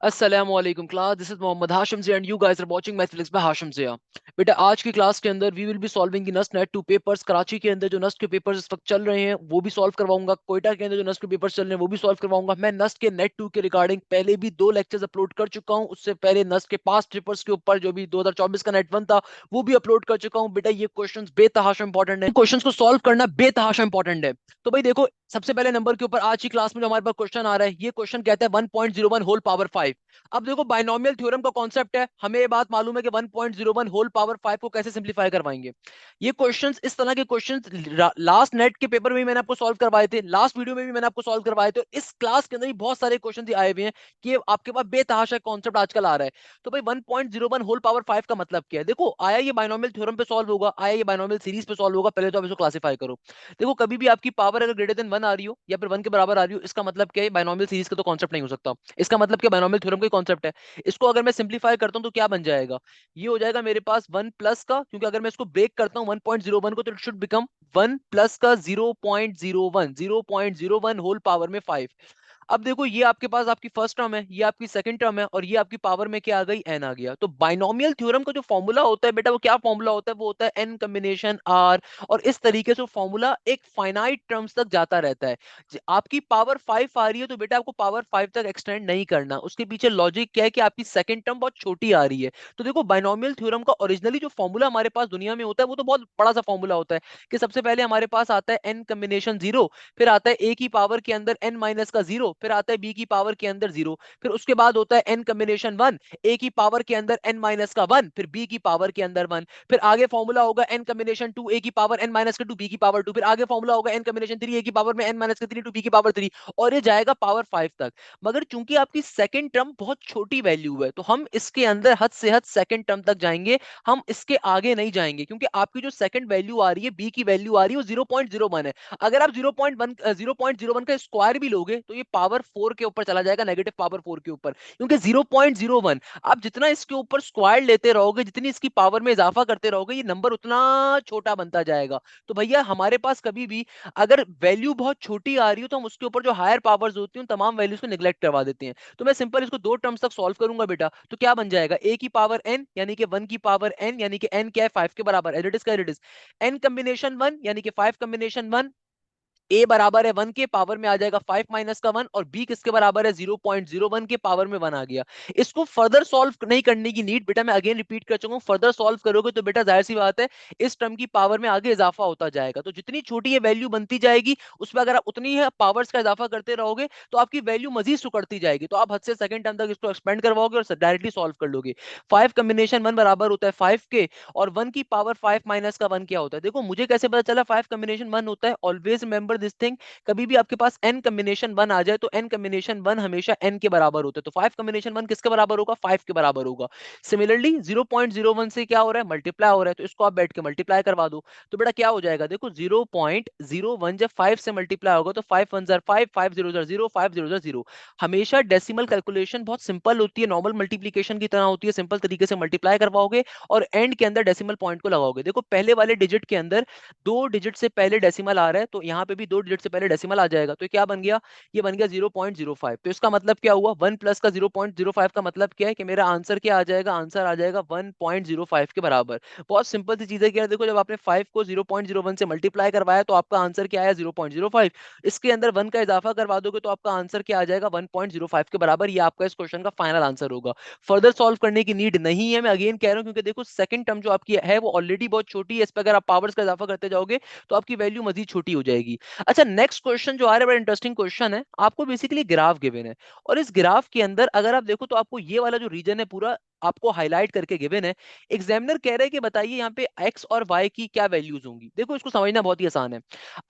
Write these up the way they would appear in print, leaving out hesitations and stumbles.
अस्सलामुअलैकुम class, this is Mohammad Hashim से and you guys are watching mathematics by Hashim Zia. बेटा आज की क्लास के अंदर we will be solving the NUST NET two papers. Karachi के अंदर जो नस्ट के पेपर्स इस वक्त चल रहे हैं वो भी सॉल्व करवाऊंगा। कोयटा के अंदर जो नस्ट के पेपर्स चल रहे हैं वो भी सॉल्व करवाऊंगा। मैं नस्ट के नेट टू के रिगार्डिंग पहले भी 2 लेक्चर्स अपलोड कर चुका हूं। उससे पहले नस्ट के पास्ट पेपर्स के ऊपर जो भी 2024 का नेट वन था वो भी अपलोड कर चुका हूं। बेटा ये क्वेश्चंस बेतहाशा इंपॉर्टेंट है, क्वेश्चंस को सॉल्व करना बेतहाशा इंपॉर्टेंट है। तो भाई देखो, सबसे पहले नंबर के ऊपर आज की क्लास में जो हमारे पास क्वेश्चन आ रहा है, ये क्वेश्चन कहता है 1.01 होल पावर 5। अब देखो, बाइनोमियल थ्योरम का कॉन्सेप्ट है, हमें ये बात मालूम है कि 1.01 होल पावर 5 को कैसे सिंपलीफाई करवाएंगे। ये क्वेश्चंस, इस तरह के क्वेश्चंस लास्ट नेट के पेपर में भी मैंने आपको सॉल्व करवाए थे, लास्ट वीडियो में भी मैंने आपको सॉल्व करवाए थे, और इस क्लास के अंदर भी बहुत सारे क्वेश्चन आए हुए हैं कि आपके पास बेतहाशा कॉन्सेप्ट आजकल आ रहा है। तो भाई 1.01 होल पावर 5 का मतलब क्या है? देखो, आया ये बाइनोमियल थ्योरम पे सॉल्व होगा, आया ये बाइनोमियल सीरीज पे सॉल्व होगा। पहले तो आप इसको क्लासिफाई करो। देखो, कभी भी आपकी पावर अगर ग्रेटर देन 1 आ रही हो या फिर 1 के बराबर आ रही हो, इसका मतलब क्या है? बाइनोमियल सीरीज का तो कॉन्सेप्ट नहीं हो सकता। इसका मतलब क्या? बाइनोमियल थ्योरम का कॉन्सेप्ट है। इसको अगर मैं सिंप्लीफाई करता हूं तो क्या बन जाएगा? ये हो जाएगा मेरे पास 1 प्लस का, क्योंकि अगर मैं इसको ब्रेक करता हूं 1.01 को, तो इट शुड बिकम 1 प्लस का 0.01 होल पावर में 5। अब देखो, ये आपके पास आपकी फर्स्ट टर्म है, ये आपकी सेकंड टर्म है, और ये आपकी पावर में क्या आ गई? एन आ गया। तो बाइनोमियल थ्योरम का जो फॉर्मूला होता है बेटा, वो क्या फॉर्मूला होता है? वो होता है एन कॉम्बिनेशन आर। और इस तरीके से फॉर्मूला एक फाइनाइट टर्म्स तक जाता रहता है। आपकी पावर 5 आ रही है तो बेटा आपको पावर 5 तक एक्सटेंड नहीं करना। उसके पीछे लॉजिक क्या है कि आपकी सेकंड टर्म बहुत छोटी आ रही है। तो देखो, बाइनोमियल थ्योरम का ओरिजिनली जो फॉर्मूला हमारे पास दुनिया में होता है वो तो बहुत बड़ा सा फॉर्मूला होता है कि सबसे पहले हमारे पास आता है एन कॉम्बिनेशन जीरो, फिर आता है ए की पावर के अंदर एन माइनस का जीरो, फिर आता है बी की पावर के अंदर जीरो, फिर उसके बाद होता है एन कॉम्बिनेशन वन, ए की पावर के अंदर एन माइनस का वन, फिर बी की पावर के अंदर वन, फिर आगे फॉर्मूला होगा एन कॉम्बिनेशन टू, ए की पावर एन माइनस का टू, बी की पावर टू, फिर आगे फॉर्मूला होगा एन कॉम्बिनेशन थ्री, ए की पावर में एन माइनस का थ्री टू, बी की पावर थ्री, और ये जाएगा पावर 5 तक। मगर चूंकि आपकी सेकंड टर्म बहुत छोटी वैल्यू है, तो हम इसके अंदर हद से हद सेकंड टर्म तक जाएंगे, हम इसके आगे नहीं जाएंगे, क्योंकि आपकी जो सेकंड वैल्यू आ रही है, बी की वैल्यू आ रही है, वो 0.01 है। अगर आप 0.01 का स्क्वायर भी लोगे तो ये पावर 4 के ऊपर चला जाएगा, नेगेटिव पावर 4 के ऊपर, क्योंकि 0.01 आप जितना इसके ऊपर स्क्वायर लेते रहोगे, जितनी इसकी पावर में इजाफा करते रहोगे, ये नंबर उतना छोटा बनता जाएगा। तो भैया हमारे पास कभी भी अगर वैल्यू बहुत छोटी आ रही हो तो हम उसके ऊपर जो हायर पावर्स होती हैं उन तमाम वैल्यूज को निगलेक्ट करवा देते हैं। तो मैं सिंपल इसको दो टर्म्स तक सॉल्व करूंगा बेटा, तो क्या बन जाएगा? ए की पावर एन यानी कि 1 की पावर एन, यानी कि एन क्या है? 5 के बराबर, एज इट इज का इट इज। एन कॉम्बिनेशन 1 यानी कि 5 कॉम्बिनेशन 1, ए बराबर है 1 के, पावर में आ जाएगा 5 माइनस का 1, और बी किसके बराबर है? 0.01 के, पावर में 1 आ गया। इसको फर्दर सॉल्व नहीं करने की नीड बेटा, मैं अगेन रिपीट कर चुका हूं, फर्दर सॉल्व करोगे तो बेटा जाहिर सी बात है इस टर्म की पावर में आगे इजाफा होता जाएगा। तो जितनी छोटी ये वैल्यू बनती जाएगी, उसमें अगर आप उतनी है पावर्स का इजाफा करते रहोगे तो आपकी वैल्यू मजीद सुकड़ती जाएगी। तो आप हद से सेकंड टर्म तक इसको एक्सपेंड करवाओगे और डायरेक्टली सॉल्व कर लोगे। 5 कॉम्बिनेशन 1 बराबर होता है 5 के, और 1 की पावर 5 माइनस का 1 क्या होता है? देखो, मुझे कैसे पता चला 5 कॉम्बिनेशन 1 होता है? ऑलवेज रिमेंबर दिस थिंग, कभी भी आपके पास n कॉम्बिनेशन 1 आ जाए तो n कॉम्बिनेशन 1 हमेशा n के बराबर होता है। तो 5 कॉम्बिनेशन 1 किसके बराबर होगा? 5 के बराबर होगा। सिमिलरली 0.01 से क्या हो रहा है? मल्टीप्लाई हो रहा है, तो इसको आप बैठ के मल्टीप्लाई करवा दो। तो बेटा क्या हो जाएगा? देखो, 0.01 जब 5 से मल्टीप्लाई होगा तो 5 1 जार 5, 5 0 जार 0, 5 0 जार 0। हमेशा डेसिमल कैलकुलेशन बहुत सिंपल होती है, नॉर्मल मल्टीप्लिकेशन की तरह होती है, सिंपल तरीके से मल्टीप्लाई करवाओगे और एंड के अंदर डेसिमल पॉइंट को लगाओगे। देखो, पहले वाले डिजिट के अंदर 2 डिजिट से पहले डेसिमल आ रहा है, तो यहाँ पे भी 2 डिजिट से पहले डेसिमल आ जाएगा। तो ये क्या बन गया? ये बन गया 0.05। तो इसका मतलब क्या हुआ? 1 प्लस का 0.05 का मतलब क्या है कि मेरा आंसर क्या आ जाएगा? आंसर आ जाएगा 1.05 के बराबर। बहुत सिंपल सी चीजें क्या है, देखो, जब आपने 5 को 0.01 से मल्टीप्लाई करवाया तो आपका आंसर क्या आया? 0.05। इसके अंदर 1 का इजाफा करवा दोगे तो आपका आंसर क्या आ जाएगा? 1.05 के बराबर। ये आपका इस क्वेश्चन का फाइनल आंसर होगा। फर्दर सॉल्व करने की नीड नहीं है, मैं अगेन कह रहा हूं, क्योंकि देखो सेकंड टर्म जो आपकी है वो ऑलरेडी बहुत छोटी है, इस पर अगर आप पावर्स का इजाफा करते जाओगे तो आपकी वैल्यू मजीद छोटी हो जाएगी। अच्छा, नेक्स्ट क्वेश्चन जो आ रहा है बड़ा इंटरेस्टिंग क्वेश्चन है। आपको बेसिकली ग्राफ गिवन है, और इस ग्राफ के अंदर अगर आप देखो तो आपको ये वाला जो रीजन है पूरा आपको हाईलाइट करके गिवन है। एग्जामिनर कह रहा है कि बताइए यहाँ पे एक्स और वाई की क्या वैल्यूज होंगी। देखो, इसको समझना बहुत ही आसान है।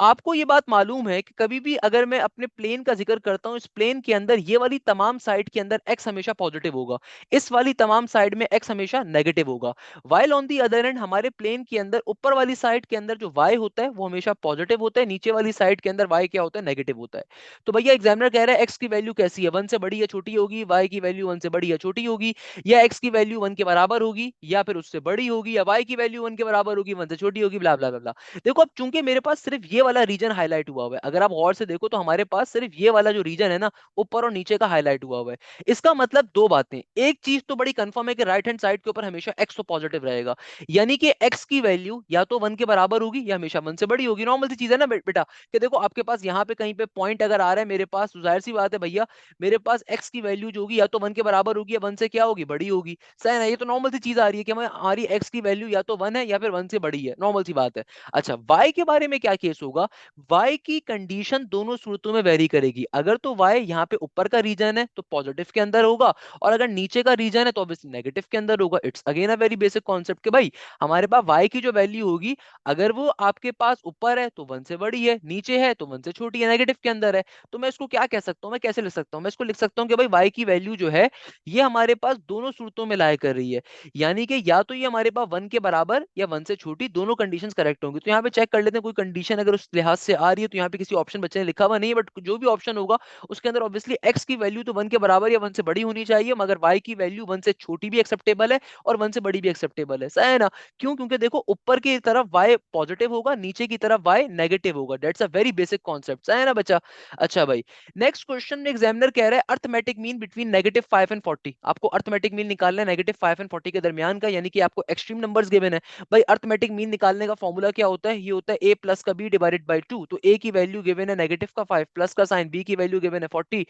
आपको ये बात मालूम है कि कभी भी अगर मैं अपने प्लेन का जिक्र करता हूँ, इस प्लेन के अंदर ये वाली तमाम साइड के अंदर एक्स हमेशा पॉजिटिव होगा, इस वाली तमाम साइड में एक्स हमेशा नेगेटिव होगा। While on the other and हमारे प्लेन के अंदर ऊपर वाली साइड के अंदर जो y होता है वो हमेशा पॉजिटिव होता है, नीचे वाली साइड के अंदर y क्या होता है? नेगेटिव होता है। तो भैया एग्जामिनर कह रहा है x की वैल्यू कैसी है? 1 से बड़ी या छोटी होगी? y की वैल्यू 1 से बड़ी या छोटी होगी? या x x की वैल्यू 1 के बराबर होगी या फिर उससे बड़ी होगी, या y की वैल्यू 1 के बराबर होगी 1 से छोटी होगी, ब्ला ब्ला ब्ला। देखो अब चूंकि मेरे पास सिर्फ ये वाला रीजन हाईलाइट हुआ हुआ है, अगर आप गौर से देखो तो हमारे पास सिर्फ ये वाला जो रीजन है ना, ऊपर और नीचे का हाईलाइट हुआ हुआ है। इसका मतलब दो बातें, एक चीज तो बड़ी कंफर्म है कि राइट हैंड साइड के ऊपर हमेशा x तो पॉजिटिव रहेगा, यानी कि x की वैल्यू या तो 1 के बराबर होगी या हमेशा 1 से बड़ी होगी। नॉर्मल सी चीज है ना बेटा, कि देखो आपके पास यहाँ पे कहीं पे पॉइंट अगर आ रहा है मेरे पास, तो जाहिर सी बात है भैया मेरे पास x की वैल्यू जो होगी या तो 1 के बराबर होगी या 1 से क्या होगी, बड़ी होगी। सही है ना, ये तो नॉर्मल सी चीज आ रही है कि हमें आ रही है x की वैल्यू या तो 1 है या फिर 1 से बड़ी है, नॉर्मल सी बात है। अच्छा y के बारे में क्या केस होगा, y की कंडीशन दोनों सूरतों में वेरी करेगी। अगर तो y यहाँ पे ऊपर का रीजन है तो पॉजिटिव के अंदर होगा, और अगर नीचे का रीजन है तो ऑब्वियसली नेगेटिव के अंदर होगा। It's again a very basic concept कि भाई हमारे पास y की जो वैल्यू होगी, अगर वो आपके पास ऊपर है तो 1 से बड़ी है, नीचे है तो 1 से छोटी है, नेगेटिव के अंदर है। तो मैं इसको क्या कह सकता हूँ, मैं कैसे लिख सकता हूँ, मैं इसको लिख सकता हूँ कि भाई y की वैल्यू जो है ये हमारे पास दोनों सूरतों में लाया कर रही है, यानी कि या तो ये हमारे पास 1 के बराबर या 1 से छोटी, दोनों कंडीशंस करेक्ट होंगी। तो यहाँ पे चेक कर लेते हैं कोई कंडीशन अगर उस लिहाज से आ रही है, तो यहाँ पे किसी ऑप्शन बच्चे ने लिखा हुआ नहीं है, बट जो भी ऑप्शन होगा उसके अंदर ऑब्वियसली x की वैल्यू तो 1 के बराबर या 1 से बड़ी होनी चाहिए, मगर y की वैल्यू 1 से छोटी भी एक्सेप्टेबल है और 1 से बड़ी भी एक्सेप्टेबल है। सही है ना, क्यों, क्योंकि देखो ऊपर की तरफ y पॉजिटिव होगा, नीचे की तरफ y नेगेटिव होगा। That's a very basic concept. सही है ना बच्चा। अच्छा भाई, नेक्स्ट क्वेश्चन में एग्जामिनर कह रहा है अर्थमेटिक मीन बिटवीन -5 एंड 40। आपको अर्थमेटिक मीन निकालना है -5 एंड 40 के दरमियान का, यानी कि आपको एक्सट्रीम नंबर्स गिवन है। भाई अर्थमेटिक मीन निकालने का फॉर्मूला क्या होता है, ये होता है a प्लस का b डिवाइडेड बाई 2। तो a की वैल्यू गिवन है नेगेटिव का 5, प्लस का साइन, b की वैल्यू गिवन है 40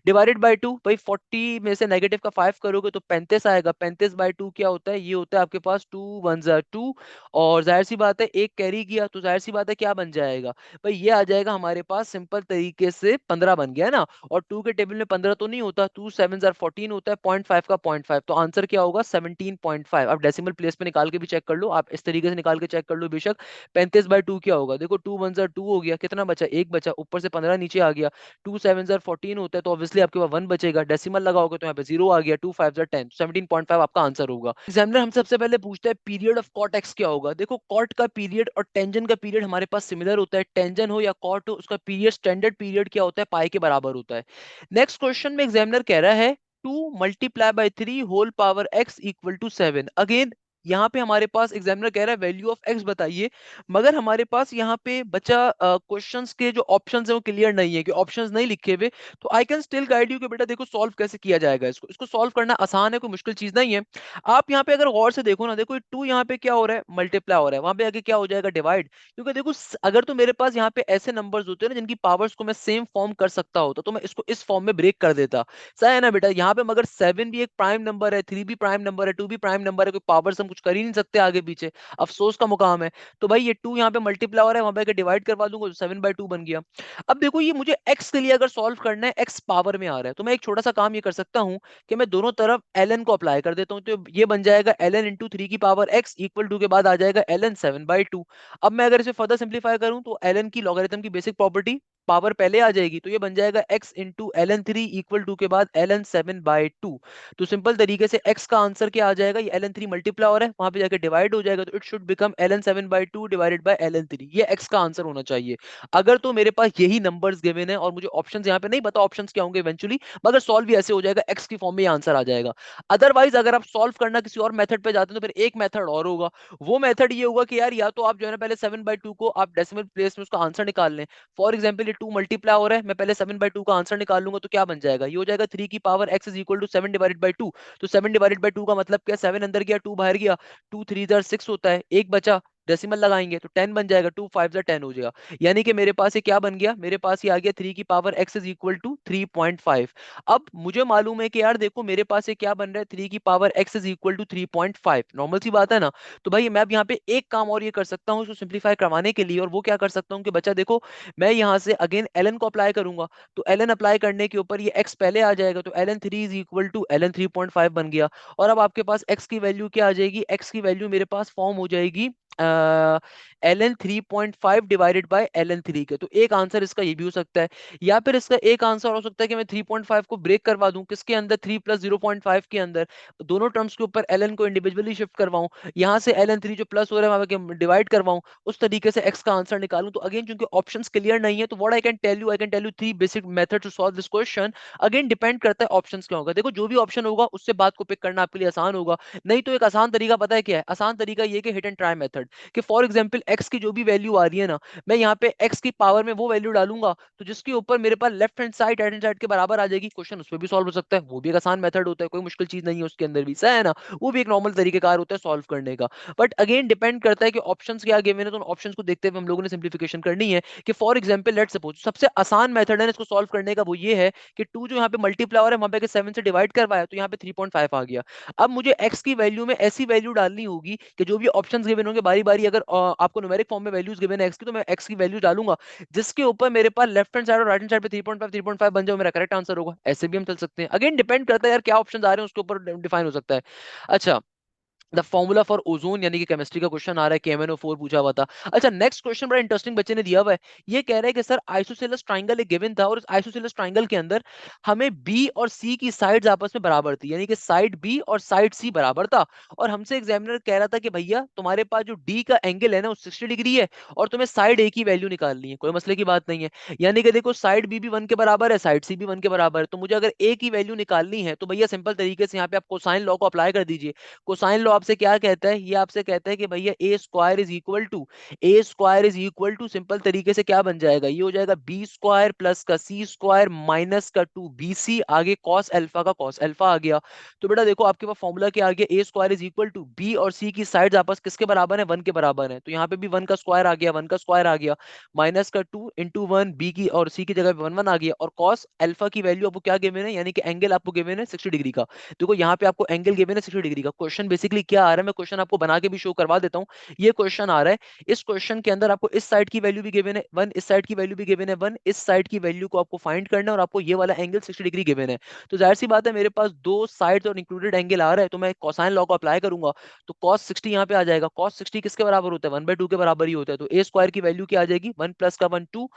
डिवाइडेड बाई 2। भाई 40 में से नेगेटिव का 5 करोगे तो 35 आएगा। 35 बाई 2 क्या होता है, ये होता है आपके पास 2 1 2, और जाहिर सी बात है एक कैरी किया तो जाहिर सी बात है क्या बन जाएगा, भाई ये आ जाएगा हमारे पास सिंपल तरीके से 15 बन गया ना। और 2 के टेबल में 15 तो नहीं होता, 2 7 14 होता है, 0.5 का 0.5, तो आंसर क्या होगा 17.5। आप डेसिमल प्लेस में निकाल के भी चेक कर लो, आप इस तरीके से निकाल के चेक कर लो बेशक। 35 बाई 2 क्या होगा, देखो 2 1 2 हो गया, कितना बचा, एक बचा, ऊपर से 15 नीचे आ गया। 2 7 14 होता है तो ऑब्वियसली आपके पास 1 बचेगा, डेसिमल लगाओगे तो यहाँ पे 0 आ गया। 2 5 10, 17.5 आपका आंसर होगा। एग्जामिनर हम सबसे पहले पूछता है पीरियड ऑफ कॉट एक्स क्या होगा। देखो कॉट का पीरियड और टेंजेंट का पीरियड हमारे पास सिमिलर होता है, टेंजेंट हो या कॉट हो उसका पीरियड स्टैंडर्ड पीरियड क्या होता है, पाई के बराबर होता है। नेक्स्ट क्वेश्चन में एग्जामिनर कह रहा है 2 multiply by 3 whole power x equal to 7। Again यहाँ पे हमारे पास एग्जामिनर कह रहा है वैल्यू ऑफ x बताइए, मगर हमारे पास यहाँ पे बच्चा क्वेश्चंस के जो ऑप्शंस है वो क्लियर नहीं है, कि ऑप्शंस नहीं लिखे हुए। तो I can still guide you कि बेटा देखो सॉल्व कैसे किया जाएगा, इसको इसको सॉल्व करना आसान है, कोई मुश्किल चीज नहीं है। आप यहाँ पे अगर गौर से देखो ना, देखो 2 यहाँ पे क्या हो रहा है, मल्टीप्लाई हो रहा है, वहां पे आगे क्या हो जाएगा, डिवाइड। क्योंकि देखो अगर तो मेरे पास यहाँ पे ऐसे नंबर्स होते हैं ना जिनकी पावर्स को मैं सेम फॉर्म कर सकता होता तो मैं इसको इस फॉर्म में ब्रेक कर देता। सही है ना बेटा, यहाँ पे मगर 7 भी एक प्राइम नंबर है, 3 भी प्राइम नंबर है, 2 भी प्राइम नंबर है, कोई पावर्स हम कुछ कर ही नहीं सकते आगे पीछे, अफसोस का मुकाम है। तो भाई ये 2 यहाँ पे मल्टीप्लाई हो रहा है, वहां पे डिवाइड करवा दूंगा तो 7 बाई 2 बन गया। अब देखो ये मुझे x के लिए अगर सॉल्व करना है, x पावर में आ रहा है, तो मैं एक छोटा सा काम ये कर सकता हूँ कि मैं दोनों तरफ ln को अप्लाई कर देता हूँ, तो ये बन जाएगा ln इंटू 3 की पावर x इक्वल टू के बाद आ जाएगा ln 7 बाई 2। अब मैं अगर इसे फर्दर सिंप्लीफाई करूं तो ln की लॉगरिथम की बेसिक प्रॉपर्टी, पावर पहले आ जाएगी, तो ये बन जाएगा x into ln 3 equal to के बाद ln 7 बाई 2। तो सिंपल तरीके से x का आंसर क्या आ जाएगा, ये ln 3 मल्टीप्लाई हो रहा है, वहां पे जाके डिवाइड हो जाएगा, तो it should become ln 7 by 2 divided bye ln 3। ये x का आंसर होना चाहिए। अगर तो मेरे पास यही नंबर्स गिवन है और मुझे ऑप्शंस यहाँ पे नहीं पता ऑप्शंस क्या होंगे इवेंचुअली, मगर सॉल्व भी ऐसे हो जाएगा, x की फॉर्म में ये आंसर आ जाएगा। अदरवाइज अगर आप सॉल्व करना किसी और मेथड पे जाते हैं तो फिर एक मेथड और होगा। वो मेथड ये होगा कि यार या तो आप जो है ना पहले 7 बाई 2 को आप डेसिमल प्लेस में उसका आंसर निकाल लें। फॉर एग्जाम्पल ये 2 मल्टीप्लाई हो रहा है, मैं पहले 7 बाई 2 का आंसर निकाल लूंगा तो क्या बन जाएगा, ये हो जाएगा 3 की power x is equal to 7 divided by 2। तो 7 डिवाइडेड बाई 2 का मतलब क्या, 7 अंदर गया 2 बाहर गया, 2 3 6 होता है, एक बचा, डेसिमल लगाएंगे तो 10 बन जाएगा, 2 5 10 हो जाएगा। यानी कि मेरे पास ये क्या बन गया, मेरे पास ये आ गया 3 की power x is equal to 3.5। अब मुझे मालूम है कि यार देखो मेरे पास ये क्या बन रहा है, 3 की power x is equal to 3.5, normal सी बात है ना। तो भाई मैं अब यहाँ पे एक काम और ये कर सकता हूँ इसको सिंप्लीफाई करवाने के लिए, और वो क्या कर सकता हूँ कि बच्चा देखो मैं यहाँ से अगेन ln को अप्लाई करूंगा, तो ln अप्लाई करने के ऊपर ये x पहले आ जाएगा, तो ln 3 is equal to ln 3.5 बन गया। और अब आपके पास x की वैल्यू क्या आ जाएगी, x की वैल्यू मेरे पास फॉर्म हो जाएगी ln 3.5 डिवाइडेड बाय ln 3 के। तो एक आंसर इसका ये भी हो सकता है, या फिर इसका एक आंसर हो सकता है कि मैं 3.5 को ब्रेक करवा दूं किसके अंदर, 3 प्लस 0.5 के अंदर, दोनों टर्म्स के ऊपर ln को इंडिविजुअली शिफ्ट करवाऊं, यहाँ से ln 3 जो प्लस हो रहा है वहां पे डिवाइड करवाऊं, उस तरीके से x का आंसर निकालूं। तो अगेन चूंकि ऑप्शंस क्लियर नहीं है, तो what I can tell you 3 basic method to solve this question. Again depend करता है ऑप्शंस क्या होगा। देखो जो भी ऑप्शन होगा उससे बात को पिक करना आपके लिए आसान होगा। नहीं तो एक आसान तरीका पता है क्या है, आसान तरीका ये कि हिट एंड ट्राई मेथड, कि फॉर एग्जांपल x की जो भी वैल्यू आ रही है ना, मैं यहाँ पे x की पावर में वो वैल्यू डालूंगा तो जिसके ऊपर मेरे पास left hand side right hand side के बराबर आ जाएगी, क्वेश्चन उसमें भी सॉल्व हो सकता है। वो भी एक आसान मेथड होता है, कोई मुश्किल चीज नहीं है उसके अंदर भी, सही है ना। वो भी एक नॉर्मल तरीकेकार होता है सॉल्व करने का। बट अगेन डिपेंड करता है कि ऑप्शंस क्या गिवन है, तो उन ऑप्शंस को देखते हुए हम लोगों ने सिंप्लीफिकेशन करनी है। कि फॉर एग्जांपल लेट्स सपोज सबसे आसान मेथड है इसको सॉल्व करने का, वो ये है कि 2 जो यहाँ पे मल्टीप्लायर है वहां पे 7 से डिवाइड करवाया तो यहाँ पे 3.5 आ गया। अब मुझे x की वैल्यू में ऐसी वैल्यू डालनी होगी कि जो भी ऑप्शंस गिवन होंगे बारी बारी, अगर आपको न्यूमेरिक फॉर्म में वैल्यूज गिवन है x की, तो मैं x की वैल्यू डालूंगा जिसके ऊपर मेरे पास लेफ्ट हैंड साइड और राइट हैंड साइड पे 3.5 बन जाए, मेरा करेक्ट आंसर होगा। ऐसे भी हम चल सकते हैं। अगेन डिपेंड करता है यार क्या ऑप्शंस आ रहे हैं उसके ऊपर डिफाइन हो सकता है। अच्छा, द फॉर्मूला फॉर ओजोन यानी कि केमिस्ट्री का क्वेश्चन आ रहा है, KMnO4 पूछा हुआ था। अच्छा नेक्स्ट क्वेश्चन बड़ा इंटरेस्टिंग बच्चे ने दिया हुआ है। ये कह रहा है कि सर आइसोसेलेस ट्रायंगल एक गिवन था और इस आइसोसेलेस ट्रायंगल के अंदर हमें बी और सी की साइड्स आपस में बराबर थी, यानी कि साइड बी और साइड सी बराबर था। और हमसे एग्जामिनर कह रहा था कि भैया तुम्हारे पास जो डी का एंगल है ना वो 60 डिग्री है और तुम्हें साइड ए की वैल्यू निकालनी है, कोई मसले की बात नहीं है। यानी कि देखो साइड बी भी 1 के बराबर है, साइड सी भी 1 के बराबर है, तो मुझे अगर ए की वैल्यू निकालनी है तो भैया सिंपल तरीके से यहाँ पे आप कोसाइन लॉ को अप्लाई कर दीजिए। कोसाइन लॉ आपसे क्या कहता है, ये आपसे कहता है कि भैया A square is equal to simple तरीके से क्या बन जाएगा, ये हो जाएगा बी स्क्वायर प्लस का सी स्क्वायर माइनस का 2bc, आगे कॉस अल्फा का कॉस अल्फा आ गया। तो बेटा देखो आपके पास फॉर्मूला क्या आ गया, A square is equal to B और सी की साइड आपस किसके बराबर है, 1 के बराबर है। तो यहाँ पे भी 1 का स्क्वायर आ गया, 1 का स्क्वायर आ गया, माइनस का 2 × 1 बी की और सी की जगह पे 1 1 आ गया, और कॉस अल्फा की वैल्यू आपको क्या गिवन है, यानी कि एंगल आपको गिवन है 60 डिग्री का। देखो यहाँ पे आपको एंगल गिवन है 60 डिग्री का। क्वेश्चन बेसिकली क्या आ रहा है, मैं क्वेश्चन आपको बना के भी शो करवा देता हूँ। ये क्वेश्चन आ रहा है, इस क्वेश्चन के अंदर आपको इस साइड की वैल्यू भी गिवन है 1, इस साइड की वैल्यू भी गिवन है 1, इस साइड की वैल्यू को आपको फाइंड करना है और आपको ये वाला एंगल 60 डिग्री गिवन है। तो जाहिर सी बात है मेरे पास दो साइड्स और इंक्लूडेड एंगल आ रहा है, तो मैं कोसाइन लॉ को अप्लाई करूंगा। तो cos 60 यहाँ पे आ जाएगा, cos 60 किसके बराबर होता है, 1/2 के बराबर ही होता है। तो ए स्क्वायर की वैल्यू क्या आ जाएगी, 1 प्लस का 1 2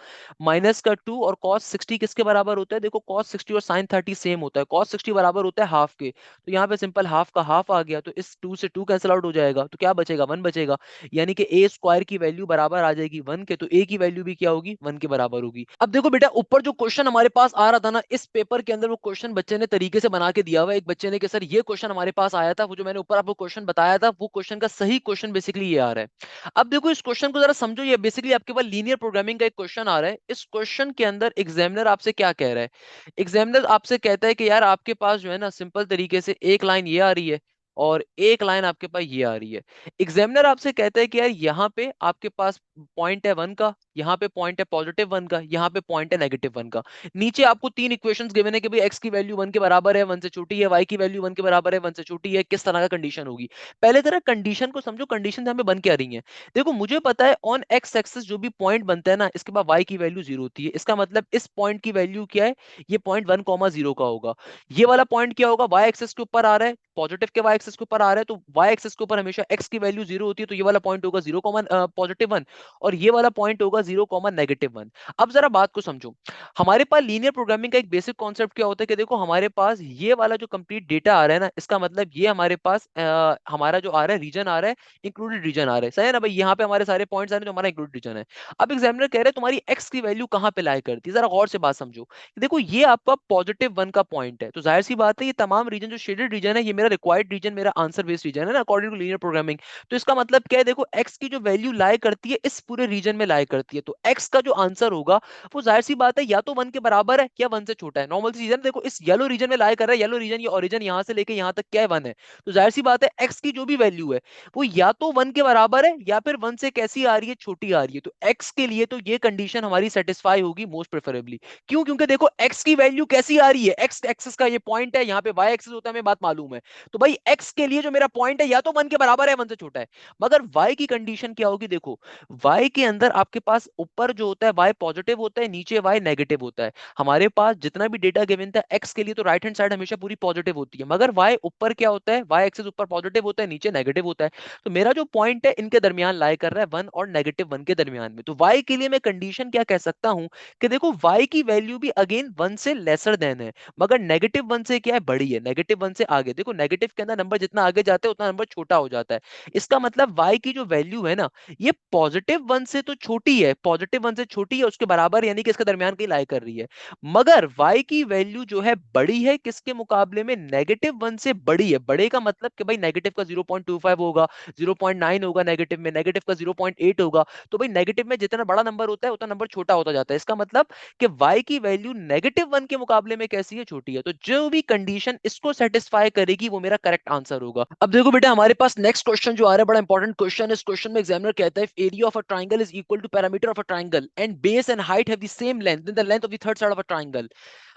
माइनस का 2, और cos 60 किसके बराबर होता है, देखो cos 60 और sin 30 सेम होता है, cos 60 बराबर होता है हाफ के। तो यहाँ पे सिंपल हाफ का हाफ आ गया, तो इस 2 से 2 कैंसिल आउट हो जाएगा, तो क्या बचेगा 1 बचेगा। यानी कि ए स्क्वायर की वैल्यू बराबर आ जाएगी 1 के, तो ए की वैल्यू भी क्या होगी 1 के बराबर होगी। अब देखो बेटा ऊपर जो क्वेश्चन हमारे पास आ रहा था ना इस पेपर के अंदर, वो क्वेश्चन बच्चे ने तरीके से बना के दिया हुआ है। एक बच्चे ने कि सर ये क्वेश्चन हमारे पास आया था, वो जो मैंने ऊपर आपको क्वेश्चन बताया था वो क्वेश्चन का सही क्वेश्चन बेसिकली ये आ रहा है। अब देखो इस क्वेश्चन को जरा समझो, ये बेसिकली आपके पास लीनियर प्रोग्रामिंग का एक क्वेश्चन आ रहा है। इस क्वेश्चन के अंदर एग्जामिनर आपसे क्या कह रहा है, एग्जामिनर आपसे कहता है कि यार आपके पास जो है ना सिंपल तरीके से एक लाइन ये आ रही है और एक लाइन आपके पास ये आ रही है। एग्जामिनर आपसे कहता है कि यार यहाँ पे आपके पास पॉइंट है 1 का, यहाँ पे पॉइंट है +1 का, यहाँ पे पॉइंट है -1 का। नीचे आपको 3 इक्वेशंस गिवन है कि भाई x की वैल्यू 1 के बराबर है 1 से छोटी है, y की वैल्यू 1 के बराबर है 1 से छोटी है, किस तरह का कंडीशन होगी। पहले तरह कंडीशन को समझो, कंडीशन हमें बन क्या रही है। देखो मुझे पता है ऑन एक्स एक्सिस जो भी पॉइंट बनता है ना इसके बाद y की वैल्यू 0 होती है, इसका मतलब इस पॉइंट की वैल्यू क्या है, ये पॉइंट 1,0 का होगा। ये वाला पॉइंट क्या होगा, y एक्सिस के ऊपर आ रहा है, पॉजिटिव के y एक्सिस के ऊपर आ रहा है, तो y एक्सिस के ऊपर हमेशा x की वैल्यू 0 होती है, तो ये वाला पॉइंट होगा 0, +1, और ये वाला पॉइंट होगा 0, -1। अब जरा बात को समझो, हमारे पास लीनियर प्रोग्रामिंग का एक बेसिक कॉन्सेप्ट क्या होता है कि देखो हमारे पास ये वाला जो कंप्लीट डेटा आ रहा है ना, इसका मतलब ये हमारे पास हमारा जो आ रहा है रीजन आ रहा है, इंक्लूडेड रीजन आ रहा है, सही है ना भाई। यहाँ पे हमारे सारे पॉइंट्स आ रहे हैं जो हमारा इंक्लूडेड रीजन है। अब एग्जामिनर कह रहे हैं तुम्हारी एक्स की वैल्यू कहाँ पे लाई करती है, जरा गौर से बात समझो। देखो ये आपका +1 का पॉइंट है, तो जाहिर सी बात है ये तमाम रीजन जो शेडेड रीजन है ये मेरा रिक्वायर्ड रीजन, मेरा आंसर बेस्ड रीजन है ना अकॉर्डिंग टू लीनियर प्रोग्रामिंग। तो इसका मतलब क्या है, देखो एक्स की जो वैल्यू लाई करती है इस पूरे रीजन में लाई करती है, तो एक्स का जो आंसर होगा वो जाहिर सी बात है या तो 1 के बराबर है या 1 से छोटा है। नॉर्मल सी चीज है ना, देखो इस येलो रीजन में लाई कर रहा है, येलो रीजन ये ओरिजिन यहाँ से लेके यहाँ तक क्या है 1 है, तो जाहिर सी बात है एक्स की जो भी वैल्यू है वो या तो 1 के बराबर है या फिर 1 से कैसी आ रही है, छोटी आ रही है। तो एक्स के लिए तो ये कंडीशन हमारी सेटिस्फाई होगी मोस्ट प्रेफरेबली। क्यों, क्योंकि देखो एक्स की वैल्यू कैसी आ रही है, एक्स एक्सिस का ये पॉइंट है, यहाँ पे वाई एक्सिस होता है, हमें बात मालूम है। तो भाई x के लिए जो मेरा पॉइंट है या तो 1 के बराबर है 1 से छोटा है। मगर y की कंडीशन क्या होगी देखो, y के अंदर आपके पास ऊपर जो होता है y पॉजिटिव होता है, नीचे y नेगेटिव होता है। हमारे पास जितना भी डेटा गिवन था x के लिए तो राइट हैंड साइड हमेशा पूरी पॉजिटिव होती है, मगर y ऊपर क्या होता है, y एक्सिस ऊपर पॉजिटिव होता है, नीचे नेगेटिव होता है। तो मेरा जो पॉइंट है इनके दरमियान लाई कर रहा है 1 और -1 के दरमियान में। तो y के लिए मैं कंडीशन क्या कह सकता हूं कि देखो y की वैल्यू भी अगेन 1 से लेसर देन है, मगर -1 से क्या है, बड़ी है। -1 से आगे देखो, नेगेटिव के अंदर नंबर जितना आगे जाते हैं उतना नंबर छोटा हो जाता है। इसका मतलब y की जो वैल्यू है ना, ये +1 से तो छोटी है, +1 से छोटी है, उसके बराबर यानी कि इसके दरमियान की लाई कर रही है। मगर y की वैल्यू जो है बड़ी है किसके मुकाबले में, -1 से बड़ी है। बड़े का मतलब कि भाई नेगेटिव का 0.25 होगा, 0.9 होगा, नेगेटिव में नेगेटिव का 0.8 होगा। तो भाई नेगेटिव में जितना बड़ा नंबर होता है उतना नंबर छोटा होता जाता है। इसका मतलब कि y की वैल्यू -1 के मुकाबले में कैसी है, छोटी है। तो जो भी कंडीशन इसको सेटिस्फाई करेगी वो मेरा करेक्ट आंसर होगा। अब देखो बेटा, हमारे पास नेक्स्ट क्वेश्चन जो आ रहा है बड़ा इंपॉर्टेंट क्वेश्चन है। इस क्वेश्चन में एग्जामिनर कहता है if area of a triangle is equal to parameter of a triangle and base and height have the same length then the length of the third side of a triangle.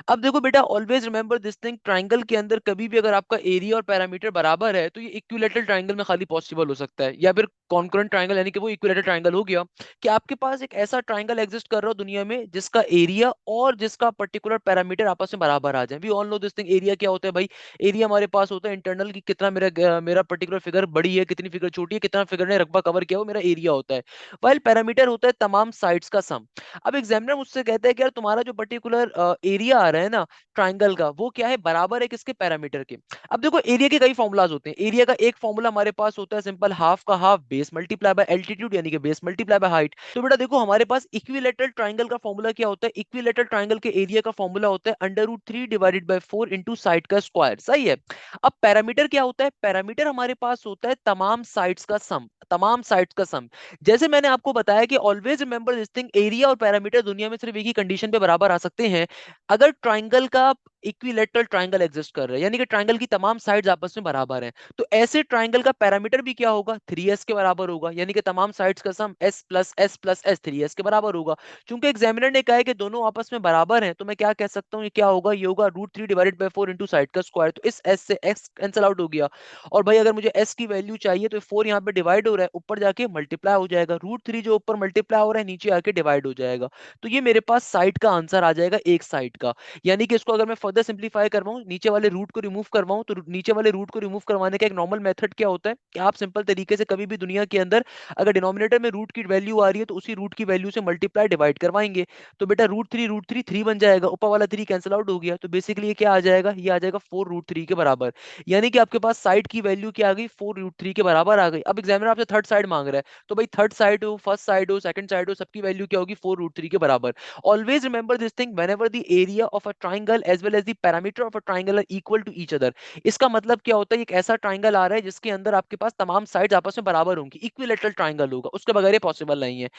अब देखो बेटा, always remember this thing, triangle के अंदर कभी भी अगर आपका area और पैरामीटर बराबर है तो ये इक्विलेटरल ट्राइंगल में खाली पॉसिबल हो सकता है, या फिर कॉन्करेंट ट्राइंगल यानी कि वो इक्विलेटरल ट्राइंगल हो गया कि आपके पास एक ऐसा ट्राइंगल एग्जिस्ट कर रहा हो दुनिया में जिसका एरिया और जिसका पर्टिकुलर पैरामीटर आपस में बराबर आ जाए। We all know this thing, area क्या होता है भाई, एरिया हमारे पास होता है इंटरनल की कितना मेरा पर्टिकुलर फिगर बड़ी है, कितनी फिगर छोटी है, कितना फिगर ने रकबा कवर किया, वो मेरा एरिया होता है। वाइल पैरामीटर होता है तमाम साइड्स का सम। अब एग्जामिनर मुझसे कहता है कि यार तुम्हारा जो पर्टिकुलर एरिया आ रहा है ना ट्राइंगल का, वो क्या है, बराबर है किसके, पैरामीटर के। अब देखो एरिया के कई फॉर्मुलाज होते हैं। एरिया का एक फॉर्मूला हमारे पास होता है सिंपल, हाफ का half base multiply by altitude यानी कि बेस मल्टीप्लाई बाय हाइट। तो बेटा देखो, हमारे पास इक्विलेटरल ट्राइंगल का फॉर्मूला क्या होता है, इक्विलेटरल ट्राइंगल के एरिया का फॉर्मूला होता है √3 डिवाइडेड बाय 4 इंटू साइड का स्क्वायर। सही है। अब पैरामीटर क्या होता है, पैरामीटर हमारे पास होता है तमाम साइड्स का सम, तमाम साइड्स का सम। जैसे मैंने आपको बताया कि always remember this thing, area और पैरामीटर दुनिया में सिर्फ एक ही कंडीशन पे बराबर आ सकते हैं, अगर ट्राइंगल का इक्विलेटरल ट्राइंगल एग्जिस्ट कर रहा है, यानी कि ट्राइंगल की तमाम साइड्स आपस में बराबर हैं। तो ऐसे ट्राइंगल का पैरामीटर भी क्या होगा, 3s के बराबर होगा, यानी कि तमाम साइड्स का सम s plus s plus s 3s के बराबर होगा। चूंकि एग्जामिनर ने कहा है कि दोनों आपस में बराबर हैं, तो मैं क्या कह सकता हूँ, ये क्या होगा, ये होगा √3 डिवाइडेड बाय 4 इंटू साइड का स्क्वायर। तो इस s से x कैंसिल आउट हो गया, और भाई अगर मुझे s की वैल्यू चाहिए तो 4 यहाँ पे डिवाइड हो रहा है, ऊपर जाके मल्टीप्लाई हो जाएगा, √3 जो ऊपर मल्टीप्लाई हो रहा है नीचे आके डिवाइड हो जाएगा। तो ये मेरे पास साइड का आंसर आ जाएगा, एक साइड का। यानी कि इसको अगर मैं फर्दर सिंपलीफाई करवाऊं, नीचे वाले रूट को रिमूव करवाऊं, तो नीचे वाले रूट को रिमूव करवाने का एक नॉर्मल मेथड क्या होता है कि आप सिंपल तरीके से कभी भी दुनिया के अंदर अगर डिनोमिनेटर में रूट की वैल्यू आ रही है तो उसी रूट की वैल्यू से मल्टीप्लाई डिवाइड करवाएंगे। तो बेटा √3 3 बन जाएगा, ऊपर वाला 3 कैंसिल आउट हो गया, तो बेसिकली ये क्या आ जाएगा, ये आ जाएगा 4√3 के बराबर। यानी कि आपके पास साइड की वैल्यू क्या आ गई, 4√3 के बराबर आ गई। अब एग्जामिनर आपसे थर्ड साइड मांग रहा है, तो भाई थर्ड साइड हो, फर्स्ट साइड हो, सेकंड साइड हो, सबकी वैल्यू क्या होगी, 4√3 के बराबर। Always remember this thing, whenever the area of a triangle as well as the parameter of a triangle are equal to each other। इसका मतलब क्या होता है, एक ऐसा ट्राइंगल आ रहा है जिसके अंदर आपके पास तमाम साइड्स आपस में बराबर होंगी, इक्विलेटरल ट्राइंगल होगा, उसके बगैर ये पॉसिबल नहीं है।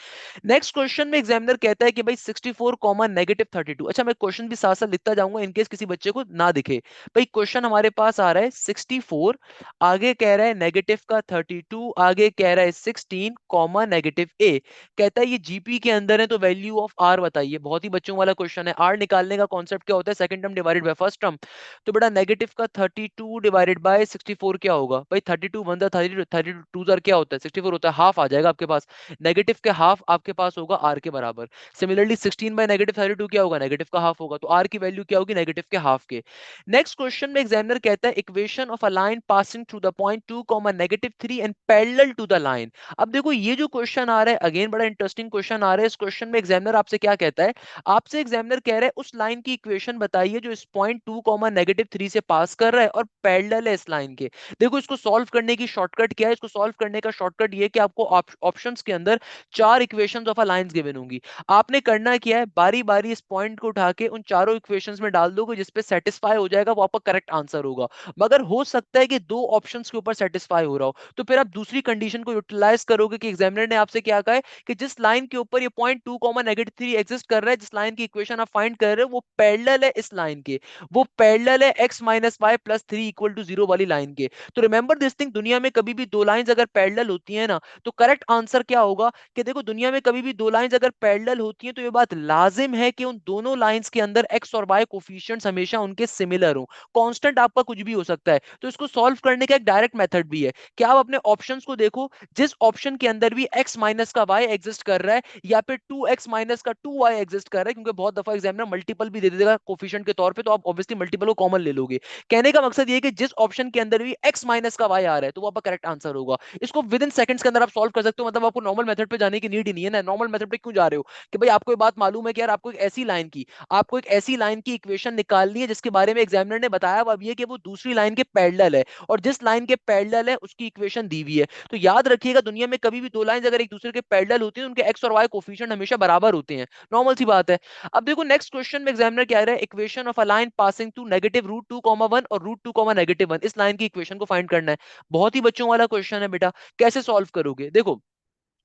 नेक्स्ट क्वेश्चन में एग्जामिनर कहता है कि भाई 64 कॉमा -32। अच्छा, मैं क्वेश्चन भी साथ साथ लिखता जाऊंगा इनकेस किसी बच्चे को ना दिखे। भाई क्वेश्चन हमारे पास आ रहा है 64, आगे कह रहा है नेगेटिव का 32, आगे कह रहा है 16 कॉमा -a। कहता है ये जीपी के अंदर है तो वैल्यू ऑफ आर बताइए। बहुत ही बच्चों वाला क्वेश्चन है। आर निकालने का कॉन्सेप्ट क्या होता है, second term divided by first term. तो बेटा नेगेटिव का 32 डिवाइडेड बाय 64 क्या होगा, भाई 32 वन जा 32 जार क्या होता है, 64 होता है, हाफ आ जाएगा आपके पास। नेगेटिव के हाफ आपके पास होगा आर के बराबर। सिमिलरली 16 बाय -32 क्या होगा, नेगेटिव का हाफ होगा, तो आर की वैल्यू क्या होगी, नेगेटिव के हाफ के। नेक्स्ट क्वेश्चन में एग्जामिनर कहता है equation of a line passing through the point 2 -3 and parallel to the line. अब देखो ये जो क्वेश्चन आ रहा है अगेन बड़ा इंटरेस्टिंग क्वेश्चन आ रहा है। इस क्वेश्चन में एग्जामिनर आपसे क्या कहता है, आपसे एग्जामिनर कह रहा है उस लाइन की इक्वेशन बताइए जो इस पॉइंट 2 -3 से पास कर रहा है और पैरेलल है इस लाइन के। देखो इसको सॉल्व करने की शॉर्टकट क्या है, इसको सॉल्व करने का शॉर्टकट ये कि आपको ऑप्शंस के अंदर चार equations of a lines given होंगी। आपने करना क्या है, बारी बारी इस पॉइंट को उठा के उन चारों इक्वेशंस में डाल दोगे, जिस पे सेटिस्फाई हो जाएगा वो आपका करेक्ट आंसर होगा। मगर हो सकता है कि दो ऑप्शंस के ऊपर सेटिस्फाई हो रहा हो, तो फिर आप दूसरी कंडीशन को यूटिलाइज करोगे कि एग्जामिनर ने आपसे क्या कहा है कि जिस लाइन के ऊपर ये पॉइंट 2 -3 एग्जिस्ट कर रहा है, जिस लाइन की इक्वेशन आप फाइंड कर रहे हो वो पैरेलल है इस लाइन के, वो पैरेलल है x minus Y plus three equal to zero वाली लाइन के। तो रिमेंबर दिस थिंग, दुनिया में कभी भी दो लाइंस अगर पैरेलल होती है ना, तो करेक्ट आंसर क्या होगा कि देखो दुनिया में कभी भी दो लाइंस अगर पैरेलल होती हैं तो ये बात लाजिम है कि उन दोनों लाइंस के अंदर एक्स और वाई कोफिशिएंट्स हमेशा उनके सिमिलर हो। कांस्टेंट आपका कुछ भी हो सकता है, तो इसको सॉल्व करने का एक डायरेक्ट मेथड भी है कि आप अपने ऑप्शंस को देखो, जिस ऑप्शन के अंदर भी x माइनस का y एग्जिस्ट कर रहा है या फिर 2x माइनस का 2y एग्जिस्ट कर रहा है, क्योंकि बहुत दफा एग्जामिनर मल्टीपल भी दे देगा कोफिशिएंट के तौर पे, तो आप ऑब्वियसली मल्टीपल को कॉमन ले लोगे। कहने का मकसद ये है कि जिस ऑप्शन के अंदर भी x माइनस का y आ रहा है तो वो आपका करेक्ट आंसर होगा। इसको विद इन सेकंड्स के अंदर आप सॉल्व कर सकते हो, मतलब आपको नॉर्मल मेथड पे जाने की नीड ही नहीं है ना। नॉर्मल मेथड पे क्यों जा रहे हो कि भाई आपको ये बात मालूम है कि यार आपको एक ऐसी लाइन की इक्वेशन निकालनी है जिसके बारे में एग्जामिनर ने बताया अब ये कि वो दूसरी लाइन के पैरेलल है, और जिस लाइन के पैरेलल है उसकी इक्वेशन दी हुई है। तो याद रखिएगा दुनिया में कभी भी दो लाइंस अगर एक दूसरे के पैरेलल होती हैं, उनके एक्स और वाई कोफिशिएंट हमेशा बराबर होते हैं, नॉर्मल सी बात है। अब देखो नेक्स्ट क्वेश्चन में एग्जामिनर क्या रहा है, equation of a line passing through negative root two comma one और root two comma negative one, इस लाइन की इक्वेशन को फाइंड करना है। बहुत ही बच्चों वाला क्वेश्चन है बेटा, कैसे सॉल्व करोगे? देखो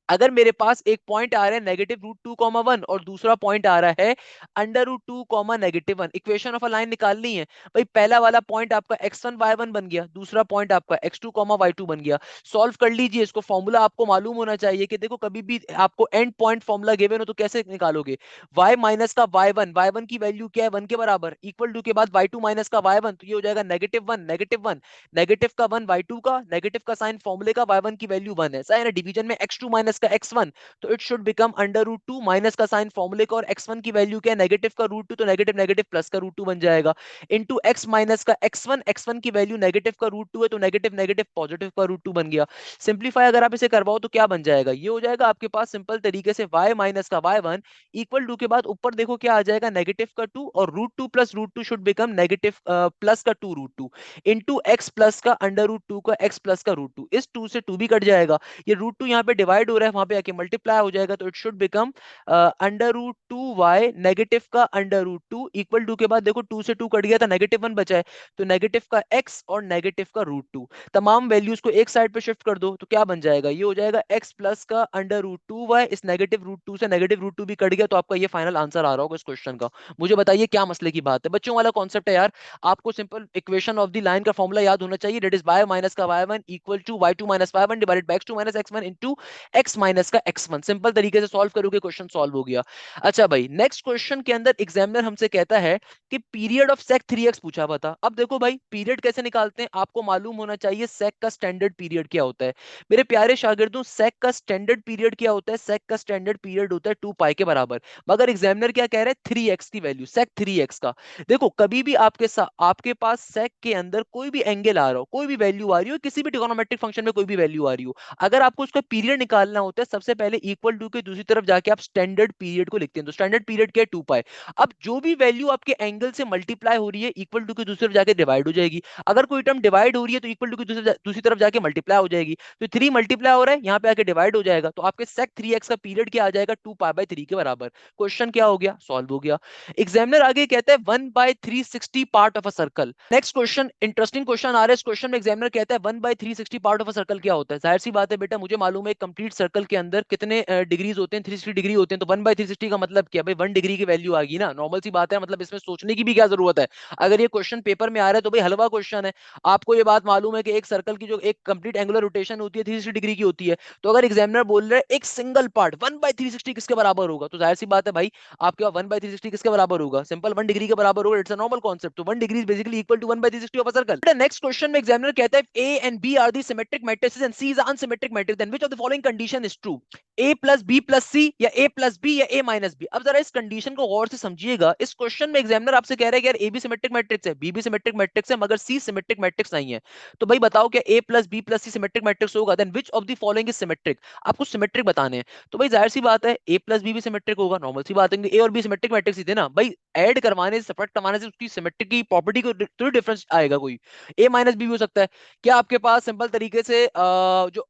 अगर मेरे पास एक पॉइंट आ रहा है negative root two comma one और दूसरा पॉइंट आ रहा है under root two comma negative one, equation of a line निकालनी है। भाई पहला वाला पॉइंट आपका x1 y1 बन गया, दूसरा पॉइंट आपका x2 कॉमा y2 बन गया। सॉल्व कर लीजिए इसको, फॉर्मूला आपको मालूम होना चाहिए कि देखो कभी भी आपको एंड पॉइंट फॉर्मूला गिवन हो तो कैसे निकालोगे। y माइनस का y1 की वैल्यू क्या है, वन के बराबर, इक्वल टू के बाद y2 माइनस का y1, तो ये हो जाएगा negative one negative one, negative का वन y2 का, नेगेटिव का साइन फॉर्मूले का, y1 की वैल्यू वन है, सही है ना। डिवीजन में x2 माइनस का x1, तो it should become under root two, minus का साइन फॉर्मूले का और x1 की वैल्यू क्या है नेगेटिव का रूट टू, तो नेगेटिव नेगेटिव प्लस का रूट टू बन जाएगा, इंटू x माइनस का x1, x1 की वैल्यू नेगेटिव का रूट टू है तो नेगेटिव नेगेटिव पॉजिटिव का रूट टू बन गया। सिंप्लीफाई अगर आप इसे करवाओ तो क्या बन जाएगा, ये हो जाएगा आपके पास सिंपल तरीके से y माइनस का y1 इक्वल टू के बाद ऊपर देखो क्या आ जाएगा नेगेटिव का टू, और root two plus root two should become negative plus का two root two, into x plus का अंडर रूट टू का एक्स प्लस का रूट टू, इस टू से टू भी कट जाएगा, ये रूट टू यहाँ पे डिवाइड हो रहा है वहां पे आके मल्टीप्लाई हो जाएगा, तो it should become under root two y negative का under root two equal to के बाद देखो टू से टू कट गया था, नेगेटिव वन बचा है, तो नेगेटिव का एक्स और नेगेटिव का रूट टू, तमाम वैल्यूज को एक साइड पे शिफ्ट कर दो तो क्या बन जाएगा, ये हो जाएगा एक्स प्लस का अंडर रूट टू वाई, इस नेगेटिव रूट टू से नेगेटिव रूट टू भी कट गया, तो आपका ये फाइनल आंसर आ रहा होगा इस क्वेश्चन का। मुझे बताइए क्या मसले की बात है, बच्चों वाला कॉन्सेप्ट है यार। आपको simple equation of the line का फॉर्मूला याद होना चाहिए, दैट इज y माइनस का y1 equal to y2 minus y1 divided by x2 minus x1 into x minus का x1, सिंपल तरीके से सॉल्व करोगे क्वेश्चन सॉल्व हो गया। अच्छा भाई नेक्स्ट क्वेश्चन के अंदर एग्जामिनर हमसे कहता है कि पीरियड ऑफ sec 3x पूछा हुआ था। अब देखो भाई पीरियड कैसे निकालते हैं, आपको मालूम होना चाहिए sec का स्टैंडर्ड पीरियड क्या होता है। मेरे प्यारे शागिर्दों sec का स्टैंडर्ड पीरियड क्या होता है, sec का स्टैंडर्ड पीरियड होता है 2 पाई के बराबर, मगर एग्जामिनर क्या कह रहे हैं 3x की वैल्यू, sec 3x का। देखो कभी भी आपके पास sec के अंदर कोई भी एंगल आ रहा हो, कोई भी वैल्यू आ रही हो, किसी भी ट्रिगोनोमेट्रिक फंक्शन में कोई भी वैल्यू आ रही हो, अगर आपको उसका पीरियड निकालना होता है सबसे पहले इक्वल टू के दूसरी तरफ जाके आप स्टैंडर्ड पीरियड को लिखते हैं, तो स्टैंडर्ड पीरियड क्या है 2 पाई। अब जो भी वैल्यू आपके एंगल से मल्टीप्लाई हो रही है इक्वल टू के दूसरी तरफ जाके डिवाइड हो जाएगी, अगर कोई टर्म डिवाइड हो रही है तो इक्वल टू की दूसरी तरफ जाके मल्टीप्लाई हो जाएगी, तो 3 मल्टीप्लाई हो रहा है यहाँ पे आके डिवाइड हो जाएगा, तो आपके sec 3x का पीरियड क्या आ जाएगा 2 पाई बाय 3 के बराबर। क्वेश्चन क्या हो गया, सॉल्व हो गया। एग्जामिनर आगे कहता है 1/360 part of a circle. Next question interesting question आ रहा है, इस क्वेश्चन में एग्जामिनर कहता है 1/360 पार्ट ऑफ अ सर्कल क्या होता है। जाहिर सी बात है बेटा, मुझे मालूम है कंप्लीट सर्कल के अंदर कितने डिग्रीज होते हैं, 360 डिग्री होते हैं, तो 1/360 का मतलब क्या भाई, 1 डिग्री की वैल्यू आ गई ना, नॉर्मल सी बात है, मतलब इसमें सोचने की भी क्या जरूरत है। अगर ये क्वेश्चन पेपर में आ रहा है तो भाई हलवा क्वेश्चन है। आपको ये बात मालूम है कि एक सर्कल की जो एक कंप्लीट एंगुलर रोटेशन होती है 360 डिग्री की होती है, तो अगर एग्जामिनर बोल रहे हैं एक सिंगल पार्ट 1/360 किसके बराबर होगा, तो जाहिर सी बात है भाई आपके पास 1/360 किसके बराबर होगा, सिंपल 1 डिग्री के बराबर होगा, इट्स अ नॉर्मल कॉन्सेप्ट, तो 1 degree is basically equal to 1/360 of a circle. Next question में एग्जामिनर कहता है A and B are the symmetric matrices and C is unsymmetric matrix, then which of the following condition is true, A plus B plus C या A plus B या ए minus B. अब जरा इस condition को गौर से समझिएगा, इस question में एग्जामिनर आपसे कह रहा है कि यार ए भी सिमेट्रिक मैट्रिक्स है, बी भी सिमेट्रिक मैट्रिक्स है, मगर सी सिमेट्रिक मैट्रिक्स नहीं है, तो भाई बताओ क्या A plus B plus C symmetric matrix होगा, then which of the following is symmetric, आपको सिमेट्रिक बताने हैं। तो भाई जाहिर सी बात है ए प्लस बी भी सिमेट्रिक होगा, नॉर्मल सी बात है, ए और बी सिमेट्रिक मैट्रिक्स ही थे ना भाई, ऐड करवाने से सब्ट्रैक्ट करवाने से उसकी सिमेट्रिक की प्रॉपर्टी को थोड़ी डिफरेंस आएगा, कोई ए माइनस बी भी हो सकता है। क्या आपके पास सिंपल तरीके से जो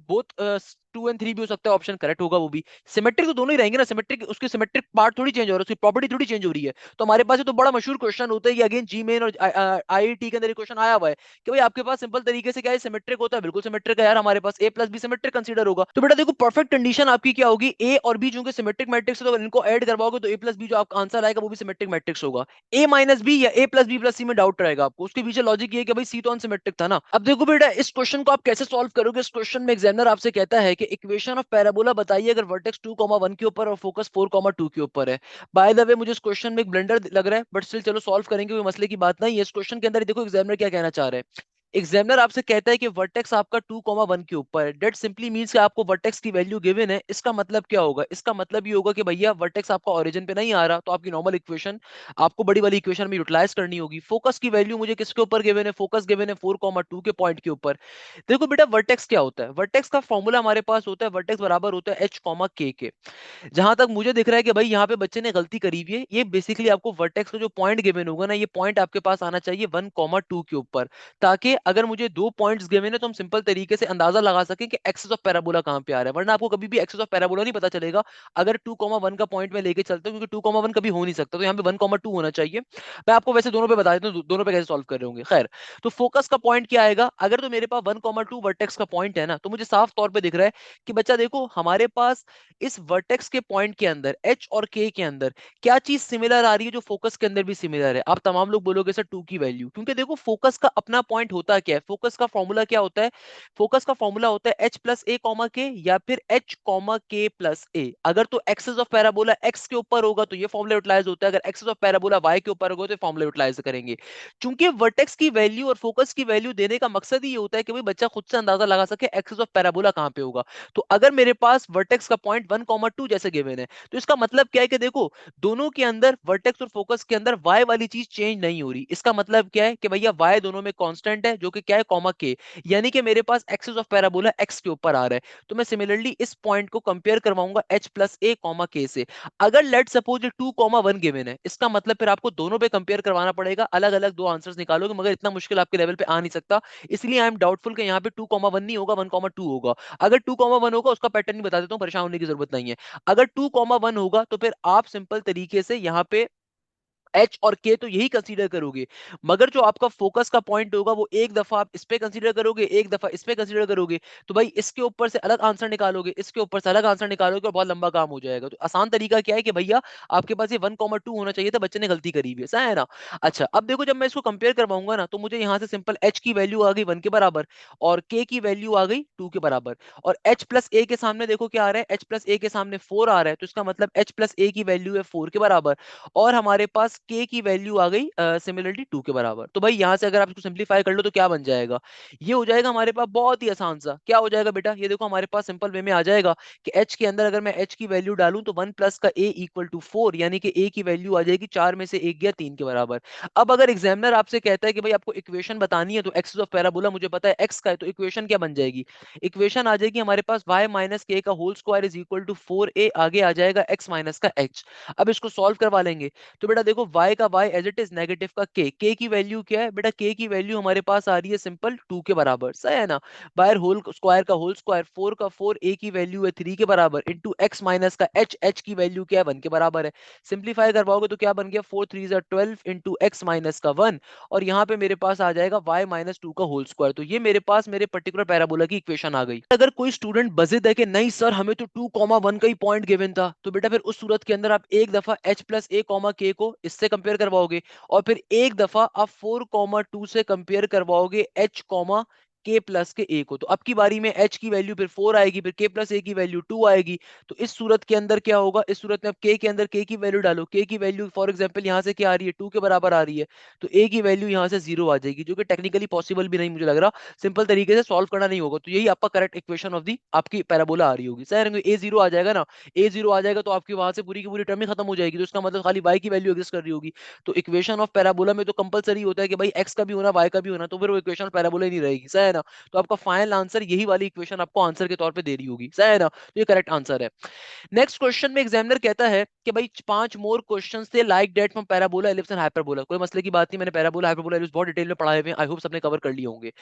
बोथ 2 एंड 3 भी हो सकता है ऑप्शन कंडीशन करेक्ट होगा वो भी। सिमेट्रिक तो दोनों ही रहेंगे ना, सिमेट्रिक उसके सिमेट्रिक पार्ट थोड़ी चेंज हो रहा है, उसकी प्रॉपर्टी थोड़ी चेंज हो रही है। तो हमारे पास ये तो बड़ा मशहूर क्वेश्चन होता है कि अगेन जी मेन और आईआईटी के अंदर क्वेश्चन आया हुआ है कि भाई आपके पास सिंपल तरीके से क्या है, सिमेट्रिक होता है, बिल्कुल सिमेट्रिक है यार, हमारे पास ए प्लस बी सिमेट्रिक कंसीडर होगा। तो बेटा देखो परफेक्ट कंडीशन आपकी क्या होगी, ए और बी चूंकि सिमेट्रिक मैट्रिक्स है तो अगर इनको ऐड करवाओगे तो ए प्लस बी जो आपका आंसर आएगा वो भी सिमेट्रिक मैट्रिक्स होगा। ए माइनस बी या ए प्लस बी प्लस सी में डाउट रहेगा आपको, उसके पीछे लॉजिक ये है कि भाई सी तो अनसिमेट्रिक था ना। अब देखो बेटा इस क्वेश्चन को आप कैसे सॉल्व करोगे, इस क्वेश्चन में एग्जामिनर आपसे कहता है कि इक्वेशन ऑफ पैराबोला बताइए अगर वर्टेक्स 2,1 के ऊपर और फोकस 4,2 के ऊपर है। बाय द वे मुझे इस क्वेश्चन में एक ब्लंडर लग रहा है, बट स्टिल चलो सॉल्व करेंगे, कोई मसले की बात नहीं है। इस क्वेश्चन के अंदर देखो एग्जामिनर क्या कहना चाह रहे हैं। एग्जामिनर आपसे कहता है कि वर्टेक्स आपका 2,1 के ऊपर है, डेट सिंपली मींस कि आपको वर्टेक्स की वैल्यू गिवन है। इसका मतलब क्या होगा, इसका मतलब ये होगा कि भैया वर्टेक्स आपका ओरिजिन पे नहीं आ रहा, तो आपकी नॉर्मल इक्वेशन आपको बड़ी वाली इक्वेशन में यूटिलाइज करनी होगी। फोकस की वैल्यू मुझे किसके ऊपर गिवन है, फोकस गिवन है 4,2 के पॉइंट के ऊपर। देखो बेटा वर्टेक्स क्या होता है, वर्टेक्स का फॉर्मूला हमारे पास होता है, वर्टेक्स बराबर होता है एच कॉमा के। जहां तक मुझे दिख रहा है कि भाई यहाँ पे बच्चे ने गलती करी हुई है, ये बेसिकली आपको वर्टेक्स का जो पॉइंट गिवन होगा ना, ये पॉइंट आपके पास आना चाहिए 1,2 के ऊपर, ताकि अगर मुझे दो पॉइंट्स गिवन है तो हम सिंपल तरीके से अंदाजा लगा सकें कि एक्सिस ऑफ पैराबोला कहां पे आ रहा है। वरना आपको कभी भी एक्सिस ऑफ पैराबोला नहीं पता चलेगा अगर 2,1 का पॉइंट में लेके चलते हो, क्योंकि 2,1 कभी हो नहीं सकता, तो यहाँ पे 1,2 होना चाहिए। मैं आपको वैसे दोनों पे बता देता हूँ दोनों पे कैसे सॉल्व कर रहे होंगे। खैर, तो फोकस का पॉइंट क्या आएगा, अगर तो मेरे पास 1,2 वर्टेक्स का पॉइंट है ना, तो मुझे साफ तौर पे दिख रहा है कि बच्चा देखो हमारे पास इस वर्टेक्स के पॉइंट के अंदर एच और के के अंदर क्या चीज सिमिलर आ रही है जो फोकस के अंदर भी सिमिलर है। आप तमाम लोग बोलोगे सर 2 की वैल्यू, क्योंकि देखो फोकस का अपना पॉइंट होता क्या है, फोकस का फॉर्मूला क्या होता है, फोकस का फॉर्मूला होता है एच प्लस ए कॉमा के या फिर एच कॉमा के प्लस ए। अगर तो एक्सिस ऑफ पैराबोला एक्स के ऊपर होगा तो ये फॉर्मूला यूटिलाइज होता है, अगर एक्सिस ऑफ पैराबोला वाई के ऊपर होगा तो फॉर्मूला यूटिलाइज करेंगे। चूंकि वर्टेक्स की वैल्यू और फोकस की वैल्यू देने का मकसद ही ये होता है कि भाई बच्चा खुद से अंदाजा लगा सके एक्सिस ऑफ पैराबोला कहां पे होगा। तो अगर मेरे पास वर्टेक्स का पॉइंट 1,2 जैसे गिवन है, तो इसका मतलब क्या है कि देखो दोनों के अंदर वर्टेक्स और फोकस के अंदर y वाली चीज चेंज नहीं हो रही। इसका मतलब क्या है कि भैया y दोनों में कांस्टेंट है, जो कि क्या है, कॉमा के, यानी कि मेरे पास एक्सिस ऑफ पैराबोला x के ऊपर आ रहा है। तो मैं सिमिलरली इस पॉइंट को कंपेयर करवाऊंगा h प्लस ए कॉमा के से। अगर लेट सपोज 2,1 गिवन है, इसका मतलब फिर आपको दोनों पे कंपेयर करवाना पड़ेगा, अलग अलग दो आंसर्स निकालोगे, मगर इतना मुश्किल आपके लेवल पे आ नहीं सकता। इसलिए आई एम डाउटफुल कि यहाँ पे 2,1 नहीं होगा, 1,2 होगा। अगर 2,1 होगा, उसका पैटर्न नहीं बता देता हूँ, परेशान होने की जरूरत नहीं है। अगर 2,1 होगा तो फिर आप सिंपल तरीके से यहाँ पे एच और के तो यही कंसीडर करोगे, मगर जो आपका फोकस का पॉइंट होगा वो एक दफा आप इस पे कंसीडर करोगे, एक दफा इस पे कंसीडर करोगे। तो भाई इसके ऊपर से अलग आंसर निकालोगे, इसके ऊपर से अलग आंसर निकालोगे, और बहुत लंबा काम हो जाएगा। तो आसान तरीका क्या है कि भैया आपके पास ये 1,2 होना चाहिए था, बच्चे ने गलती करी हुई है, सही है ना। अच्छा अब देखो जब मैं इसको कंपेयर करवाऊंगा ना, तो मुझे यहाँ से सिंपल एच की वैल्यू आ गई 1 के बराबर और के की वैल्यू आ गई 2 के बराबर, और एच प्लस ए के सामने देखो क्या आ रहा है, एच प्लस ए के सामने 4 आ रहा है, तो इसका मतलब एच प्लस ए की वैल्यू है 4 के बराबर, और हमारे पास k की वैल्यू आ गई सिमिलरली 2 के बराबर। तो भाई यहां से अगर आप इसको सिंपलीफाई कर लो तो क्या बन जाएगा, ये हो जाएगा हमारे पास बहुत ही आसान सा, क्या हो जाएगा बेटा, ये देखो हमारे पास सिंपल वे में आ जाएगा कि h के अंदर अगर मैं h की वैल्यू डालूं तो 1 प्लस का a इक्वल टू 4, यानी कि a की वैल्यू आ जाएगी 4 में से 1 गया 3 के बराबर। अब अगर एग्जामिनर आपसे कहता है कि भाई आपको इक्वेशन बतानी है, तो एक्सिस ऑफ पैराबोला मुझे पता है x का है, तो इक्वेशन क्या बन जाएगी, इक्वेशन आ जाएगी हमारे पास y माइनस के का whole square is equal to 4a, आगे आ जाएगा x माइनस का h। अब इसको सॉल्व करवा लेंगे, तो बेटा देखो y का y as it is, negative का k की वैल्यू क्या है बेटा, k की वैल्यू हमारे पास आ रही है सिंपल 2 के बराबर, सही है ना। बाहर होल स्क्वायर का होल स्क्वायर, 4 का 4, a की वैल्यू है 3 के बराबर, इंटू x माइनस का h की वैल्यू क्या है 1 के बराबर है। सिंप्लीफाई करवाओगे तो क्या बन गया, 4 3 12 इंटू एक्स माइनस का 1, और यहाँ पे मेरे पास आ जाएगा y माइनस 2 का होल स्क्वायर। तो ये मेरे पास मेरे पर्टिकुलर पैराबोला की इक्वेशन आ गई। अगर कोई स्टूडेंट बजिद है कि नहीं सर हमें तो 2,1 का ही पॉइंट गिवन था, तो बेटा फिर उस सूरत के अंदर आप एक दफा h प्लस ए कॉमा के को इससे कंपेयर करवाओगे, और फिर एक दफा आप 4,2 से कंपेयर करवाओगे h कॉमा के प्लस के ए को। तो अब की बारी में h की वैल्यू फिर 4 आएगी, फिर k प्लस ए की वैल्यू 2 आएगी। तो इस सूरत के अंदर क्या होगा, इस सूरत में अब k के अंदर k की वैल्यू डालो, k की वैल्यू फॉर एग्जांपल यहाँ से क्या आ रही है, 2 के बराबर आ रही है, तो a की वैल्यू यहाँ से 0 आ जाएगी, जो कि टेक्निकली पॉसिबल भी नहीं मुझे लग रहा, सिंपल तरीके से सॉल्व करना नहीं होगा। तो यही आपका करेक्ट इक्वेशन ऑफ दी आपकी पैराबोला आ रही होगी, सही ए 0 आ जाएगा ना, ए 0 आ जाएगा तो आपकी वहां से पूरी की पूरी टर्म ही खत्म हो जाएगी, तो इसका मतलब खाली y की वैल्यू एग्जिस्ट कर रही होगी। तो इक्वेशन ऑफ पैराबोला में तो कंपलसरी होता है कि भाई x का भी होना y का भी होना, तो फिर वो इक्वेशन ऑफ पैराबोला ही नहीं रहेगी, सही है ना। ना? तो आपका फाइनल आंसर यही वाली इक्वेशन आपको आंसर के तौर पे दे रही होगी, सही है ना? तो ये करेक्ट आंसर है। नेक्स्ट क्वेश्चन में एग्जामिनर कहता है कि भाई 5 मोर क्वेश्चंस थे like that from parabola ellipse and hyperbola. कोई मसले की बात नहीं, मैंने पैराबोला हाइपरबोला एलिप्स बहुत डिटेल में पढ़ाए हुए हैं, आई होप सबने कवर कर लिए होंगे।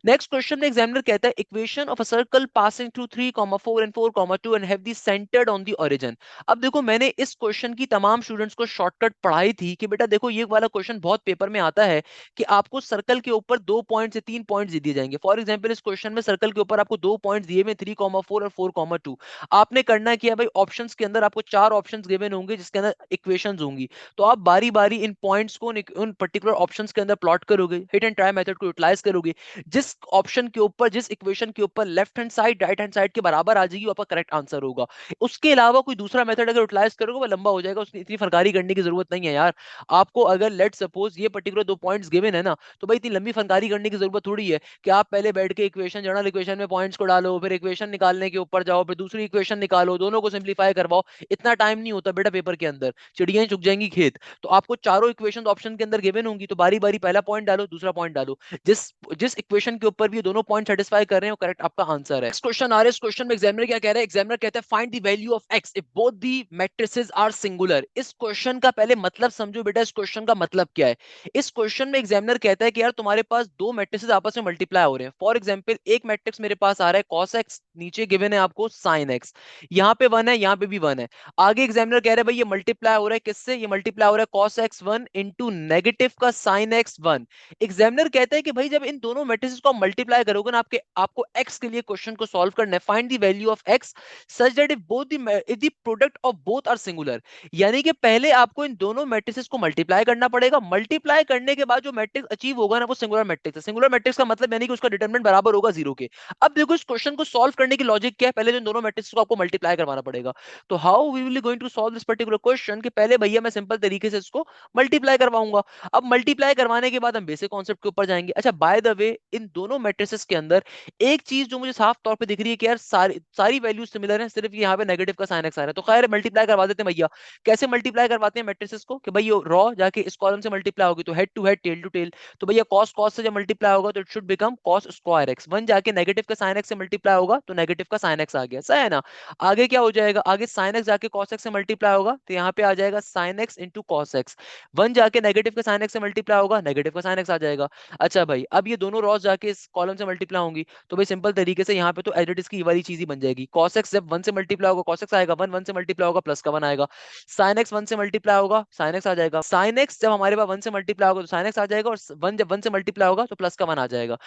नेक्स्ट क्वेश्चन में एग्जामिनर कहता है equation of a circle passing through 3,4 and 4,2 and have the centred on the origin. अब देखो मैंने इस क्वेश्चन की तमाम स्टूडेंट्स को शॉर्टकट पढ़ाई थी कि बेटा देखो ये वाला क्वेश्चन बहुत पेपर में आता है कि आपको सर्कल के ऊपर 2 पॉइंट से 3 पॉइंट दिए जाएंगे। फॉर एग्जांपल इस क्वेश्चन में सर्कल के ऊपर आपको 2 पॉइंट दिए हुए 3,4 और 4,2। आपने करना क्या भाई, ऑप्शंस के अंदर आपको 4 ऑप्शंस गिवन होंगे जिसके अंदर इक्वेशंस होंगी। तो आप बारी बारी इन पॉइंट्स को उन पर्टिकुलर ऑप्शंस के अंदर प्लॉट करोगे, हिट एंड ट्राई मेथड को यूटिलाइज करोगे। जिस ऑप्शन के ऊपर, जिस इक्वेशन के ऊपर left hand side right hand side के बराबर आ जाएगी वो आपका करेक्ट आंसर होगा। उसके अलावा कोई दूसरा मेथड अगर यूटिलाइज करोगे वो लंबा हो जाएगा, उसकी इतनी फनकारी करने की जरूरत नहीं है यार। आपको अगर लेट सपोज ये पर्टिकुलर 2 पॉइंट्स गिवन है ना, तो भाई इतनी लंबी फनकारी करने की जरूरत थोड़ी है कि आप पहले बैठ के इक्वेशन, जनरल इक्वेशन में पॉइंट्स को डालो, फिर इक्वेशन निकालने के ऊपर जाओ, फिर दूसरी इक्वेशन निकालो, दोनों को सिंप्लीफाई करवाओ। इतना टाइम नहीं होता बेटा पेपर के अंदर, चिड़ियां चुग जाएंगी खेत। तो आपको चारों इक्वेशन ऑप्शन के अंदर गिवन होंगी, तो बारी बारी पहला पॉइंट डालो, दूसरा पॉइंट डालो। जिस जिस इक्वेशन के ऊपर भी ये दोनों पॉइंट सेटिस्फाई कर रहे हैं वो करेक्ट आपका आंसर है। नेक्स्ट क्वेश्चन आ रहा है, इस क्वेश्चन में एग्जामिनर क्या कह रहा है, एग्जामिनर कहता है find the value of x if both the matrices are singular. इस क्वेश्चन का पहले मतलब समझो बेटा, इस क्वेश्चन का मतलब क्या है। इस क्वेश्चन में एग्जामिनर कहता है कि यार तुम्हारे पास दो मैट्रिसेस आपस में मल्टीप्लाई हो रहे हैं। फॉर एग्जांपल एक मैट्रिक्स मेरे पास आ रहा है cos x, नीचे गिवन है आपको sin x, यहाँ पे 1 है, यहाँ पे भी 1 है। आगे एग्जामिनर कह रहा है भाई ये मल्टीप्लाई हो रहा है किससे, ये मल्टीप्लाई हो रहा है cos x 1 इंटू नेगेटिव का sin x 1। एग्जामिनर कहता है कि भाई जब इन दोनों मैट्रिसेस को मल्टीप्लाई करोगे ना, आपको x के लिए क्वेश्चन को सॉल्व करना है। Find the value of x such that if the product of both are singular. यानी कि पहले आपको इन दोनों मैट्रिसेस को मल्टीप्लाई करना पड़ेगा, मल्टीप्लाई करने के बाद जो मैट्रिक्स अचीव होगा ना वो सिंगुलर मैट्रिक्स है। सिंगुलर मैट्रिक्स का मतलब यानी कि उसका डिटरमिनेंट बराबर होगा 0 के। अब देखो इस क्वेश्चन को सॉल्व करने की लॉजिक क्या है, पहले जो दोनों मैट्रिक्स को आपको मल्टीप्लाई करवाना पड़ेगा। तो how we will going to solve this particular question, कि पहले भैया मैं सिंपल तरीके से इसको मल्टीप्लाई करवाऊंगा। अब मल्टीप्लाई करवाने के बाद हम बेसिक कॉन्सेप्ट के ऊपर जाएंगे। अच्छा बाय द वे, इन दोनों मैट्रिसेस के अंदर एक चीज जो मुझे साफ तौर पे दिख रही है कि यार सारी सारी वैल्यूज सिमिलर हैं, सिर्फ यहाँ पे नेगेटिव का साइन एक्स आ रहा है। तो खैर मल्टीप्लाई करवा देते हैं भैया। कैसे मल्टीप्लाई करवाते हैं मैट्रिसेस को, कि भाई ये रॉ जाके इस कॉलम से मल्टीप्लाई होगी तो head to head tail to tail. तो भैया कॉस कॉस से जब मल्टीप्लाई होगा तो it should become cos square x. 1 जाके नेगेटिव का साइन एक्स से मल्टीप्लाई होगा तो नेगेटिव का साइन एक्स आ गया, सही है ना? आगे क्या हो जाएगा, आगे साइन एक्स जाके कॉस एक्स से मल्टीप्लाई होगा तो यहाँ पे आ जाएगा sign x into cos x. 1 जाके नेगेटिव का साइन एक्स से मल्टीप्लाई होगा, नेगेटिव का साइन एक्स आ जाएगा। अच्छा भाई अब ये दोनों रॉस जाके इस कॉलम से मल्टीप्लाई होंगी, तो भाई सिंपल तरीके से यहाँ पे तो एज इट इज की ये वाली चीज ही बन जाएगी। कॉस एक्स जब 1 से मल्टीप्लाई होगा कॉस एक्स आएगा, 1 1 से मल्टीप्लाई होगा प्लस का 1 आएगा। साइन एक्स 1 से मल्टीप्लाई होगा साइन एक्स आ जाएगा। साइन एक्स जब हमारे पास 1 से मल्टीप्लाई होगा तो साइन एक्स आ जाएगा, और 1 जब 1 से मल्टीप्लाई होगा तो प्लस का 1 आ जाएगा।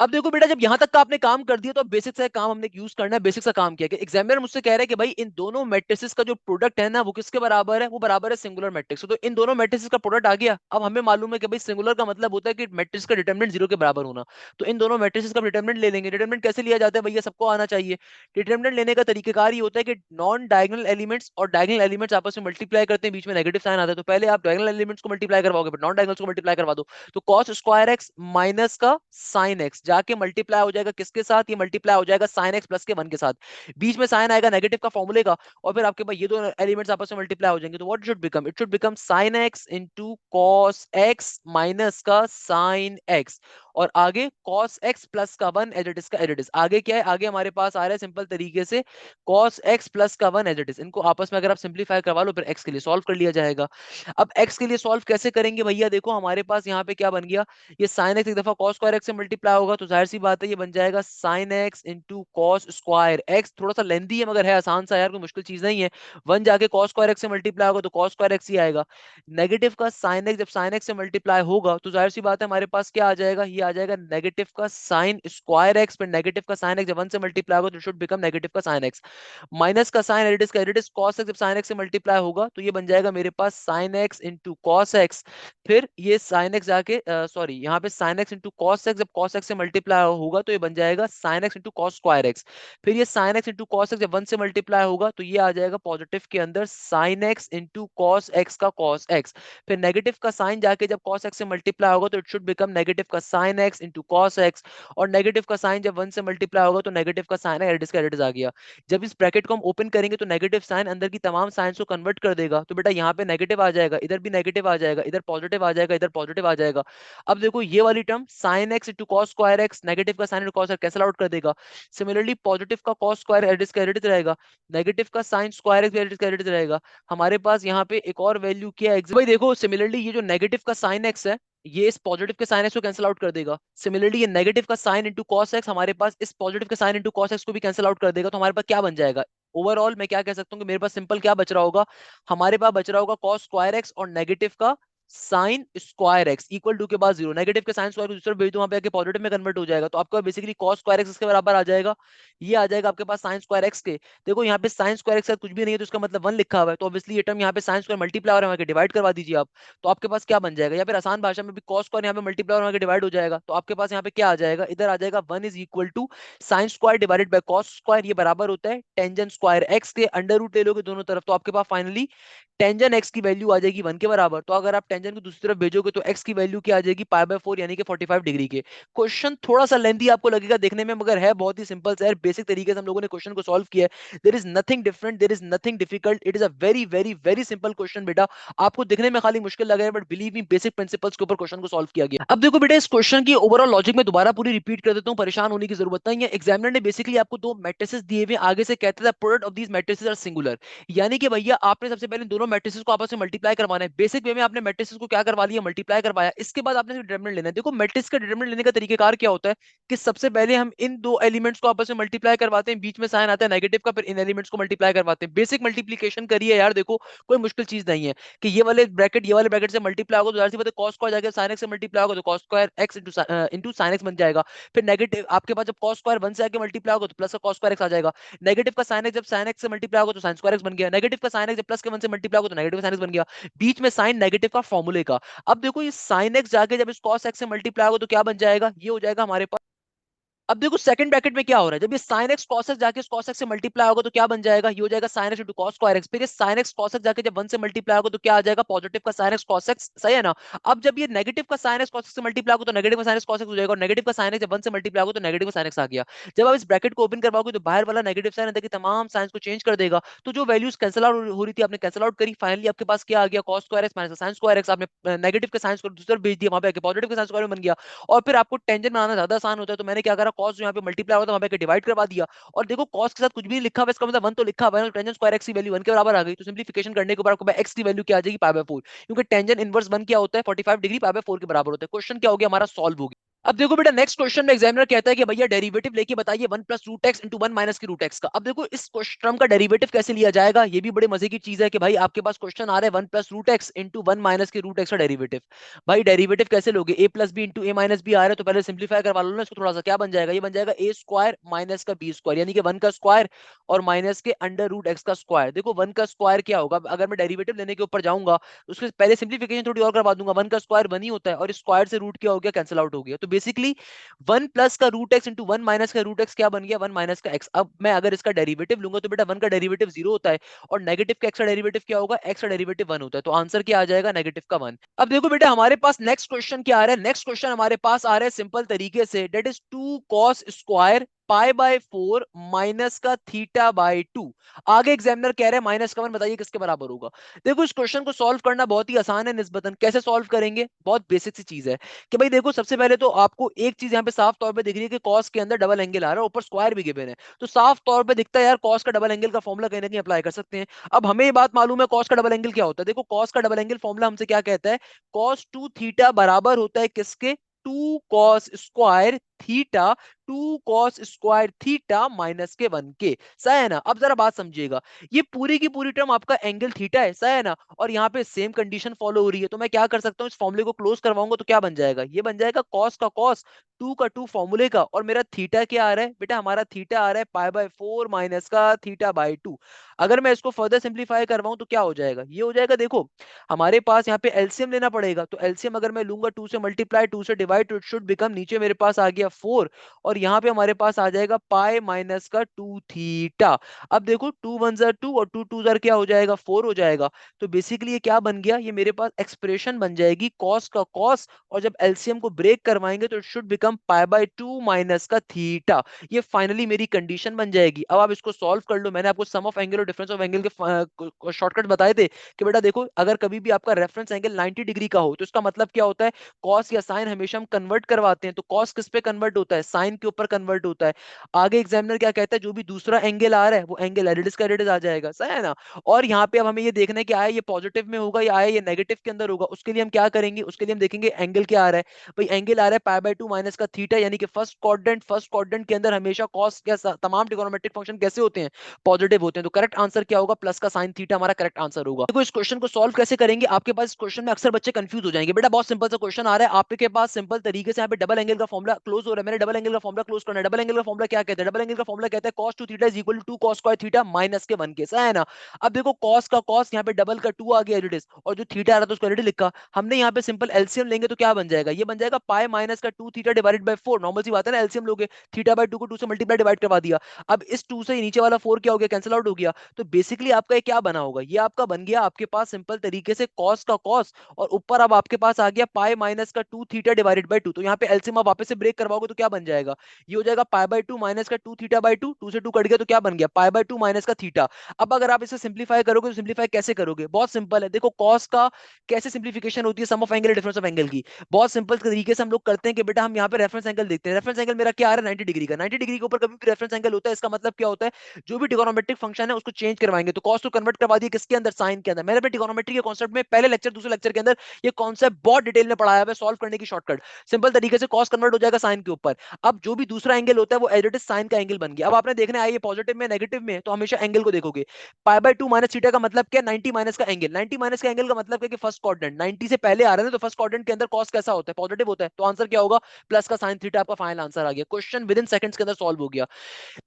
अब देखो बेटा जब यहां तक का आपने काम कर दिया तो अब बेसिक सा काम हमने यूज करना है। बेसिक सा काम किया कि एग्जामिनर मुझसे कह रहा है कि भाई इन दोनों मैट्रिसेस का जो प्रोडक्ट है ना वो किसके बराबर है, वो बराबर है सिंगुलर मैट्रिक्स। तो इन दोनों मैट्रिसेस का प्रोडक्ट आ गया। अब हमें मालूम है कि भाई सिंगुलर का मतलब होता है कि मैट्रिक्स का डिटरमिनेंट 0 के बराबर होना। तो इन दोनों मैट्रिसेस का डिटरमिनेंट ले लेंगे। डिटरमिनेंट कैसे लिया जाता है भैया, सबको आना चाहिए। डिटरमिनेंट लेने का तरीकेकार ये होता है कि नॉन डायगोनल एलिमेंट्स और डायगोनल एलिमेंट्स आपस में मल्टीप्लाई करते हैं, बीच में नेगेटिव साइन आता है। तो पहले आप डायगोनल एलिमेंट्स को मल्टीप्लाई करवाओगे फिर नॉन डायगोनल्स को मल्टीप्लाई करवा दो। तो कॉस स्क्वायर एक्स माइनस का साइन एक्स जाके मल्टीप्लाई हो जाएगा किसके साथ, ये मल्टीप्लाई हो जाएगा साइन एक्स प्लस के 1 के साथ। बीच में साइन आएगा नेगेटिव का फॉर्मूले का, और फिर आपके पास ये दो एलिमेंट्स आपस में मल्टीप्लाई हो जाएंगे। तो what should become, it should become sign x into cos x minus का साइन एक्स, और आगे cos x प्लस का 1 एज इट इज का एज इट इज। आगे क्या है, आगे हमारे पास आ रहा है सिंपल तरीके से cos x प्लस का 1 एज इट इज। इनको आपस में अगर आप सिंप्लीफाई करवा लो फिर x के लिए सॉल्व कर लिया जाएगा। अब x के लिए सॉल्व कैसे करेंगे भैया, देखो हमारे पास यहाँ पे क्या बन गया, ये sin x एक दफा cos स्क्वायर x से मल्टीप्लाई होगा तो जाहिर सी बात है ये बन जाएगा sin x into cos square x। थोड़ा सा लेंदी है मगर है आसान सा यार, कोई मुश्किल चीज नहीं है। 1 जाके cos स्क्वायर x से मल्टीप्लाई होगा तो cos स्क्वायर x ही आएगा। नेगेटिव का sin x जब sin x से मल्टीप्लाई होगा तो जाहिर सी बात है हमारे पास क्या आ जाएगा, ये आ जाएगा नेगेटिव का sin स्क्वायर x। फिर नेगेटिव का sin x जब 1 से मल्टीप्लाई होगा तो शुड बिकम नेगेटिव का sin x माइनस का sin एडिटिव का एडिटिव cos x जब sin x से मल्टीप्लाई होगा तो ये बन जाएगा मेरे पास sin x into cos x। फिर ये sin x जाके सॉरी यहाँ पे sin x into cos x जब cos x से मल्टीप्लाई होगा तो ये बन जाएगा sin x into cos square x। फिर ये sin x into cos x जब 1 से मल्टीप्लाई होगा तो ये आ जाएगा पॉजिटिव के अंदर sin x into cos x का cos x। फिर नेगेटिव का साइन जाके जब cos x से मल्टीप्लाई होगा तो इट शुड बिकम नेगेटिव का sin sign x into cos x, और नेगेटिव का साइन जब 1 से मल्टीप्लाई होगा तो नेगेटिव का साइन है, एडिस का एडिस आ गया। जब इस ब्रैकेट को हम ओपन करेंगे तो नेगेटिव साइन अंदर की तमाम साइंस को कन्वर्ट कर देगा, तो बेटा यहाँ पे नेगेटिव आ जाएगा, इधर भी नेगेटिव आ जाएगा, इधर पॉजिटिव आ जाएगा, इधर पॉजिटिव आ जाएगा। अब देखो ये वाली term sine x into cos square x, negative का sine into cos cancel out कर देगा। सिमिलरली पॉजिटिव का कॉस स्क्वायर एडिस का एडिस रहेगा, नेगेटिव का साइन स्क्वायर एक्स एडिस का एडिस रहेगा। हमारे पास यहाँ पे एक और वैल्यू क्या है भाई, देखो सिमिलरली ये जो नेगेटिव का साइन एक्स है ये इस पॉजिटिव के साइन एक्स को कैंसिल आउट कर देगा। सिमिलरली ये नेगेटिव का साइन इंटू कॉस एक्स हमारे पास इस पॉजिटिव के साइन इंटू कॉस एक्स को भी कैंसिल आउट कर देगा। तो हमारे पास क्या बन जाएगा, ओवरऑल मैं क्या कह सकता हूँ कि मेरे पास सिंपल क्या बच रहा होगा, हमारे पास बच रहा होगा कॉस स्क्वायर एक्स और नेगेटिव का sine square x equal to के बाद जीरो, नेगेटिव के साइन स्क्वायर को दूसरे भेज दो वहां पे आके पॉजिटिव में कन्वर्ट हो जाएगा, तो आपका बेसिकली कॉस स्क्वायर एक्स इसके बराबर आ जाएगा। ये आ जाएगा आपके पास साइन स्क्वायर एक्स के। देखो यहाँ पे साइन स्क्वायर एक्स के साथ कुछ भी नहीं है तो इसका मतलब 1 लिखा हुआ है, तो ऑब्वियसली ये टर्म यहाँ पे साइन स्क्वायर मल्टीप्लाई हो रहा है, वहां के डिवाइड करवा दीजिए आप। तो आपके पास क्या बन जाएगा, या फिर आसान भाषा में भी कॉस स्क्वायर यहाँ पे मल्टीप्लाई और वहां के डिवाइड हो जाएगा, तो आपके पास यहाँ पे क्या आ जाएगा, इधर आ जाएगा 1 is equal to sine square divided by cos square, ये बराबर होता है टेंजेंट स्क्वायर एक्स के, अंडर रूट ले लोगे दोनों तरफ, तो आपके पास फाइनली टेंजन एक्स की वैल्यू आ जाएगी 1 के बराबर। तो अगर आप टेंजन को दूसरी तरफ भेजोगे तो एक्स की वैल्यू क्या आ जाएगी, पाई बाय 4 यानी कि 45 डिग्री के। क्वेश्चन थोड़ा सा लेंथी आपको लगेगा देखने में, मगर है बहुत ही सिंपल सा है, बेसिक तरीके से हम लोगों ने क्वेश्चन को सॉल्व किया है। There is nothing different, there is nothing difficult, it is a very very very simple question बेटा। आपको देखने में खाली मुश्किल लग रहा है but believe me basic principles के ऊपर क्वेश्चन को सॉल्व किया गया। अब देखो बेटा इस क्वेश्चन की ओवरऑल लॉजिक में दोबारा पूरी रिपीट कर देता हूं, परेशान होने की जरूरत नहीं है। एग्जामिनर ने बेसिकली आपको दो मैट्रिसेस दिए हुए, आगे से कहते थे product of these matrices are singular, यानी कि भैया आपने सबसे पहले दोनों मैट्रिसेस को आपस में मल्टीप्लाई करवाना है। बेसिक वे में आपने मैट्रिसेस को क्या करवा लिया, मल्टीप्लाई करवाया, इसके बाद आपने डिटरमिनेंट लेना है। देखो मैट्रिक्स का डिटरमिनेंट लेने का तरीकेकार क्या होता है कि सबसे पहले हम इन दो एलिमेंट्स को आपस में मल्टीप्लाई करवाते हैं, बीच में साइन आता है नेगेटिव का, फिर इन एलिमेंट्स को मल्टीप्लाई करवाते हैं। बेसिक मल्टीप्लिकेशन करिए यार, देखो कोई मुश्किल चीज नहीं है कि ये वाले ब्रैकेट से मल्टीप्लाई होगा तो जाहिर सी बात है cos स्क्वायर जाके sin x से मल्टीप्लाई होगा तो cos square x into sin x बन जाएगा। फिर नेगेटिव आपके पास जब cos स्क्वायर 1 से आके मल्टीप्लाई होगा तो प्लस का cos स्क्वायर x आ जाएगा। नेगेटिव का sin x जब sin x से मल्टीप्लाई होगा तो sin स्क्वायर x बन गया। नेगेटिव का sin x जब प्लस के 1 से मल्टीप्लाई होगा तो नेगेटिव का sin x बन गया। बीच में साइन नेगेटिव का फॉर्मूले का। अब देखो ये sin x जाके जब इस cos x से मल्टीप्लाई होगा तो क्या बन जाएगा, ये हो जाएगा हमारे पास। अब देखो सेकंड ब्रैकेट में क्या हो रहा है, जब ये sin x cos x जाके इस cos x से मल्टीप्लाई होगा तो क्या बन जाएगा, ये हो जाएगा sin x cos square x। फिर ये sin x cos x जाके जब 1 से मल्टीप्लाई होगा तो क्या आ जाएगा, पॉजिटिव का sin x cos x, सही है ना। अब जब ये नेगेटिव का sin x cos x से मल्टीप्लाई होगा तो नेगेटिव का sin x cos x हो जाएगा, और नेगेटिव का sin x जब 1 से मल्टीप्लाई होगा तो नेगेटिव का sin x आ गया। जब आप इस ब्रैकेट को ओपन करवाओगे तो बाहर वाला नेगेटिव साइन अंदर की तमाम साइंस को चेंज कर देगा, तो जो वैल्यूज कैंसिल आउट हो रही थी आपने कैंसिल आउट करी, फाइनली आपके पास क्या आ गया, cos square x minus sin square x। आपने नेगेटिव के साइंस को दूसरी तरफ भेज दिया, वहां पे आके पॉजिटिव के साइन स्क्वायर बन गया। और फिर आपको टेंजेंट बनाना ज्यादा आसान होता है, तो मैंने क्या करा, cos जो यहाँ पे मल्टीप्लाई होता है वहां पे डिवाइड करवा दिया। और देखो cos के साथ कुछ भी नहीं लिखा हुआ, इसका मतलब 1 तो लिखा हुआ है, तो टेंजेंट स्क्वायर x की वैल्यू 1 के बराबर आ गई। तो सिंपलीफिकेशन करने के बाद आपको x की वैल्यू क्या आ जाएगी, पाई बाय 4, क्योंकि टेंजेंट इनवर्स 1 क्या होता है 45 डिग्री, पाई बाय 4 के बराबर होता है। क्वेश्चन क्या हो गया हमारा, सॉल्व हो गया। अब देखो बेटा नेक्स्ट क्वेश्चन में एग्जामिनर कहता है कि भैया डेरिवेटिव लेके बताइए 1 plus root x into 1 minus की रूट एक्स का। अब देखो इस टर्म का डेरिवेटिव कैसे लिया जाएगा, ये भी बड़े मजे की चीज है कि भाई आपके पास क्वेश्चन आ रहा है 1 plus root x into 1 minus की रूट एक्स का डेरिवेटिव। भाई डेरिवेटिव कैसे लोगे, A plus B into A minus B आ रहा है, तो पहले सिंप्लीफाई करवा लो ना इसको थोड़ा सा। क्या बन जाएगा, ये बन जाएगा ए स्क्वायर माइनस का बी स्क्वायर, यानी कि 1 का स्क्वायर और माइनस के अंडर रूट एक्स का स्क्वायर। देखो 1 का स्क्वायर क्या होगा, अगर मैं डेरिवेटिव लेने के ऊपर जाऊंगा उसके पहले सिंप्लीफिकेशन थोड़ी और करवा दूंगा। 1 का स्क्वायर 1 ही होता है और स्क्वायर से रूट क्या हो गया, कैंसिल आउट हो गया। तो बेसिकली 1 प्लस का रूट एक्स इंटू 1 माइनस का रूट एक्स क्या बन गया, 1 माइनस का एक्स। अब मैं अगर इसका डेरिवेटिव लूंगा तो बेटा 1 का डेरिवेटिव 0 होता है, और नेगेटिव का एक्स का डेरिवेटिव क्या होगा, एक्स का डेरिवेटिव 1 होता है। तो आंसर क्या आ जाएगा, नेगेटिव का 1। अब देखो बेटा हमारे पास नेक्स्ट क्वेश्चन क्या आ रहा है, नेक्स्ट क्वेश्चन हमारे पास आ रहा है सिंपल तरीके से, that is 2 cos square pi by 4 minus का थीटा बाय 2। आगे एग्जामिनर कह रहे हैं माइनस का 1 बताइए किसके बराबर होगा। देखो इस क्वेश्चन को सॉल्व करना बहुत ही आसान है निस्बतन। कैसे सॉल्व करेंगे, बहुत बेसिक सी चीज है कि भाई देखो सबसे पहले तो आपको एक चीज यहाँ पे साफ तौर पे दिख रही है कि cos के अंदर डबल एंगल आ रहा है, ऊपर स्क्वायर भी गिवन है, तो साफ तौर पे दिखता है यार cos का डबल एंगल का फॉर्मूला कहीं ना कहीं अप्लाई कर सकते हैं। अब हमें ये बात मालूम है cos का डबल एंगल क्या होता है। देखो cos का डबल एंगल फॉर्मूला हमसे क्या कहता है, cos 2 थीटा बराबर होता है किसके, 2 cos square theta, 2 cos square theta minus के 1 के, सही है ना। अब जरा बात समझिएगा, ये पूरी की पूरी टर्म आपका एंगल थीटा है, सही है ना, और यहाँ पे सेम कंडीशन फॉलो हो रही है। तो मैं क्या कर सकता हूँ, इस फॉर्मूले को क्लोज करवाऊंगा तो क्या बन जाएगा, ये बन जाएगा cos का cos, 2 का 2 फॉर्मूले का, और मेरा थीटा क्या आ रहा है बेटा, हमारा थीटा आ रहा है पाई बाय 4 माइनस का थीटा बाय 2। अगर मैं इसको फर्दर सिंप्लीफाई करवाऊं तो क्या हो जाएगा, ये हो जाएगा, देखो हमारे पास यहाँ पे एलसीएम लेना पड़ेगा, तो एलसीएम अगर मैं लूंगा 2 से मल्टीप्लाई 2 से डिवाइड, तो इट शुड बिकम, नीचे मेरे पास आ गया गया 4, और यहाँ पे हमारे पास आ जाएगा पाई माइनस का 2 थीटा। अब देखो 2 1 जार 2 और 2 2 जार क्या हो जाएगा, 4 हो जाएगा। तो बेसिकली ये क्या बन गया, ये मेरे पास एक्सप्रेशन बन जाएगी कॉस का कॉस, और जब एलसीएम को ब्रेक करवाएंगे तो it should become pi by 2 minus का थीटा। ये फाइनली मेरी कंडीशन बन जाएगी। अब आप इसको सॉल्व कर लो। मैंने आपको सम ऑफ एंगल और डिफरेंस ऑफ एंगल के शॉर्टकट बताए थे कि बेटा देखो, अगर कभी भी आपका रेफरेंस एंगल 90 डिग्री का हो तो इसका मतलब क्या होता है, कॉस या साइन हमेशा हम कन्वर्ट करवाते हैं, तो कॉस किस पे कन्वर्ट होता है, साइन के ऊपर कन्वर्ट होता है। आगे एग्जामिनर क्या कहता है, जो भी दूसरा एंगल आ रहा है वो एंगल एडिटिस का एडिटिस आ जाएगा, सही है ना। और यहाँ पे अब हमें ये देखना है कि आया ये पॉजिटिव में होगा या आया ये नेगेटिव के अंदर होगा। उसके लिए हम क्या करेंगे, उसके लिए हम देखेंगे एंगल क्या आ रहा है। भाई एंगल आ रहा है पाई बाय 2 माइनस का थीटा, यानी कि फर्स्ट क्वाड्रेंट के अंदर हमेशा कॉस या तमाम ट्रिगोनोमेट्रिक फंक्शन कैसे होते हैं, पॉजिटिव होते हैं। तो करेक्ट आंसर क्या होगा, प्लस का साइन थीटा हमारा करेक्ट आंसर होगा। देखो इस क्वेश्चन को सॉल्व कैसे करेंगे, आपके पास इस क्वेश्चन में अक्सर बच्चे कंफ्यूज हो जाएंगे। बेटा बहुत सिंपल सा क्वेश्चन आ रहा है आपके पास, सिंपल तरीके से यहाँ पे डबल एंगल का फॉर्मुला क्लोज हो रहा है। मैंने डबल एंगल का फॉर्मुला क्लोज करना है। डबल एंगल का फॉर्मुला क्या कहता है, डबल एंगल का फॉर्मुला कहता है cos 2 theta is equal to 2 cos square theta minus के 1 के, सही है ना। अब देखो cos का cos, यहाँ पे डबल का 2 आ गया एज इट इज, और जो थीटा आ रहा था उसको ऑलरेडी लिखा हमने। यहाँ पे सिंपल एलसीएम लेंगे तो क्या बन जाएगा, ये बन जाएगा पाई माइनस का 2 थीटा डिवाइडेड बाय 4। नॉर्मल सी बात है ना, एलसीएम लोगे, थीटा बाय 2 को 2 से मल्टीप्लाई डिवाइड करवा दिया। अब इस 2 से नीचे वाला 4 क्या हो गया, कैंसिल आउट हो गया। तो बेसिकली आपका ये क्या बना होगा, ये आपका बन गया आपके पास सिंपल तरीके से cos का cos, और ऊपर अब आपके पास आ गया पाई माइनस का 2 थीटा डिवाइडेड बाय 2। तो यहाँ पे एलसीएम आप वापस से ब्रेक करवाओगे तो क्या बन जाएगा, ये हो जाएगा पाई बाय 2 माइनस का 2 थीटा बाय 2, 2 से 2 कट गया तो क्या बन गया पाई बाय 2 माइनस का थीटा। अब अगर आप इसे सिंप्लीफाई करोगे तो सिंप्लीफाई कैसे करोगे, बहुत सिंपल है। देखो cos का कैसे सिंप्लीफिकेशन होती है, sum of angle difference of angle की। बहुत सिंपल तरीके से हम लोग करते हैं कि बेटा हम यहाँ पे रेफरेंस एंगल देखते हैं। रेफरेंस एंगल मेरा क्या आ रहा है, 90 डिग्री का। 90 डिग्री के ऊपर कभी भी रेफरेंस एंगल होता है, इसका मतलब क्या होता है, जो भी ट्रिगोनोमेट्रिक फंक्शन है उसको चेंज करवाएंगे। तो cos को कन्वर्ट करवा दिया किसके अंदर, साइन के अंदर। मैंने अपने ट्रिगोनोमेट्री के कॉन्सेप्ट में पहले लेक्चर दूसरे लेक्चर के अंदर ये कॉन्सेप्ट बहुत डिटेल में पढ़ाया है, सॉल्व करने की शॉर्टकट। सिंपल तरीके से cos कन्वर्ट हो जाएगा साइन के ऊपर। अब जो भी दूसरा एंगल होता है वो एज इट इज साइन का एंगल बन गया। अब आपने देखना है ये पॉजिटिव में नेगेटिव में, तो हमेशा एंगल को देखोगे। पाई बाय 2 माइनस थीटा का मतलब क्या, 90 माइनस का एंगल। 90 माइनस का एंगल का मतलब क्या कि फर्स्ट क्वाड्रेंट 90 से पहले आ रहा है ना, तो फर्स्ट क्वाड्रेंट के अंदर cos कैसा होता है, पॉजिटिव होता है। तो आंसर क्या होगा, प्लस का साइन थीटा। आपका फाइनल आंसर आ गया। क्वेश्चन विद इन सेकंड्स के अंदर सॉल्व हो गया।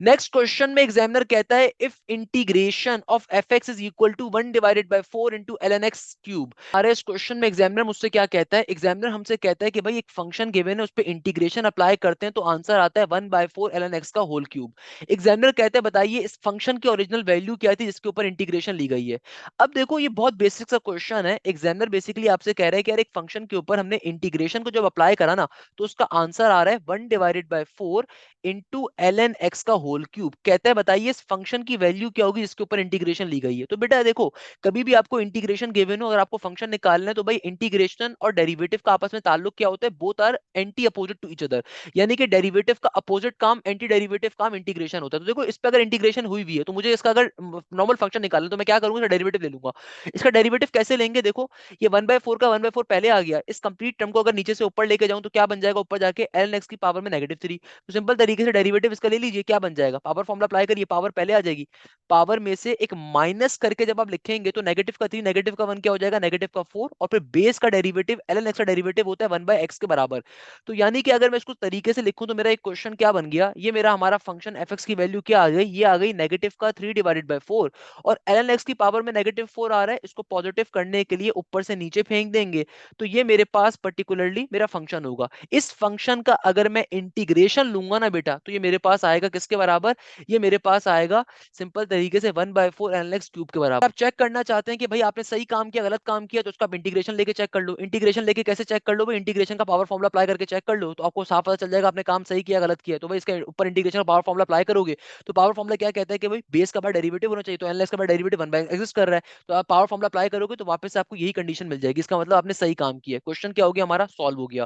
नेक्स्ट क्वेश्चन में एग्जामिनर कहता है if integration of F x is equal to 1 divided by 4 into L N x cube. अरे इस क्वेश्चन में एग्जामिनर मुझसे क्या कहता है, एग्जामिनर हमसे कहता है कि भाई एक फंक्शन गिवन है उस पर इंटीग्रेशन अप्लाई करते हैं तो आंसर आता है 1/4 एल एन एक्स का होल क्यूब। एग्जामिनर कहते हैं बताइए इस फंक्शन की ओरिजिनल वैल्यू क्या थी जिसके ऊपर इंटीग्रेशन ली गई है। अब देखो ये बहुत बेसिक सा क्वेश्चन है। एग्जामिनर बेसिकली आपसे कह रहा है कि यार एक फंक्शन के ऊपर हमने इंटीग्रेशन को जब अप्लाई करा ना, तो उसका आंसर आ रहा है 1/4 इंटू एल एन एक्स का होल क्यूब। कहता है बताइए इस फंक्शन की वैल्यू क्या होगी जिसके ऊपर इंटीग्रेशन ली गई है। तो बेटा देखो, कभी भी आपको इंटीग्रेशन गिवन हो, अगर आपको फंक्शन निकालना है तो भाई इंटीग्रेशन और डेरिवेटिव का आपस में ताल्लुक क्या होता है, both are anti opposite to each other. यानी कि डेरिवेटिव का अपोजिट काम, एंटी डेरिवेटिव काम इंटीग्रेशन होता है। तो देखो इस पे अगर इंटीग्रेशन हुई भी है तो मुझे इसका अगर नॉर्मल फंक्शन निकालना है तो मैं क्या करूंगा, इसका डेरिवेटिव ले लूंगा। इसका डेरिवेटिव कैसे लेंगे, देखो ये 1/4 का 1/4 पहले आ गया, इस कंप्लीट टर्म को अगर नीचे से ऊपर लेके जाऊं तो क्या बन जाएगा, ऊपर जाके एल एक्स की पावर में -3। तो सिंपल तरीके से डेरिवेटिव इसका ले लीजिए, क्या बन जाएगा, पावर फॉर्मूला अप्लाई करिए, पावर पहले आ जाएगी, पावर में से एक माइनस करके जब आप लिखेंगे तो नेगेटिव का 3 नेगेटिव का 1 क्या हो जाएगा, नेगेटिव का 4, और फिर बेस का डेरिवेटिव एल एन एक्स का डेरिवेटिव होता है 1/x के बराबर। तो यानी कि अगर मैं इसको तरीके से लिखूं तो मेरा एक क्वेश्चन क्या बन गया, ये मेरा हमारा फंक्शन एफ एक्स की वैल्यू क्या आ गई, ये आ गई नेगेटिव का 3/4, और एल एन एक्स की पावर में -4 आ रहा है, इसको पॉजिटिव करने के लिए ऊपर से नीचे फेंक देंगे। तो ये मेरे पास पर्टिकुलरली मेरा फंक्शन होगा। इस फंक्शन का अगर मैं इंटीग्रेशन लूंगा ना बेटा, तो ये मेरे पास आएगा किसके बराबर, ये मेरे पास आएगा सिंपल तरीके से 1/4 एल एक्स क्यूब के बराबर। आप चेक करना चाहते हैं कि भाई आपने सही काम किया गलत काम किया, तो उसका आप इंटीग्रेशन लेके चेक कर लो। इंटीग्रेशन लेके कैसे चेक कर लो भाई, इंटीग्रेशन का पावर फॉर्मूला अप्लाई करके चेक कर लो, तो आपको साफ पता चल जाएगा आपने काम सही किया गलत किया। तो भाई इसके ऊपर इंटीग्रेशन का पावर फॉर्मूला अप्लाई करोगे तो पावर फॉर्मूला क्या कहता है कि भाई बेस का डेरिवेटिव होना चाहिए, तो एल एक्स का डेरिवेटिव 1/x एग्जिस्ट कर रहा है, तो आप पावर फॉर्मूला अप्लाई करोगे तो वापस से आपको यही कंडीशन मिल जाएगी। इसका मतलब आपने सही काम किया। क्वेश्चन क्या हो गया हमारा, सॉल्व हो गया।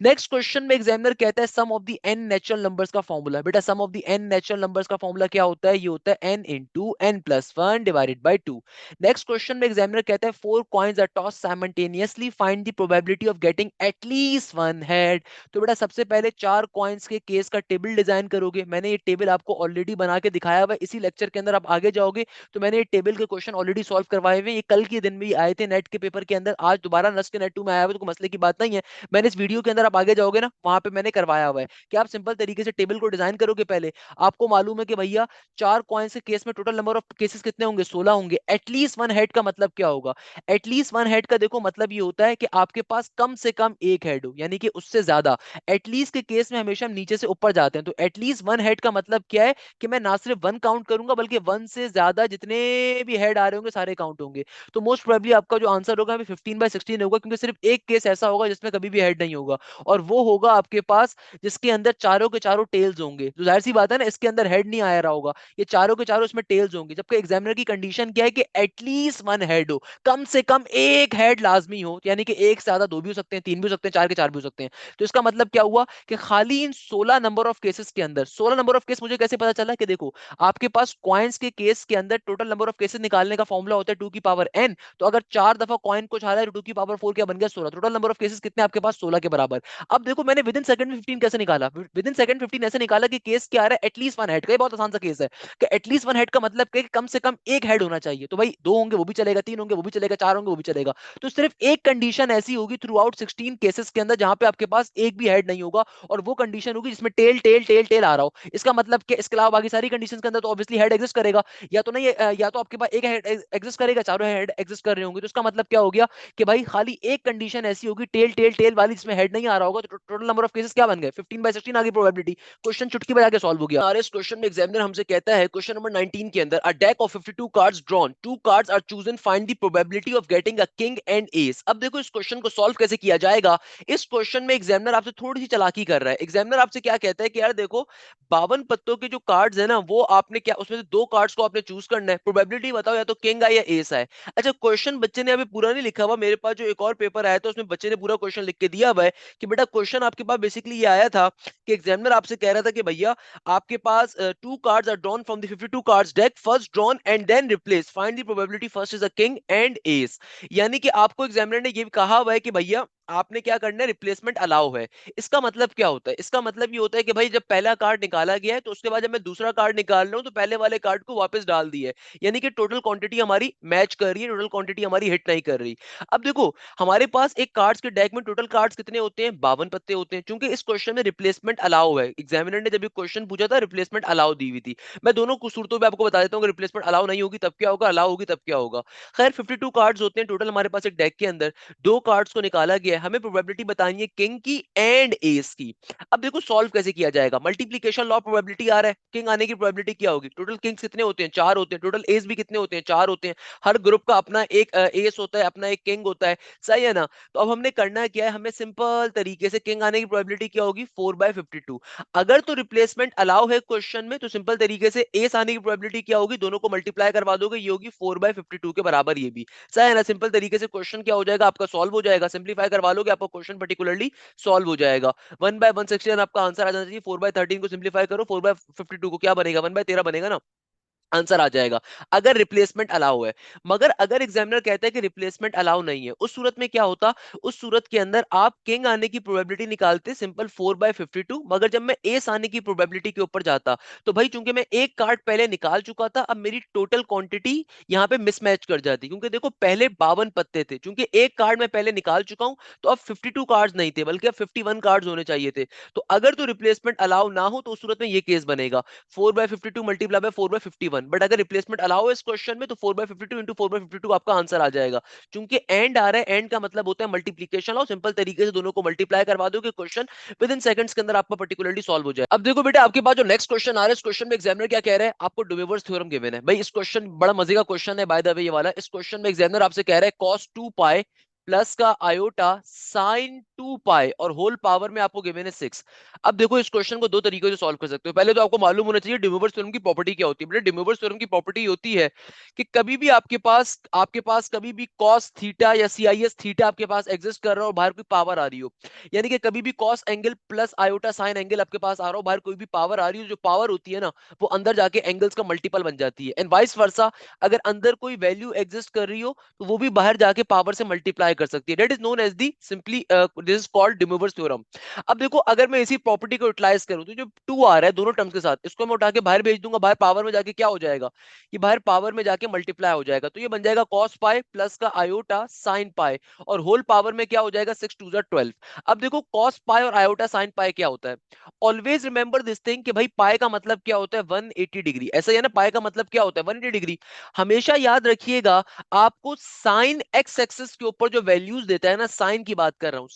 नेक्स्ट क्वेश्चन में एग्जामिनर कहता है sum of the n natural numbers का फॉर्मूला। बेटा sum of the n natural numbers का फॉर्मूला क्या होता है, ये होता है n into n plus one divided by 2। Next question में एग्जामिनर कहता है 4 coins are toss simultaneously, find the probability of getting at least one head. तो बेटा सबसे पहले 4 कॉइन्स के केस का टेबल डिजाइन करोगे। मैंने ये टेबल आपको ऑलरेडी बना के दिखाया हुआ है, इसी लेक्चर के अंदर आप आगे जाओगे तो मैंने ये टेबल के क्वेश्चन ऑलरेडी सॉल्व करवाए हुए हैं। ये कल के दिन भी आए थे नेट के पेपर के अंदर, आज दोबारा नस के नेट 2 में आया हुआ, तो कोई मसले की बात नहीं है। मैंने इस वीडियो के अंदर आप आगे जाओगे ना, वहां पे मैंने करवाया हुआ है कि आप सिंपल तरीके से टेबल को डिजाइन करोगे। पहले आपको मालूम है कि भैया 4 कॉइन्स के केस में टोटल नंबर ऑफ केसेस कितने होंगे, 16 होंगे। एटलीस्ट वन हेड का मतलब क्या होगा, एटलीस्ट वन हेड का देखो मतलब ये होता है कि आपके पास कम से कम एक हेड हो, यानी कि उससे ज्यादा। एटलीस्ट एटलीस्ट के केस में हमेशा हम नीचे से ऊपर जाते हैं। तो एटलीस्ट वन हेड का मतलब क्या है कि मैं ना सिर्फ वन काउंट करूंगा बल्कि वन से ज्यादा जितने भी हेड आ रहे होंगे सारे काउंट होंगे। तो मोस्ट प्रोबेबली आपका जो आंसर होगा 15/16 होगा, क्योंकि सिर्फ एक केस ऐसा होगा जिसमें कभी भी हेड नहीं होगा, और वो होगा आपके पास जिसके अंदर चारों के चारों टेल्स होंगे। तो जाहिर सी बात है ना, इसके अंदर हेड नहीं आया रहा होगा, ये चारों के चारों इसमें टेल्स होंगे। जबकि एग्जामिनर की कंडीशन क्या है कि एटलीस्ट वन हेड हो, कम से कम एक हेड लाजमी हो, यानी कि एक से ज्यादा दो भी हो सकते हैं, तीन भी हो सकते हैं, चार के चार भी हो सकते हैं। तो इसका मतलब क्या हुआ कि खाली इन 16 नंबर ऑफ केसेस के अंदर, 16 नंबर ऑफ केस मुझे कैसे पता चला कि देखो आपके पास कॉइन्स के केस के अंदर टोटल नंबर ऑफ केसेस निकालने का फॉर्मूला होता है 2 की पावर n। तो अगर 4 दफा कॉइन को छाला है तो 2 की पावर 4 क्या बन गया 16। टोटल नंबर ऑफ केसेस कितने आपके पास 16 के बराबर। अब देखो मैंने विद इन सेकंड में 15 कैसे निकाला, विद इन सेकंड 15 ऐसे निकाला कि केस क्या आ रहा है एटलीस्ट वन हेड का। ये बहुत आसान सा केस है कि एटलीस्ट वन हेड का मतलब कि कम से कम एक हेड होना चाहिए। तो भाई दो होंगे वो भी चलेगा, तीन होंगे वो भी चलेगा, चार होंगे वो भी चलेगा। तो सिर्फ एक कंडीशन ऐसी होगी थ्रू आउट 16 केसेस के अंदर जहां पे आपके पास एक भी हेड नहीं होगा, और वो कंडीशन होगी जिसमें टेल टेल टेल टेल आ रहा हो। इसका मतलब कि इसके अलावा बाकी सारी कंडीशंस के अंदर तो ऑब्वियसली हेड एग्जिस्ट करेगा, या तो नहीं या तो आपके पास एक हेड एग्जिस्ट करेगा, चारों हेड एग्जिस्ट कर रहे होंगे। तो इसका मतलब क्या हो गया कि भाई खाली एक कंडीशन ऐसी होगी टेल टेल टेल वाली जिसमें हेड नहीं आ रहा होगा। तो टोटल नंबर ऑफ केसेस क्या बन गए 15/16 आगे प्रोबेबिलिटी। क्वेश्चन चुटकी बजा के सॉल्व हो गया। इस क्वेश्चन में एग्जामिनर हमसे कहता है क्वेश्चन नंबर 19 के अंदर a deck of 52 cards drawn, two cards are chosen, find the probability of getting a king and ace. अब देखो इस क्वेश्चन को सॉल्व कैसे किया जाएगा। इस क्वेश्चन में एग्जामिनर आपसे थोड़ी सी चालाकी कर रहा है। एग्जामिनर आपसे क्या कहता है कि यार देखो 52 पत्तों के जो कार्ड्स है ना, वो आपने क्या उसमें से दो कार्ड्स को आपने चूज करना है, प्रोबेबिलिटी बताओ या तो किंग आए या एस आए। अच्छा क्वेश्चन बच्चे ने अभी पूरा नहीं लिखा हुआ, मेरे पास जो एक और पेपर आया था उसमें बच्चे ने पूरा क्वेश्चन लिख के दिया हुआ है कि बेटा क्वेश्चन आपके पास बेसिकली ये आया था कि एग्जामिनर आपसे कह रहा था कि भैया आपके पास two cards are drawn from the 52 cards deck, first drawn and then replace, find the probability first is a king and ace. यानी कि आपको एग्जामिनर ने ये कहा हुआ है कि भैया आपने क्या करना है, रिप्लेसमेंट अलाउ है। इसका मतलब क्या होता है, इसका मतलब ये होता है कि भाई जब पहला कार्ड निकाला गया है तो उसके बाद जब मैं दूसरा कार्ड निकाल रहा हूं तो पहले वाले कार्ड को वापस डाल दिया है, यानी कि टोटल क्वांटिटी हमारी मैच कर रही है, टोटल क्वांटिटी हमारी हिट नहीं कर रही। अब देखो हमारे पास एक कार्ड्स के डेक में टोटल कार्ड्स कितने होते हैं 52 पत्ते होते हैं। क्योंकि इस क्वेश्चन में रिप्लेसमेंट अलाउ है, एग्जामिनर ने जब ये क्वेश्चन पूछा था रिप्लेसमेंट अलाउ दी हुई थी। मैं दोनों को सूरतों में आपको बता देता हूँ, रिप्लेसमेंट अलाउ नहीं होगी तब क्या होगा, अलाउ होगी तब क्या होगा। खैर 52 कार्ड्स होते हैं टोटल हमारे पास एक डेक के अंदर, दो कार्ड्स को निकाला गया है, हमें प्रोबेबिलिटी बतानी है किंग की एंड एस की। अब देखो सॉल्व कैसे किया जाएगा, मल्टीप्लीकेशन लॉ, प्रोबेबिलिटी आ रहा है, किंग आने की प्रोबेबिलिटी क्या होगी, टोटल किंग्स कितने होते हैं चार होते हैं, टोटल एस भी कितने होते हैं चार होते हैं, हर ग्रुप का अपना एक एस होता है, अपना एक किंग होता है, सही है ना। तो अब हमने करना क्या है, हमें सिंपल तरीके से किंग आने की प्रोबेबिलिटी क्या होगी 4/52। अगर तो रिप्लेसमेंट अलाउ है क्वेश्चन में तो सिंपल तरीके से एस आने की प्रोबेबिलिटी क्या होगी, दोनों को मल्टीप्लाई करवा दोगे, ये होगी 4/52 के बराबर ये भी, सही है ना। सिंपल तरीके से क्वेश्चन क्या हो जाएगा आपका सॉल्व हो जाएगा, सिंपलीफाई करवा लोगे आपका क्वेश्चन पर्टिकुलरली सॉल्व हो जाएगा। 1/116 आपका आंसर आ जाना चाहिए, 4/13 को सिंपलीफाई करो, 4/52 को क्या बनेगा 1/13 बनेगा ना, आंसर आ जाएगा अगर रिप्लेसमेंट अलाउ है। मगर अगर एग्जामिनर कहता है कि रिप्लेसमेंट अलाउ नहीं है, उस सूरत में क्या होता, उस सूरत के अंदर आप किंग आने की प्रोबेबिलिटी निकालते सिंपल 4/52। मगर जब मैं एस आने की प्रोबेबिलिटी के ऊपर जाता तो भाई चूंकि मैं एक कार्ड पहले निकाल चुका था, अब मेरी टोटल क्वांटिटी यहां पे मिसमैच कर जाती, क्योंकि देखो पहले 52 पत्ते थे, चूंकि एक कार्ड मैं पहले निकाल चुका हूं तो अब 52 कार्ड्स नहीं थे बल्कि अब 51 कार्ड्स होने चाहिए थे। तो अगर तो रिप्लेसमेंट अलाउ ना हो तो उस सूरत में ये केस बनेगा 4/52 मल्टीप्लाई बाय 4/51। बट अगर रिप्लेसमेंट अलाउ है इस क्वेश्चन में तो 4/52 इंटू 4/52 आपका आंसर आ जाएगा। चूंकि एंड आ रहा है, एंड का मतलब होता है मल्टीप्लीकेशन और सिंपल तरीके से दोनों को मल्टीप्लाई करवा दो कि क्वेश्चन विद इन सेकंड्स के अंदर आपका पर्टिकुलरली सॉल्व हो जाए। अब देखो बेटा आपके पास जो नेक्स्ट क्वेश्चन आ रहा है, इस क्वेश्चन में एग्जामिनर क्या कह रहा है, आपको डुवेवर्स थ्योरम गिवन है। भाई इस क्वेश्चन बड़ा मजे का क्वेश्चन है बाय द वे, ये वाला। इस क्वेश्चन में एग्जामिनर आपसे कह रहा है cos 2 पाई प्लस का आयोटा साइन 2 पाई और होल पावर में आपको गिवन है 6। अब देखो इस क्वेश्चन को दो तरीकों से सॉल्व कर सकते हो। पहले तो आपको मालूम होना चाहिए डिमोवर्स थ्योरम की प्रॉपर्टी क्या होती है। बेटा डिमोवर्स थ्योरम की प्रॉपर्टी होती है कि कभी भी आपके पास कभी भी cos थीटा या CIS थीटा आपके पास एग्जिस्ट कर रहा हो और बाहर कोई पावर आ रही हो, यानी कि कभी भी cos angle plus iota sine angle आपके पास आ रहा हो, बाहर कोई भी पावर आ रही हो, जो पावर होती है ना वो अंदर जाके एंगल्स का मल्टीपल बन जाती है, एंड वाइस वर्सा। अगर अंदर कोई वैल्यू एग्जिस्ट कर रही हो तो वो भी बाहर जाके पावर से मल्टीप्लाई कर सकती है। That is known as the simply this is called De Moivre's theorem. अब देखो अगर मैं इसी प्रॉपर्टी को यूटिलाइज करूं तो जो टू आ रहा है दोनों टर्म्स के साथ, इसको मैं उठा के बाहर भेज दूंगा, बाहर पावर में जाके क्या हो जाएगा, ये बाहर पावर में जाके मल्टीप्लाई हो जाएगा। तो ये बन जाएगा cos पाई प्लस का आयोटा साइन पाई और होल पावर में क्या हो जाएगा 6 2 12। अब देखो cos पाई और आयोटा साइन पाई क्या होता है, ऑलवेज रिमेंबर दिस थिंग कि भाई पाई का मतलब क्या होता है 180 डिग्री, ऐसा ही है ना, पाई का मतलब क्या होता है 180 डिग्री। हमेशा याद रखिएगा आपको साइन एक्स एक्सिस के ऊपर जो वैल्यूज देता है ना, साइन की बात कर रहा हूं,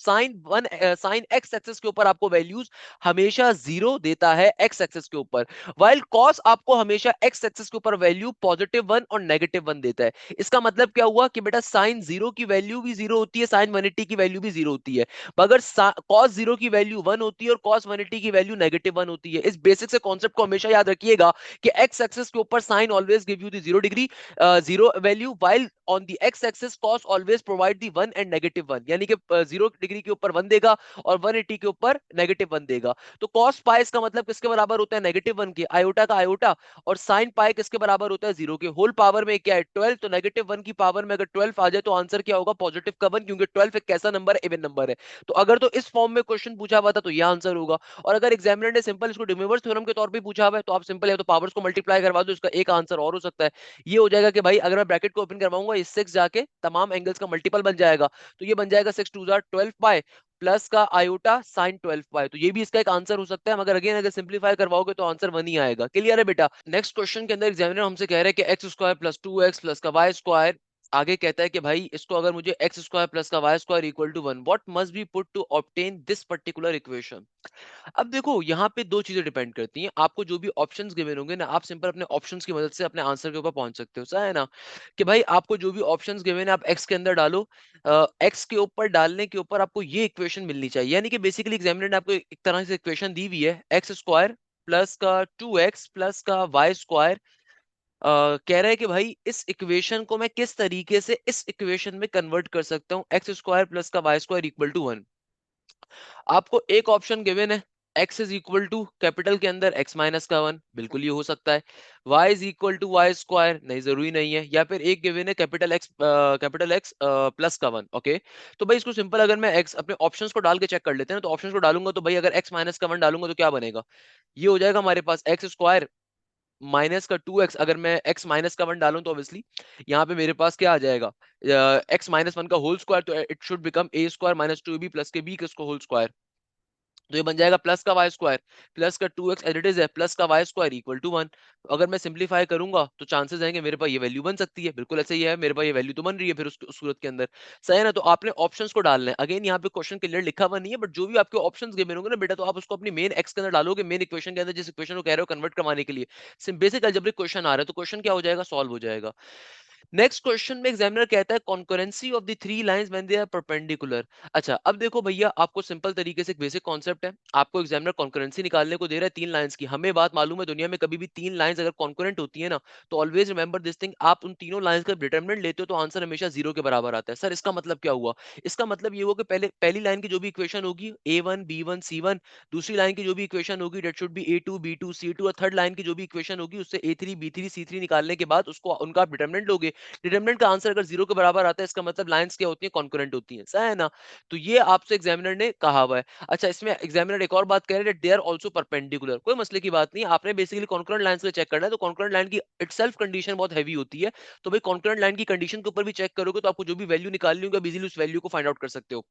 साइन एक्स एक्सिस के ऊपर आपको वैल्यूज हमेशा जीरो देता है एक्स एक्सिस के ऊपर, वाइल कॉस आपको हमेशा एक्स एक्सिस के ऊपर वैल्यू +1 और -1 देता है। इसका मतलब क्या हुआ कि बेटा साइन जीरो की वैल्यू भी जीरो होती है, साइन 180 की वैल्यू भी जीरो होती है, मगर कॉस जीरो की वैल्यू 1 होती है और कॉस 180 की वैल्यू -1 होती है। इस बेसिक से कॉन्सेप्ट को हमेशा याद रखिएगा कि एक्स एक्सिस के ऊपर sine always give you the 0 degree, zero value, while on the x axis cos always provide the 1 and -1, यानी कि 0 डिग्री के ऊपर 1 देगा और 180 के ऊपर -1 देगा। तो cos पाई इसका मतलब किसके बराबर होता है, -1 के, आयोटा का आयोटा, और sin पाई किसके बराबर होता है, 0 के। होल पावर में क्या है, 12, तो -1 की पावर में अगर 12 आ जाए तो आंसर क्या होगा, पॉजिटिव का 1, क्योंकि 12 एक कैसा नंबर है, इवन नंबर है। तो अगर तो इस फॉर्म में क्वेश्चन पूछा हुआ था तो यह आंसर होगा, और अगर एग्जामिनर ने सिंपल इसको डिमोवर्स थ्योरम के तौर पे पूछा हुआ है तो आप सिंपल है तो पावर्स को मल्टीप्लाई करवा दो, इसका एक आंसर और हो सकता है। ये हो जाएगा कि भाई अगर मैं ब्रैकेट को ओपन करवाऊंगा, इस 6 जाके तमाम एंगल्स का मल्टीपल बन जाएगा, तो ये बन जाएगा 6 2 12 पाई प्लस का आयोटा साइन 12 पाई, तो ये भी इसका एक आंसर हो सकता है, मगर अगेन अगर सिंपलीफाई करवाओगे तो आंसर 1 ही आएगा। क्लियर है बेटा। नेक्स्ट क्वेश्चन के अंदर एग्जामिनर हमसे कह रहे हैं कि x square plus 2x plus का वाई स्क्वायर, आगे कहता है कि भाई इसको अगर मुझे एक्स स्क्वायर प्लस का y square equal to 1, what must be put to obtain this particular equation. अब देखो यहाँ पे दो चीजें डिपेंड करती हैं, आपको जो भी ऑप्शंस गिवन होंगे ना, आप सिंपल अपने ऑप्शंस की मदद से अपने आंसर के ऊपर पहुंच सकते हो, सही है ना, कि भाई आपको जो भी ऑप्शंस गिवन है आप एक्स के अंदर डालो, एक्स के ऊपर डालने के ऊपर आपको ये इक्वेशन मिलनी चाहिए, यानी कि बेसिकली एग्जामिनर ने आपको एक तरह से इक्वेशन दी हुई है, एक्स स्क्वायर प्लस का 2x प्लस का वाई स्क्वायर, कह रहा है कि भाई इस इक्वेशन को मैं किस तरीके से इस इक्वेशन में कन्वर्ट कर सकता हूँ, एक्स स्क्वायर प्लस का वाई स्क्वायर इक्वल टू 1। आपको एक ऑप्शन गिवन है, x is equal to capital के अंदर x माइनस का 1, बिल्कुल ये हो सकता है, y is equal to y square, नहीं जरूरी नहीं है, या फिर एक गिवन है कैपिटल x प्लस का 1। ओके, तो भाई इसको सिंपल अगर मैं x अपने ऑप्शंस को डाल के चेक कर लेते हैं ना, तो ऑप्शंस को डालूंगा तो भाई अगर x माइनस का 1 डालूंगा तो क्या बनेगा, ये हो जाएगा हमारे पास एक्स स्क्वायर माइनस का 2x, अगर मैं x माइनस का 1 डालूं तो ऑब्वियसली यहाँ पे मेरे पास क्या आ जाएगा, x-1 का होल स्क्वायर, तो it should become a square minus 2b plus के b किसको होल स्क्वायर, तो ये बन जाएगा प्लस का वाई स्क्वायर प्लस का 2x एज इट इज है प्लस का वाई स्क्वायर इक्वल टू 1। अगर मैं सिंपलीफाई करूंगा तो चांसेस हैं कि मेरे पास ये वैल्यू बन सकती है, बिल्कुल ऐसे ही है, मेरे पास ये वैल्यू तो बन रही है फिर उस सूरत के अंदर, सही है ना। तो आपने ऑप्शंस को डालना है, अगेन यहाँ पे क्वेश्चन क्लियर लिखा हुआ नहीं है, बट जो भी आपके ऑप्शंस गिवन होंगे ना बेटा, तो आप उसको अपनी मेन एक्स के अंदर डालोगे, मेन इक्वेशन के अंदर जिस इक्वेशन को कह रहे हो कन्वर्ट करवाने के लिए, बेसिक अलजेब्रिक क्वेश्चन आ रहा है, तो क्वेश्चन क्या हो जाएगा, सॉल्व हो जाएगा। नेक्स्ट क्वेश्चन में एग्जामिनर कहता है concurrency of the three lines when they are perpendicular. अच्छा, अब देखो भैया आपको सिंपल तरीके से एक बेसिक कॉन्सेप्ट है, आपको एग्जामिनर कॉन्करेंसी निकालने को दे रहा है तीन लाइंस की, हमें बात मालूम है दुनिया में कभी भी तीन लाइंस अगर कॉन्करेंट होती है ना, तो ऑलवेज रिमेंबर दिस थिंग, आप उन तीनों लाइंस का डिटरमिनेंट लेते हो तो आंसर हमेशा जीरो के बराबर आता है। सर इसका मतलब क्या हुआ, इसका मतलब ये हुआ कि पहली लाइन की जो भी इक्वेशन होगी a1 b1 c1, दूसरी लाइन की जो भी इक्वेशन होगी date should be a2 b2 c2, और थर्ड लाइन की जो भी इक्वेशन होगी उससे a3 b3 c3 निकालने के बाद उसको उनका आप डिटरमिनेंट लोगे, डिटरमिनेंट का आंसर अगर जीरो के बराबर आता है इसका मतलब लाइंस क्या होती है, कॉन्करेंट होती है, सही है ना। तो ये आपसे एग्जामिनर ने कहा हुआ है। अच्छा, इसमें एग्जामिनर एक और बात कह रहे हैं, दे आर आल्सो परपेंडिकुलर, कोई मसले की बात नहीं, आपने बेसिकली कॉन्करेंट लाइंस को चेक करना है, तो कॉन्करेंट लाइन की इटसेल्फ कंडीशन बहुत हैवी होती है, तो भाई कॉन्करेंट लाइन की कंडीशन के ऊपर भी चेक करोगे तो आपको जो भी वैल्यू निकालनी होगी इजीली उस वैल्यू को फाइंड आउट कर सकते हो।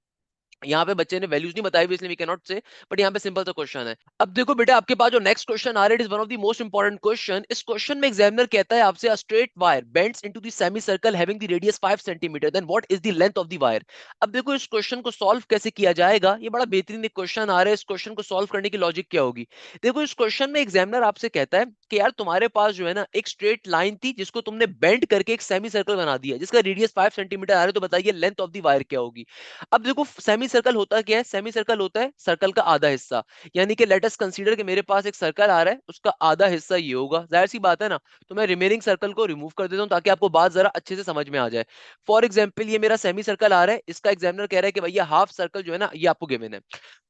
यहाँ पे बच्चे ने वैल्यूज नहीं बताई हुई इसलिए वी कैन नॉट से, बट यहाँ पे सिंपल सा क्वेश्चन है। अब देखो बेटा आपके पास जो नेक्स्ट क्वेश्चन आ रहा है, it is one of the most important question. इस क्वेश्चन में एग्जामिनर कहता है आपसे, a straight wire bends into the semi circle having the radius 5 centimetre, then what is the length of the wire. अब देखो इस क्वेश्चन को solve कैसे किया जाएगा, ये बड़ा बेहतरीन क्वेश्चन आ रहा है, इस क्वेश्चन को सॉल्व करने की लॉजिक क्या होगी। देखो इस क्वेश्चन में एग्जामिनर आपसे कहता है कि यार तुम्हारे पास जो है ना एक स्ट्रेट लाइन थी जिसको तुमने बेंड करके एक सेमी सर्कल बना दिया जिसका रेडियस 5 सेंटीमीटर आ रहा है, तो बताइए लेंथ ऑफ द वायर क्या होगी। अब देखो सेमी सर्कल होता क्या है, सेमी सर्कल होता है सर्कल का आधा हिस्सा, यानी कि लेट अस कंसीडर कि मेरे पास एक सर्कल आ रहा है उसका आधा हिस्सा ये होगा, जाहिर सी बात है ना, तो मैं रिमेनिंग सर्कल को रिमूव कर देता हूं ताकि आपको बात जरा अच्छे से समझ में आ जाए। फॉर एग्जाम्पल ये मेरा सेमी सर्कल आ रहा है, इसका एग्जामिनर कह रहा है कि भैया हाफ सर्कल जो है ना ये आपको गिवन है।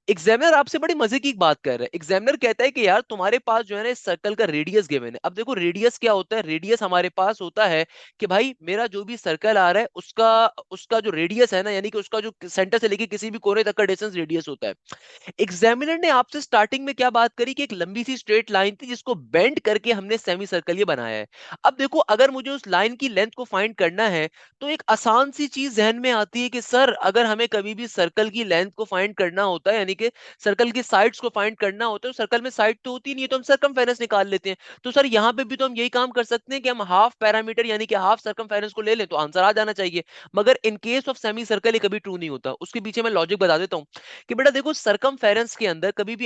एग्जामिनर आपसे बड़ी मजे की एक बात कर रहा है, एग्जामिनर कहता है कि यार तुम्हारे पास जो है ना इस सर्कल का रेडियस गिवन है। अब देखो रेडियस क्या होता है, रेडियस हमारे पास होता है कि भाई मेरा जो भी सर्कल आ रहा है उसका उसका जो रेडियस है ना, यानी कि उसका जो सेंटर से लेके किसी भी कोने तक का डिस्टेंस रेडियस होता है। एग्जामिनर ने आपसे स्टार्टिंग में क्या बात करी कि एक लंबी सी स्ट्रेट लाइन थी जिसको बेंड करके हमने सेमी सर्कल ये बनाया है। अब देखो अगर मुझे उस लाइन की लेंथ को फाइंड करना है तो एक आसान सी चीज जहन में आती है कि सर अगर हमें कभी भी सर्कल की लेंथ को फाइंड करना होता है, यानी कि सर्कल की साइड्स को फाइंड करना होता है, तो सर्कल में साइड तो होती नहीं है, तो हम सर्कमफेरेंस निकाल लेते हैं। तो सर यहाँ पे भी तो हम यही काम कर सकते हैं कि हम हाफ पैरामीटर यानी कि हाफ सर्कमफेरेंस को ले लें, तो आंसर आ जाना चाहिए। मगर in case of semi circle ये कभी ट्रू नहीं होता। उसके पीछे मैं लॉजिक बता देता हूँ कि बेटा देखो, सर्कमफेरेंस के अंदर कभी भी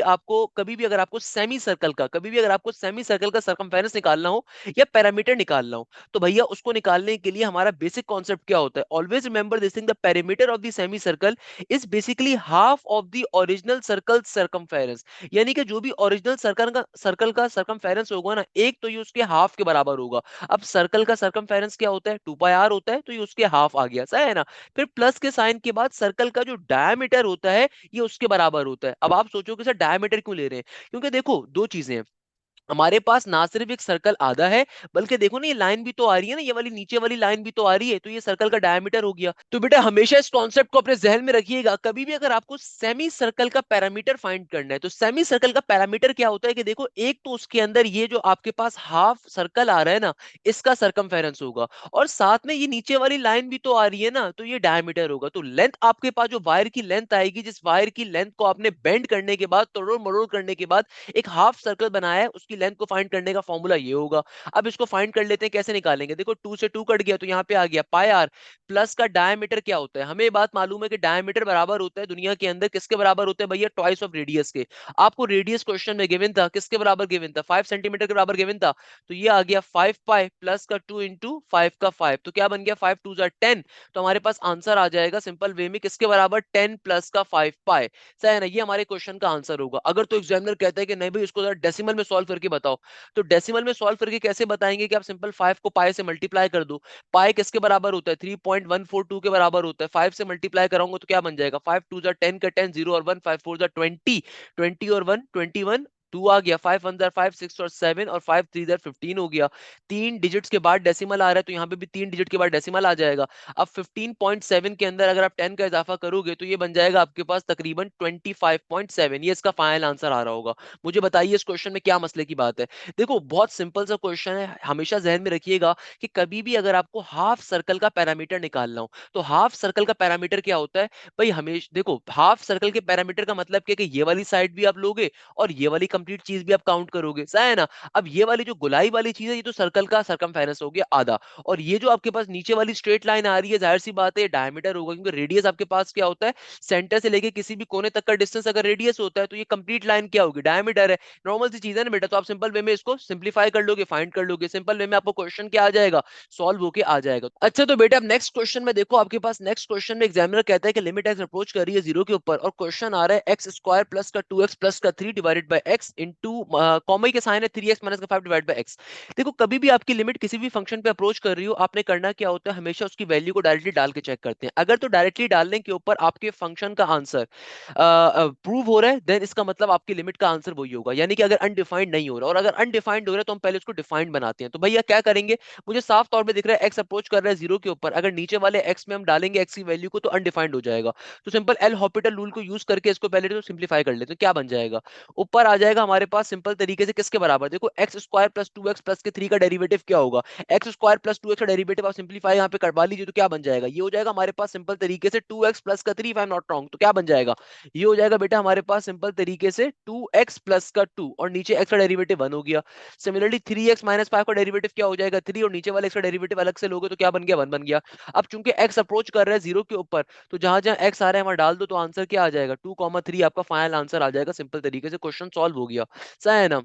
अगर आपको सेमी सर्कल का सर्कमफेरेंस निकालना हो या पैरामीटर निकालना हो, तो भैया उसको निकालने के लिए हमारा बेसिक कॉन्सेप्ट क्या होता है? Always remember this thing, the perimeter of the semi circle is basically half of the original circle circumference. यानी कि जो भी ओरिजिनल सर्कल का सर्कमफेरेंस होगा ना, एक तो ये उसके हाफ के बराबर होगा। अब सर्कल का सर्कमफेरेंस क्या होता है? 2 पाई आर होता है, तो ये उसके हाफ आ गया, सही है ना? फिर प्लस के साइन के बाद सर्कल का जो डायमीटर होता है ये उसके बराबर होता है। अब आप सोचो कि सर डायमीटर क्यों ले रहे हैं? क्योंकि देखो दो चीजें हैं, हमारे पास ना सिर्फ एक सर्कल आधा है, बल्कि देखो ना ये लाइन भी तो आ रही है ना, ये वाली नीचे वाली लाइन भी तो आ रही है, तो ये सर्कल का डायमीटर हो गया। तो बेटा हमेशा इस कॉन्सेप्ट को अपने जहन में रखिएगा, कभी भी अगर आपको सेमी सर्कल का पैरामीटर फाइंड करना है, तो सेमी सर्कल का पैरामीटर क्या होता है कि देखो, एक तो उसके अंदर ये जो आपके पास हाफ सर्कल आ रहा है ना, इसका सरकमफेरेंस होगा, और साथ में ये नीचे वाली लाइन भी तो आ रही है ना, तो ये डायमीटर होगा। तो लेंथ आपके पास जो वायर की लेंथ आएगी, जिस वायर की लेंथ को आपने बेंड करने के बाद, तोड़ मरोड़ करने के बाद एक हाफ सर्कल बनाया है, उसकी लेंथ को फाइंड करने का फॉर्मूला ये होगा। अब इसको फाइंड कर लेते हैं, कैसे निकालेंगे? देखो 2 से 2 कट गया, तो यहाँ पे आ गया पाई आर। प्लस का डायमीटर क्या होता है? हमें ये बात मालूम है कि डायमीटर बराबर होता है दुनिया के अंदर किसके बराबर होता है भैया? ट्वाइस ऑफ रेडियस के। आपको रेडियस क्वेश्चन में गिवन था, किसके बराबर गिवन था? 5 सेंटीमीटर के बराबर गिवन था। तो ये आ गया 5 पाई प्लस का 2 इंटू 5 का 5, तो क्या बन गया? 5 टू जा 10। तो हमारे पास आंसर आ जाएगा सिंपल वे में किसके बराबर? 10 प्लस का 5 पाई। सही है ना? ये हमारे क्वेश्चन का आंसर होगा। अगर तो एग्जामिनर कहता है कि नहीं भाई इसको जरा डेसिमल में सॉल्व करके बताओ, तो डेसिमल में सॉल्व करके कैसे बताएंगे कि आप सिंपल 5 को पाई से मल्टीप्लाई कर दो। पाई किसके बराबर होता है? 3.142 के बराबर होता है। 5 से मल्टीप्लाई कराऊंगा तो क्या बन जाएगा? 5 टू जा 10 का 10, 0 और 1, 5 4 जा 20, 20 और 1 21, 2 आ गया, 5 1 जा 5, 6 और 7 और 5 3 जा 15 हो गया। तीन डिजिट्स के बाद डेसिमल आ रहा है, तो यहाँ पे भी तीन डिजिट के बाद डेसिमल आ जाएगा। अब 15.7 के अंदर अगर आप 10 का इजाफा करोगे तो ये बन जाएगा आपके पास तकरीबन 25.7। ये इसका फाइनल आंसर आ रहा होगा। मुझे बताइए इस क्वेश्चन में क्या मसले की बात है? देखो बहुत सिंपल सा क्वेश्चन है, हमेशा जहन में रखिएगा कि कभी भी अगर आपको हाफ सर्कल का पैरामीटर निकालना हो, तो हाफ सर्कल का पैरामीटर क्या होता है भाई? हमेशा देखो, हाफ सर्कल के पैरामीटर का मतलब क्या है कि ये वाली साइड भी आप लोगे और ये वाली कंप्लीट चीज भी आप काउंट करोगे, सही है ना? अब ये वाली जो गुलाई वाली चीज है, ये तो सर्कल का सरकमफेरेंस हो गया आधा, और ये जो आपके पास नीचे वाली स्ट्रेट लाइन आ रही है, जाहिर सी बात है डायमीटर होगा, क्योंकि रेडियस आपके पास क्या होता है? सेंटर से लेके किसी भी कोने तक का डिस्टेंस अगर रेडियस होता है, तो ये कंप्लीट लाइन क्या होगी? डायमीटर है। नॉर्मल सी चीज है ना बेटा, तो आप सिंपल वे में इसको सिंपलीफाई कर लोगे, फाइंड कर लोगे, सिंपल वे में आपको क्वेश्चन क्या आ जाएगा? सॉल्व होके आ जाएगा। अच्छा तो बेटा अब नेक्स्ट क्वेश्चन में देखो, आपके पास नेक्स्ट क्वेश्चन में एग्जामिनर कहता है कि लिमिट एक्स अप्रोच कर रही है जीरो के ऊपर, और क्वेश्चन आ रहा है एक्स स्क्वायर प्लस का 2x प्लस का 3 divided bye x into comma के साइन है 3x माइनस का 5 डिवाइड बाय एक्स। देखो कभी भी आपकी लिमिट किसी भी फंक्शन पे अप्रोच कर रही हो, आपने करना क्या होता है? हमेशा उसकी वैल्यू को डायरेक्टली डाल के चेक करते हैं। अगर तो डायरेक्टली डालने के ऊपर आपके फंक्शन का आंसर प्रूव हो रहा है, देन इसका मतलब आपकी लिमिट का आंसर वही होगा। यानी कि अगर अनडिफाइंड नहीं हो रहा, और अगर अनडिफाइंड हो रहा है तो हम पहले उसको डिफाइंड बनाते हैं। तो भैया क्या करेंगे? मुझे साफ तौर पे दिख रहा है एक्स अप्रोच कर रहा है जीरो के ऊपर, अगर नीचे वाले एक्स में हम डालेंगे एक्स की वैल्यू को, तो अनडिफाइंड हो जाएगा। तो सिंपल एल हॉपिटल रूल को यूज करके इसको पहले तो सिंप्लीफाई कर लेते हैं। तो क्या बन जाएगा? ऊपर आ जाएगा हमारे पास सिंपल तरीके से किसके बराबर? देखो x square plus 2x plus के 3 का डेरिवेटिव क्या होगा? एक्स स्क्वायर प्लस 2x का डेरिवेटिव आप सिंप्लीफाई यहाँ पे करवा लीजिए, तो क्या बन जाएगा? ये हो जाएगा हमारे पास सिंपल तरीके से 2x प्लस का 3, if I am not wrong. तो क्या बन जाएगा? ये हो जाएगा बेटा हमारे पास सिंपल तरीके से 2x प्लस का 2, और नीचे x का डेरिवेटिव 1 हो गया। सिमिलरली 3x माइनस 5 का डेरिवेटिव क्या हो जाएगा? 3, और नीचे वाले x का डेरिवेटिव अलग से लोगे तो क्या बन गया? 1 बन गया। अब चूंकि x अप्रोच कर रहा है जीरो के ऊपर, तो जहां जहां x आ रहा है वहां डाल दो, तो आंसर क्या आ जाएगा? 2,3 आपका फाइनल आंसर आ जाएगा। सिंपल तरीके से क्वेश्चन सॉल्व हो गया, सही है ना?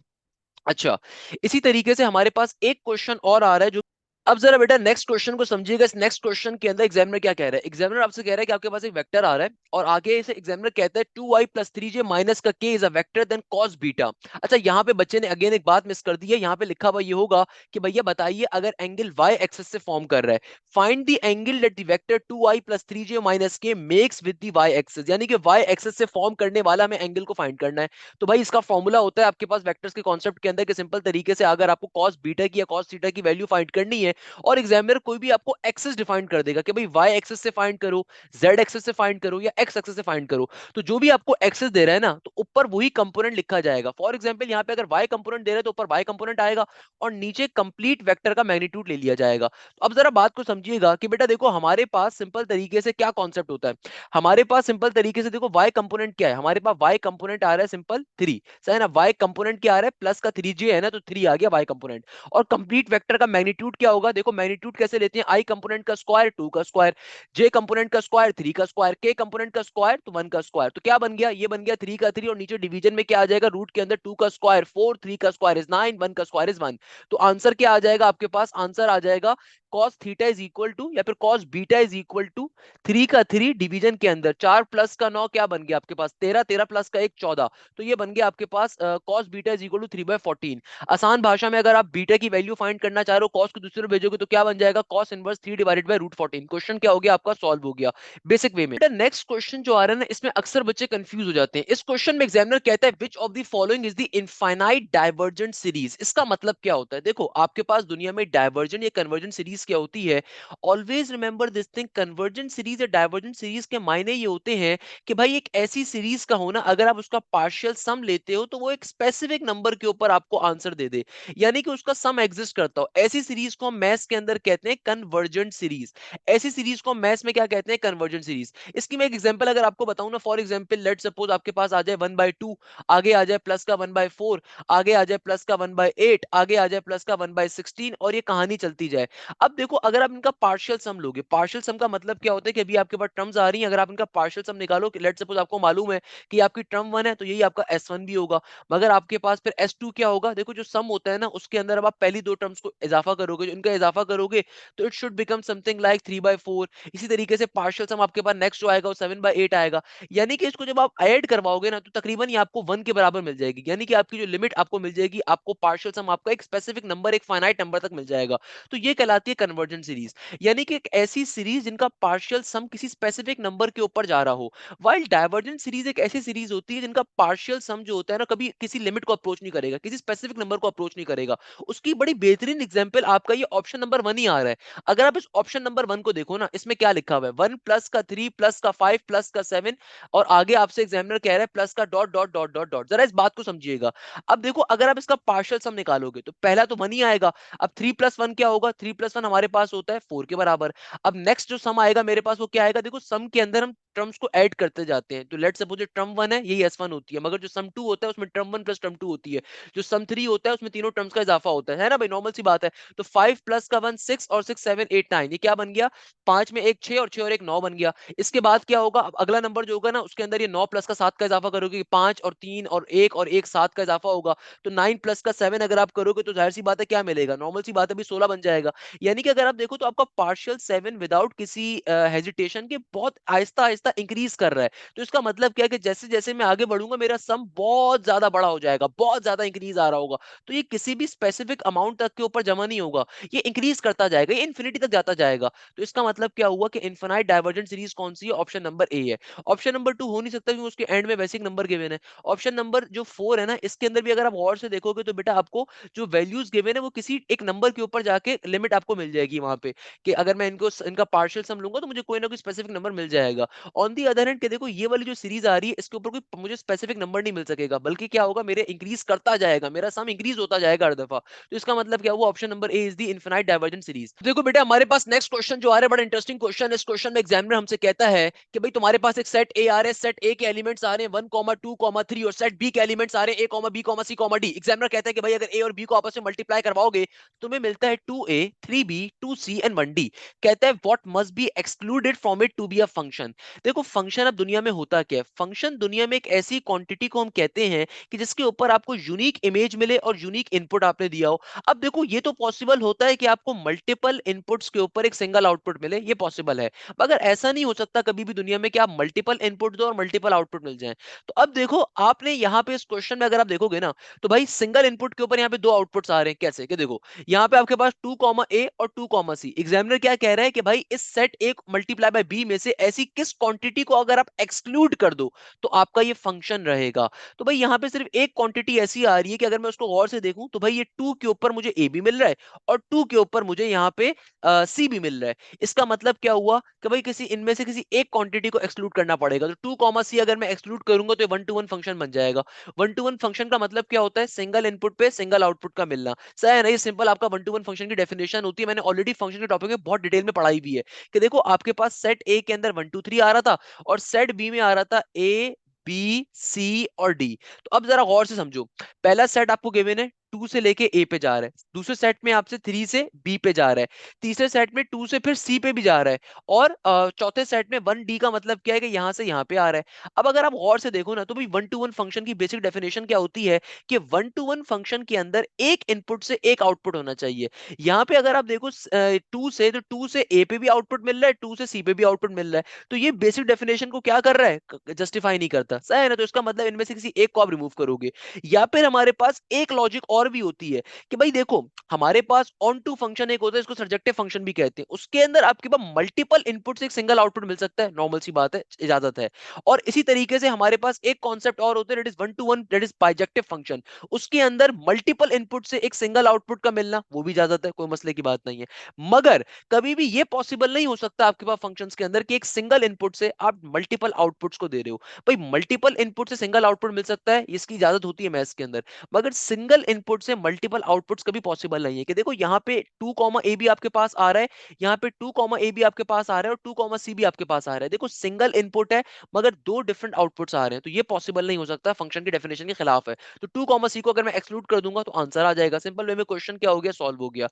अच्छा, इसी तरीके से हमारे पास एक क्वेश्चन और आ रहा है जो, अब जरा बेटा नेक्स्ट क्वेश्चन को समझिएगा। इस नेक्स्ट क्वेश्चन के अंदर एग्जामिनर क्या कह रहा है? एग्जामिनर आपसे कह रहा है कि आपके पास एक वेक्टर आ रहा है, और आगे से एग्जामिनर कहता है 2y प्लस 3j माइनस का k is a vector then cos beta. अच्छा यहाँ पे बच्चे ने अगेन एक बात मिस कर दी है, यहाँ पे लिखा हुआ ये होगा कि भैया बताइए अगर एंगल y एक्सिस से फॉर्म कर रहा है, find the angle that the vector 2y plus 3j minus k makes with the y axis. यानी कि y एक्सिस से फॉर्म करने वाला हमें एंगल को फाइंड करना है। तो भाई इसका फॉर्मूला होता है आपके पास वेक्टर्स के कॉन्सेप्ट के अंदर कि सिंपल तरीके से अगर आपको cos बीटा की या cos थीटा की वैल्यू फाइंड करनी है, और एग्जामिनर कोई भी आपको एक्सेस डिफाइन कर देगा कि भाई वाई एक्सेस से फाइंड करो, जेड एक्सेस से फाइंड करो या एक्स एक्सेस से फाइंड करो, तो जो भी आपको एक्सेस दे रहा है ना, तो ऊपर वही कंपोनेंट लिखा जाएगा। फॉर एग्जांपल यहाँ पे अगर वाई कंपोनेंट दे रहे हैं तो ऊपर वाई कंपोनेंट आएगा और नीचे कंप्लीट वेक्टर का मैग्नीट्यूड ले लिया जाएगा। तो अब जरा बात को समझिएगा कि बेटा देखो हमारे पास सिंपल तरीके से क्या कॉन्सेप्ट होता है। हमारे पास सिंपल तरीके से देखो वाई कंपोनेंट क्या है, हमारे पास वाई कंपोनेंट आ रहा है सिंपल 3, सही है ना। वाई कंपोनेंट क्या आ रहा है, प्लस का 3j है ना, तो 3 आ गया वाई कंपोनेंट। और कंप्लीट वेक्टर का मैग्नीट्यूड क्या होगा, देखो मैग्नीट्यूड कैसे लेते हैं, आई कंपोनेंट का स्क्वायर 2 का स्क्वायर, जे कंपोनेंट का स्क्वायर 3 का स्क्वायर, के कंपोनेंट का स्क्वायर तो 1 का स्क्वायर। तो क्या बन गया, ये बन गया 3 का 3 और नीचे डिवीजन में क्या आ जाएगा, रूट के अंदर 2 का स्क्वायर 4, 3 का स्क्वायर इज 9, 1 का स्क्वायर इज 1। तो आंसर क्या आ जाएगा आपके पास, आंसर आ जाएगा cos theta is equal to या फिर cos beta is equal to 3 का 3 डिवीजन के अंदर 4 प्लस का 9 क्या बन गया आपके पास 13, 13 प्लस का 1 14। तो ये बन गया आपके पास cos beta is equal to 3/14। आसान भाषा में अगर आप बीटा की वैल्यू फाइंड करना चाह रहे हो cos को दूसरे में भेजोगे तो क्या बन जाएगा, cos inverse 3 divided by root 14। Question क्या हो गया आपका, सॉल्व हो गया बेसिक वे में। नेक्स्ट क्वेश्चन जो आ रहा है ना, इसमें अक्सर बच्चे कंफ्यूज हो जाते हैं। इस क्वेश्चन में एग्जामिनर कहता है which of the following is the infinite divergent series. इसका मतलब क्या होता है, देखो आपके पास दुनिया में डाइवर्जेंट या कन्वर्जेंट सीरीज क्या होती है। Always remember this thing, convergent series या डाइवर्जेंट सीरीज के मायने ये होते हैं कि भाई एक ऐसी सीरीज का होना अगर आप उसका पार्शियल सम लेते हो तो वो एक स्पेसिफिक नंबर के ऊपर आपको आंसर दे दे, यानी कि उसका सम एग्जिस्ट करता हो। ऐसी सीरीज को हम मैथ्स के अंदर कहते हैं कन्वर्जेंट सीरीज। ऐसी सीरीज को हम मैथ्स में क्या कहते हैं, कन्वर्जेंट सीरीज। इसकी मैं एक एग्जांपल अगर आपको बताऊं ना, फॉर एग्जांपल लेट सपोज आपके पास आ जाए 1/2, आगे आ जाए प्लस का 1/4, आगे आ जाए प्लस का 1/8, आगे आ जाए प्लस का 1/16 और ये कहानी चलती जाए। अब देखो अगर आप इनका पार्शियल सम लोगे, पार्शियल सम का मतलब क्या होता है कि अभी आपके पास टर्म्स आ रही हैं, अगर आप इनका पार्शियल सम निकालो कि लेट सपोज आपको मालूम है कि आपकी टर्म 1 है तो यही आपका S1 भी होगा, मगर आपके पास फिर S2 क्या होगा, देखो जो सम होता है ना उसके अंदर अब आप पहली दो टर्म्स को इजाफा करोगे, जो इनका इजाफा करोगे तो it should become something like 3/4। इसी तरीके से पार्शियल सम आपके पास नेक्स्ट जो आएगा वो 7/8 आएगा। यानी कि इसको जब आप ऐड करवाओगे ना तो तकरीबन ये आपको 1 के बराबर मिल जाएगी, यानी कि आपकी जो लिमिट आपको मिल जाएगी, आपको पार्शियल सम आपका एक स्पेसिफिक नंबर, एक फाइनाइट नंबर तक मिल जाएगा। तो ये कहलाती है कन्वर्जेंट सीरीज, यानी कि एक ऐसी सीरीज जिनका पार्शियल सम किसी स्पेसिफिक नंबर के ऊपर जा रहा हो। वाइल डाइवर्जेंट सीरीज एक ऐसी सीरीज होती है जिनका पार्शियल सम जो होता है ना कभी किसी लिमिट को अप्रोच नहीं करेगा, किसी स्पेसिफिक नंबर को अप्रोच नहीं करेगा। उसकी बड़ी बेहतरीन एग्जांपल आपका ये ऑप्शन नंबर 1 ही आ रहा है। अगर आप इस ऑप्शन नंबर 1 को देखो ना, इसमें क्या लिखा हुआ है, 1 प्लस का 3 प्लस का 5 प्लस का 7 और आगे आपसे एग्जामिनर कह रहा है प्लस का dot dot dot dot dot. जरा इस बात को समझिएगा। अब देखो अगर आप इसका पार्शियल सम निकालोगे तो पहला तो 1 ही आएगा। अब 3 प्लस 1 क्या होगा, 3 प्लस 1 हमारे पास होता है 4 के बराबर। अब नेक्स्ट जो सम आएगा मेरे पास वो क्या आएगा, देखो सम के अंदर हम टर्म्स को ऐड करते जाते हैं। तो लेट्स सपोज टर्म 1 है यही S1 होती है, मगर जो सम 2 होता है उसमें टर्म 1 प्लस टर्म 2 होती है। जो सम 3 होता है उसमें तीनों टर्म्स का इजाफा होता है ना भाई, नॉर्मल सी बात है। तो 5 प्लस का 1 6 और 6 7 8 9, ये क्या बन गया, 5 में एक 6 और 6 और एक 9 बन गया। इसके बाद क्या होगा, अब अगला नंबर जो होगा ना उसके अंदर ये 9 प्लस का 7 का इजाफा करोगे, 5 और 3 और 1 और 1 7 का इजाफा होगा। तो 9 प्लस का 7 अगर आप करोगे तो जाहिर सी बात है क्या मिलेगा, नॉर्मल सी बात है भी 16 बन जाएगा। यानी कि अगर आप देखो तो आपका पार्शियल 7 विदाउट किसी हेजिटेशन के बहुत आहिस्ता आहिस्ता इंक्रीज कर रहा है। तो इसका मतलब क्या है कि जैसे जैसे मैं आगे बढ़ूंगा मेरा सम बहुत ज्यादा बड़ा हो जाएगा, बहुत ज्यादा इंक्रीज आ रहा होगा। तो ये किसी भी स्पेसिफिक अमाउंट तक के ऊपर जमा नहीं होगा, ये इंक्रीज करता जाएगा, ये इन्फिनिटी तक जाता जाएगा। तो इसका मतलब क्या हुआ कि इनफिनाइट डाइवर्जेंट सीरीज कौन सी है, ऑप्शन नंबर ए है। ऑप्शन नंबर 2 हो नहीं सकता क्योंकि उसके एंड में बेसिक नंबर गिवन है। ऑप्शन नंबर जो 4 है ना, इसके अंदर भी अगर आप गौर से देखोगे तो बेटा आपको जो वैल्यूज गिवन है वो किसी एक नंबर के ऊपर जाके लिमिट आपको मिल जाएगी वहां पे, कि अगर मैं इनको इनका पार्शियल सम लूंगा तो मुझे कोई ना कोई स्पेसिफिक नंबर मिल जाएगा। ऑन दी अदर हैंड के देखो ये वाली जो सीरीज आ रही है इसके ऊपर कोई मुझे स्पेसिफिक नंबर नहीं मिल सकेगा, बल्कि क्या होगा मेरे इंक्रीज करता जाएगा, मेरा सम इंक्रीज होता जाएगा हर दफा। तो इसका मतलब क्या हुआ, option number A is the infinite divergent series. देखो बेटा हमारे पास नेक्स्ट क्वेश्चन जो आ रहा है बड़ा इंटरेस्टिंग क्वेश्चन है। इस क्वेश्चन में एग्जामिनर हमसे कहता है कि भाई तुम्हारे पास एक सेट ए आ रहा है, सेट ए के एलिमेंट्स आ रहे हैं 1,2,3 और सेट बी के एलिमेंट्स आ रहे हैं A,B,C,D। एग्जामिनर कहता है कि भाई अगर ए और बी को आपस में मल्टीप्लाई करवाओगे तुम्हें मिलता है 2A 3B 2C and 1D। कहता है what must be excluded from it to be a function. देखो फंक्शन अब दुनिया में होता क्या है, फंक्शन दुनिया में एक ऐसी क्वांटिटी को हम कहते हैं कि जिसके ऊपर आपको यूनिक इमेज मिले और यूनिक इनपुट आपने दिया हो। अब देखो ये तो पॉसिबल होता है कि आपको मल्टीपल इनपुट्स के ऊपर एक सिंगल आउटपुट मिले, ये पॉसिबल है, मगर ऐसा नहीं हो सकता कभी भी दुनिया में कि आप मल्टीपल इनपुट दो और मल्टीपल आउटपुट मिल जाए। तो अब देखो आपने यहाँ पे इस क्वेश्चन में अगर आप देखोगे ना तो भाई सिंगल इनपुट के ऊपर यहाँ पे दो आउटपुट्स आ रहे हैं, कैसे कि देखो यहाँ पे आपके पास 2 A और 2 C। एग्जामिनर क्या कह रहा है कि भाई इस set A multiply by B में से ऐसी किस क्वांटिटी को अगर आप एक्सक्लूड कर दो तो आपका ये फंक्शन रहेगा। तो भाई यहाँ पे सिर्फ एक क्वांटिटी ऐसी आ रही है कि अगर मैं उसको गौर से देखूं तो भाई ये 2 के ऊपर मुझे ए भी मिल रहा है और 2 के ऊपर मुझे यहाँ पे सी भी मिल रहा है। इसका मतलब क्या हुआ कि भाई किसी इनमें से किसी एक क्वांटिटी को एक्सक्लूड करना पड़ेगा। तो 2 कॉमा सी अगर मैं एक्सक्लूड करूंगा तो 1 to 1 फंक्शन बन जाएगा। 1 to 1 फंक्शन का मतलब क्या होता है? सिंगल इनपुट पे सिंगल आउटपुट का मिलना। सही है ना? ये सिंपल आपका 1 to 1 फंक्शन की डेफिनेशन होती है। मैंने ऑलरेडी फंक्शन के टॉपिक में बहुत डिटेल में पढ़ाई भी है कि देखो आपके पास सेट ए के अंदर 1 2 3 आ रहा था और सेट बी में आ रहा था ए बी सी और डी। तो अब जरा गौर से समझो, पहला सेट आपको गिवन है 2 से लेके ए पे जा रहा है, दूसरे सेट में आपसे 3 से बी पे जा रहा है, तीसरे सेट में 2 से फिर सी पे भी जा रहा है और चौथे सेट में 1 डी का मतलब क्या है कि यहां से यहां पे आ रहा है। अब अगर आप गौर से देखो ना तो भाई 1 to 1 फंक्शन की बेसिक डेफिनेशन क्या होती है कि 1 to 1 फंक्शन के अंदर एक इनपुट से एक आउटपुट होना चाहिए। यहाँ पे अगर आप देखो 2 से, तो 2 से ए पे भी आउटपुट मिल रहा है, 2 से सी पे भी आउटपुट मिल रहा है। तो ये बेसिक डेफिनेशन को क्या कर रहा है? जस्टिफाई नहीं करता। सही है ना? तो इसका मतलब इनमें से किसी एक को आप रिमूव करोगे। या फिर हमारे पास एक लॉजिक और भी होती है कि भाई देखो हमारे पास ऑन टू फंक्शन एक होता है, इसको सर्जेक्टिव फंक्शन भी कहते हैं। उसके अंदर आपके पास मल्टीपल इनपुट से एक सिंगल आउटपुट मिल सकता है, नॉर्मल सी बात है, इजाजत है। और इसी तरीके से हमारे पास एक कॉन्सेप्ट और होता है that is 1 to 1, that is bijective function. उसके अंदर मल्टीपल इनपुट से एक सिंगल आउटपुट का मिलना, वो भी इजाजत है, कोई मसले की बात नहीं है। मगर कभी भी ये पॉसिबल नहीं हो सकता आपके पास फंक्शंस के अंदर कि एक सिंगल इनपुट से आप मल्टीपल आउटपुट्स को दे रहे हो। भाई मल्टीपल इनपुट से सिंगल आउटपुट मिल सकता है, इसकी इजाजत होती है मैथ्स के अंदर, मगर सिंगल इनपुट से मल्टीपल आउटपुट्स कभी पॉसिबल नहीं है। कि देखो यहाँ पे 2 कॉमा ए भी आपके पास आ रहा है, यहाँ पे 2 कॉमा ए भी आपके पास आ रहा है और 2 कॉमा सी भी आपके पास आ रहा है। देखो सिंगल इनपुट है मगर दो डिफरेंट आउटपुट्स आ रहे हैं, तो ये पॉसिबल नहीं हो सकता, फंक्शन की डेफिनेशन के खिलाफ है। तो 2 कॉमा सी को अगर मैं एक्सक्लूड कर दूंगा तो आंसर आ जाएगा। सिंपल वे में क्वेश्चन क्या हो गया? सॉल्व हो गया।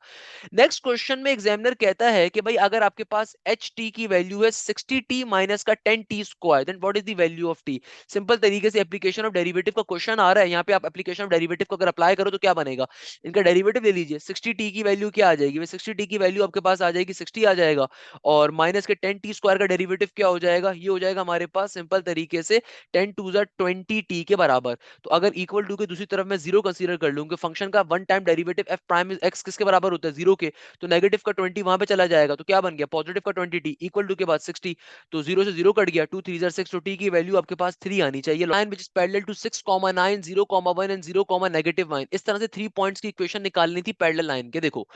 नेक्स्ट क्वेश्चन में एग्जामिनर कहता है कि भाई अगर आपके पास एच टी की वैल्यू है 60t माइनस का 10t² then what is the value of T. Simple तरीके से एप्लीकेशन ऑफ डेरिवेटिव का क्वेश्चन आ रहा है। यहाँ पे आप एप्लीकेशन ऑफ डेरिवेटिव को अगर अप्लाई करो तो क्या बनेगा? इनका डेरिवेटिव ले लीजिए। 60t की वैल्यू क्या आ जाएगी? 60t की वैल्यू आपके पास आ जाएगी 60 आ जाएगा और माइनस के 10t² का डेरिवेटिव क्या हो जाएगा? ये हो जाएगा हमारे पास सिंपल तरीके से 10 to the 20t के बराबर। तो अगर इक्वल टू के दूसरी तरफ मैं जीरो कंसीडर कर लूंगा, फंक्शन का one time derivative F prime x किसके बराबर होता है? जीरो के। तो नेगेटिव का 20 वहां पे चला जाएगा तो क्या बन गया? पॉजिटिव का 20t इक्वल टू के बाद 60। तो जीरो से जीरो कट गया, 2 3 6, तो टी की वैल्यू आपके पास 3 आनी चाहिए। Line which is parallel to 6 9 0 1 and 0 -9। इस तरह से 3 पॉइंट्स की इक्वेशन निकालनी थी पैरेलल लाइन के। देखो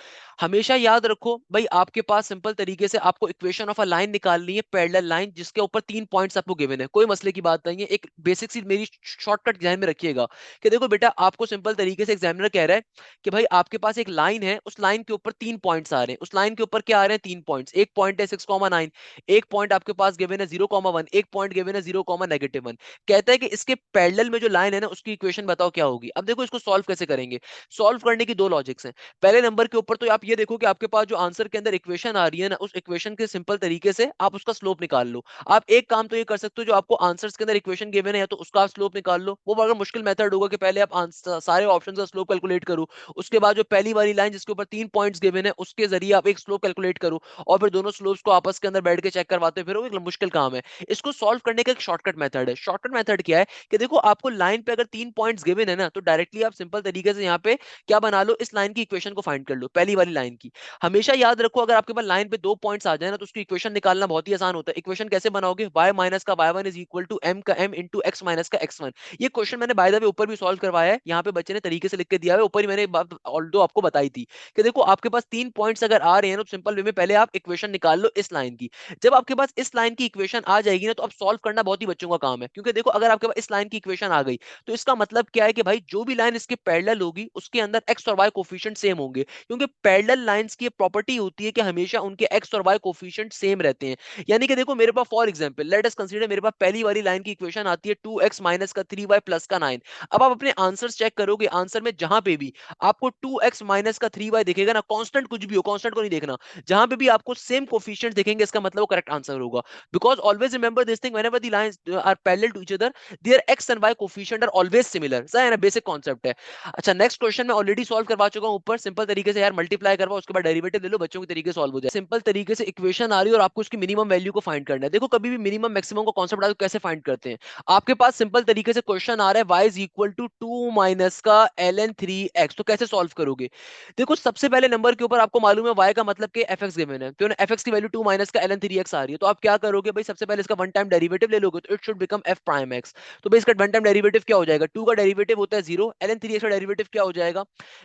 हमेशा याद रखो भाई आपके पास सिंपल तरीके से आपको इक्वेशन ऑफ अ लाइन निकालनी है, पैरेलल लाइन जिसके ऊपर 3 पॉइंट्स आपको गिवन है। कोई मसले की बात नहीं है। एक बेसिक सी मेरी शॉर्टकट ध्यान में रखिएगा कि देखो बेटा आपको सिंपल तरीके से एग्जामिनर कह रहा है कि भाई आपके पास एक लाइन है, उस लाइन के ऊपर 3 पॉइंट्स आ रहे हैं। उस लाइन के ऊपर क्या आ रहे हैं? 3 पॉइंट्स। एक पॉइंट है 6 9, एक पॉइंट आपके पास गिवन है 0 1, एक पॉइंट गिवन है 0 -1। कहता है कि इसके पैरेलल में जो लाइन है ना उसकी इक्वेशन बताओ क्या होगी। अब देखो इसको सॉल्व कैसे करेंगे? सॉल्व करने की दो लॉजिक्स हैं। पहले नंबर के ऊपर तो आप ये देखो कि आपके पास जो आंसर के अंदर इक्वेशन आ रही है ना, उस इक्वेशन के सिंपल तरीके से आप उसका स्लोप निकाल लो। आप एक काम तो ये कर सकते हो, जो आपको आंसर्स के अंदर इक्वेशन गिवन है तो उसका स्लोप निकाल लो। वो अगर मुश्किल मेथड होगा कि पहले आप सारे ऑप्शन का स्लोप कैलकुलेट करो, उसके बाद जो पहली वाली लाइन जिसके ऊपर 3 पॉइंट्स गिवन है उसके जरिए आप एक स्लोप कैलकुलेट करो और फिर दोनों स्लोप्स को आपस के अंदर बैठ के चेक करवाते फिर वो एक मुश्किल काम है। इसको सॉल्व करने का एक शॉर्टकट मेथड है। शॉर्टकट मेथड क्या है कि देखो आपको लाइन पे अगर 3 पॉइंट्स गिवन है ना तो डायरेक्टली आप सिंपल तरीके से यहाँ पे क्या बना लो, इस लाइन की इक्वेशन को फाइंड कर लो, पहली वाली लाइन की। हमेशा याद रखो अगर आपके पास लाइन पे 2 पॉइंट्स आ जाए ना तो उसकी इक्वेशन निकालना बहुत ही आसान होता है। इक्वेशन कैसे बनाओगे? y माइनस का y1 is equal to m का m इंटू x माइनस का x1। ये क्वेश्चन मैंने बाय द वे ऊपर भी सॉल्व करवाया है, यहाँ पे बच्चे ने तरीके से लिख के दिया है, ऊपर ही मैंने बात ऑल्दो आपको बताई थी कि देखो आपके पास 3 पॉइंट्स अगर आ रहे हैं तो सिंपल वे में पहले आप इक्वेशन निकाल लो इस लाइन की। जब आपके पास इस लाइन की इक्वेशन आ जाएगी ना तो अब सॉल्व करना बहुत ही बच्चों का काम है, क्योंकि देखो अगर आपके पास इस लाइन की इक्वेशन आ गई तो इसका मतलब क्या है कि भाई जो भी लाइन इसके पैरेलल होगी उसके अंदर x और y कोफिशिएंट सेम होंगे, क्योंकि पैरेलल लाइंस की प्रॉपर्टी होती है कि हमेशा उनके x और y कोफिशिएंट सेम रहते हैं। यानी कि देखो मेरे पास for example let us consider मेरे पास पहली वाली लाइन की इक्वेशन आती है 2x माइनस का 3y प्लस का 9। अब आप अपने आंसर्स चेक करोगे, आंसर में जहां पे भी आपको 2x माइनस का 3y दिखेगा ना, कांस्टेंट कुछ भी हो, कांस्टेंट को नहीं देखना, जहां पे भी आपको सेम कोफिशिएंट दिखेंगे इसका मतलब वो करेक्ट आंसर होगा। Because always remember this thing, whenever the lines are parallel to each other there x and y coefficient are always similar. सही है ना? बेसिक कांसेप्ट है। अच्छा नेक्स्ट क्वेश्चन मैं ऑलरेडी सॉल्व करवा चुका हूं ऊपर, सिंपल तरीके से यार मल्टीप्लाई करवा, उसके बाद डेरिवेटिव ले लो, बच्चों के तरीके सॉल्व हो जाए। सिंपल तरीके से इक्वेशन आ रही है और आपको उसकी मिनिमम वैल्यू को फाइंड करना है। देखो कभी भी मिनिमम मैक्सिमम को कॉन्सेप्ट डाल कैसे फाइंड करते हैं। आपके पास सिंपल तरीके से क्वेश्चन आ रहा है y is equal to 2 minus का ln 3x, तो कैसे सॉल्व करोगे। देखो सबसे पहले नंबर के ऊपर आपको मालूम है y का मतलब कि fx गिवन है, तो fx की वैल्यू 2 माइनस का ln 3x आ रही है, तो आप क्या करोगे भाई, सबसे पहले इसका वन टाइम डेरिवेटिव ले लोगे, तो it should become f prime x। तो भाई इसका वन टाइम डेरिवेटिव क्या हो जाएगा, 2 का डेरिवेटिव होता है 0, ln 3x का डेरिवेटिव क्या हो जाएगा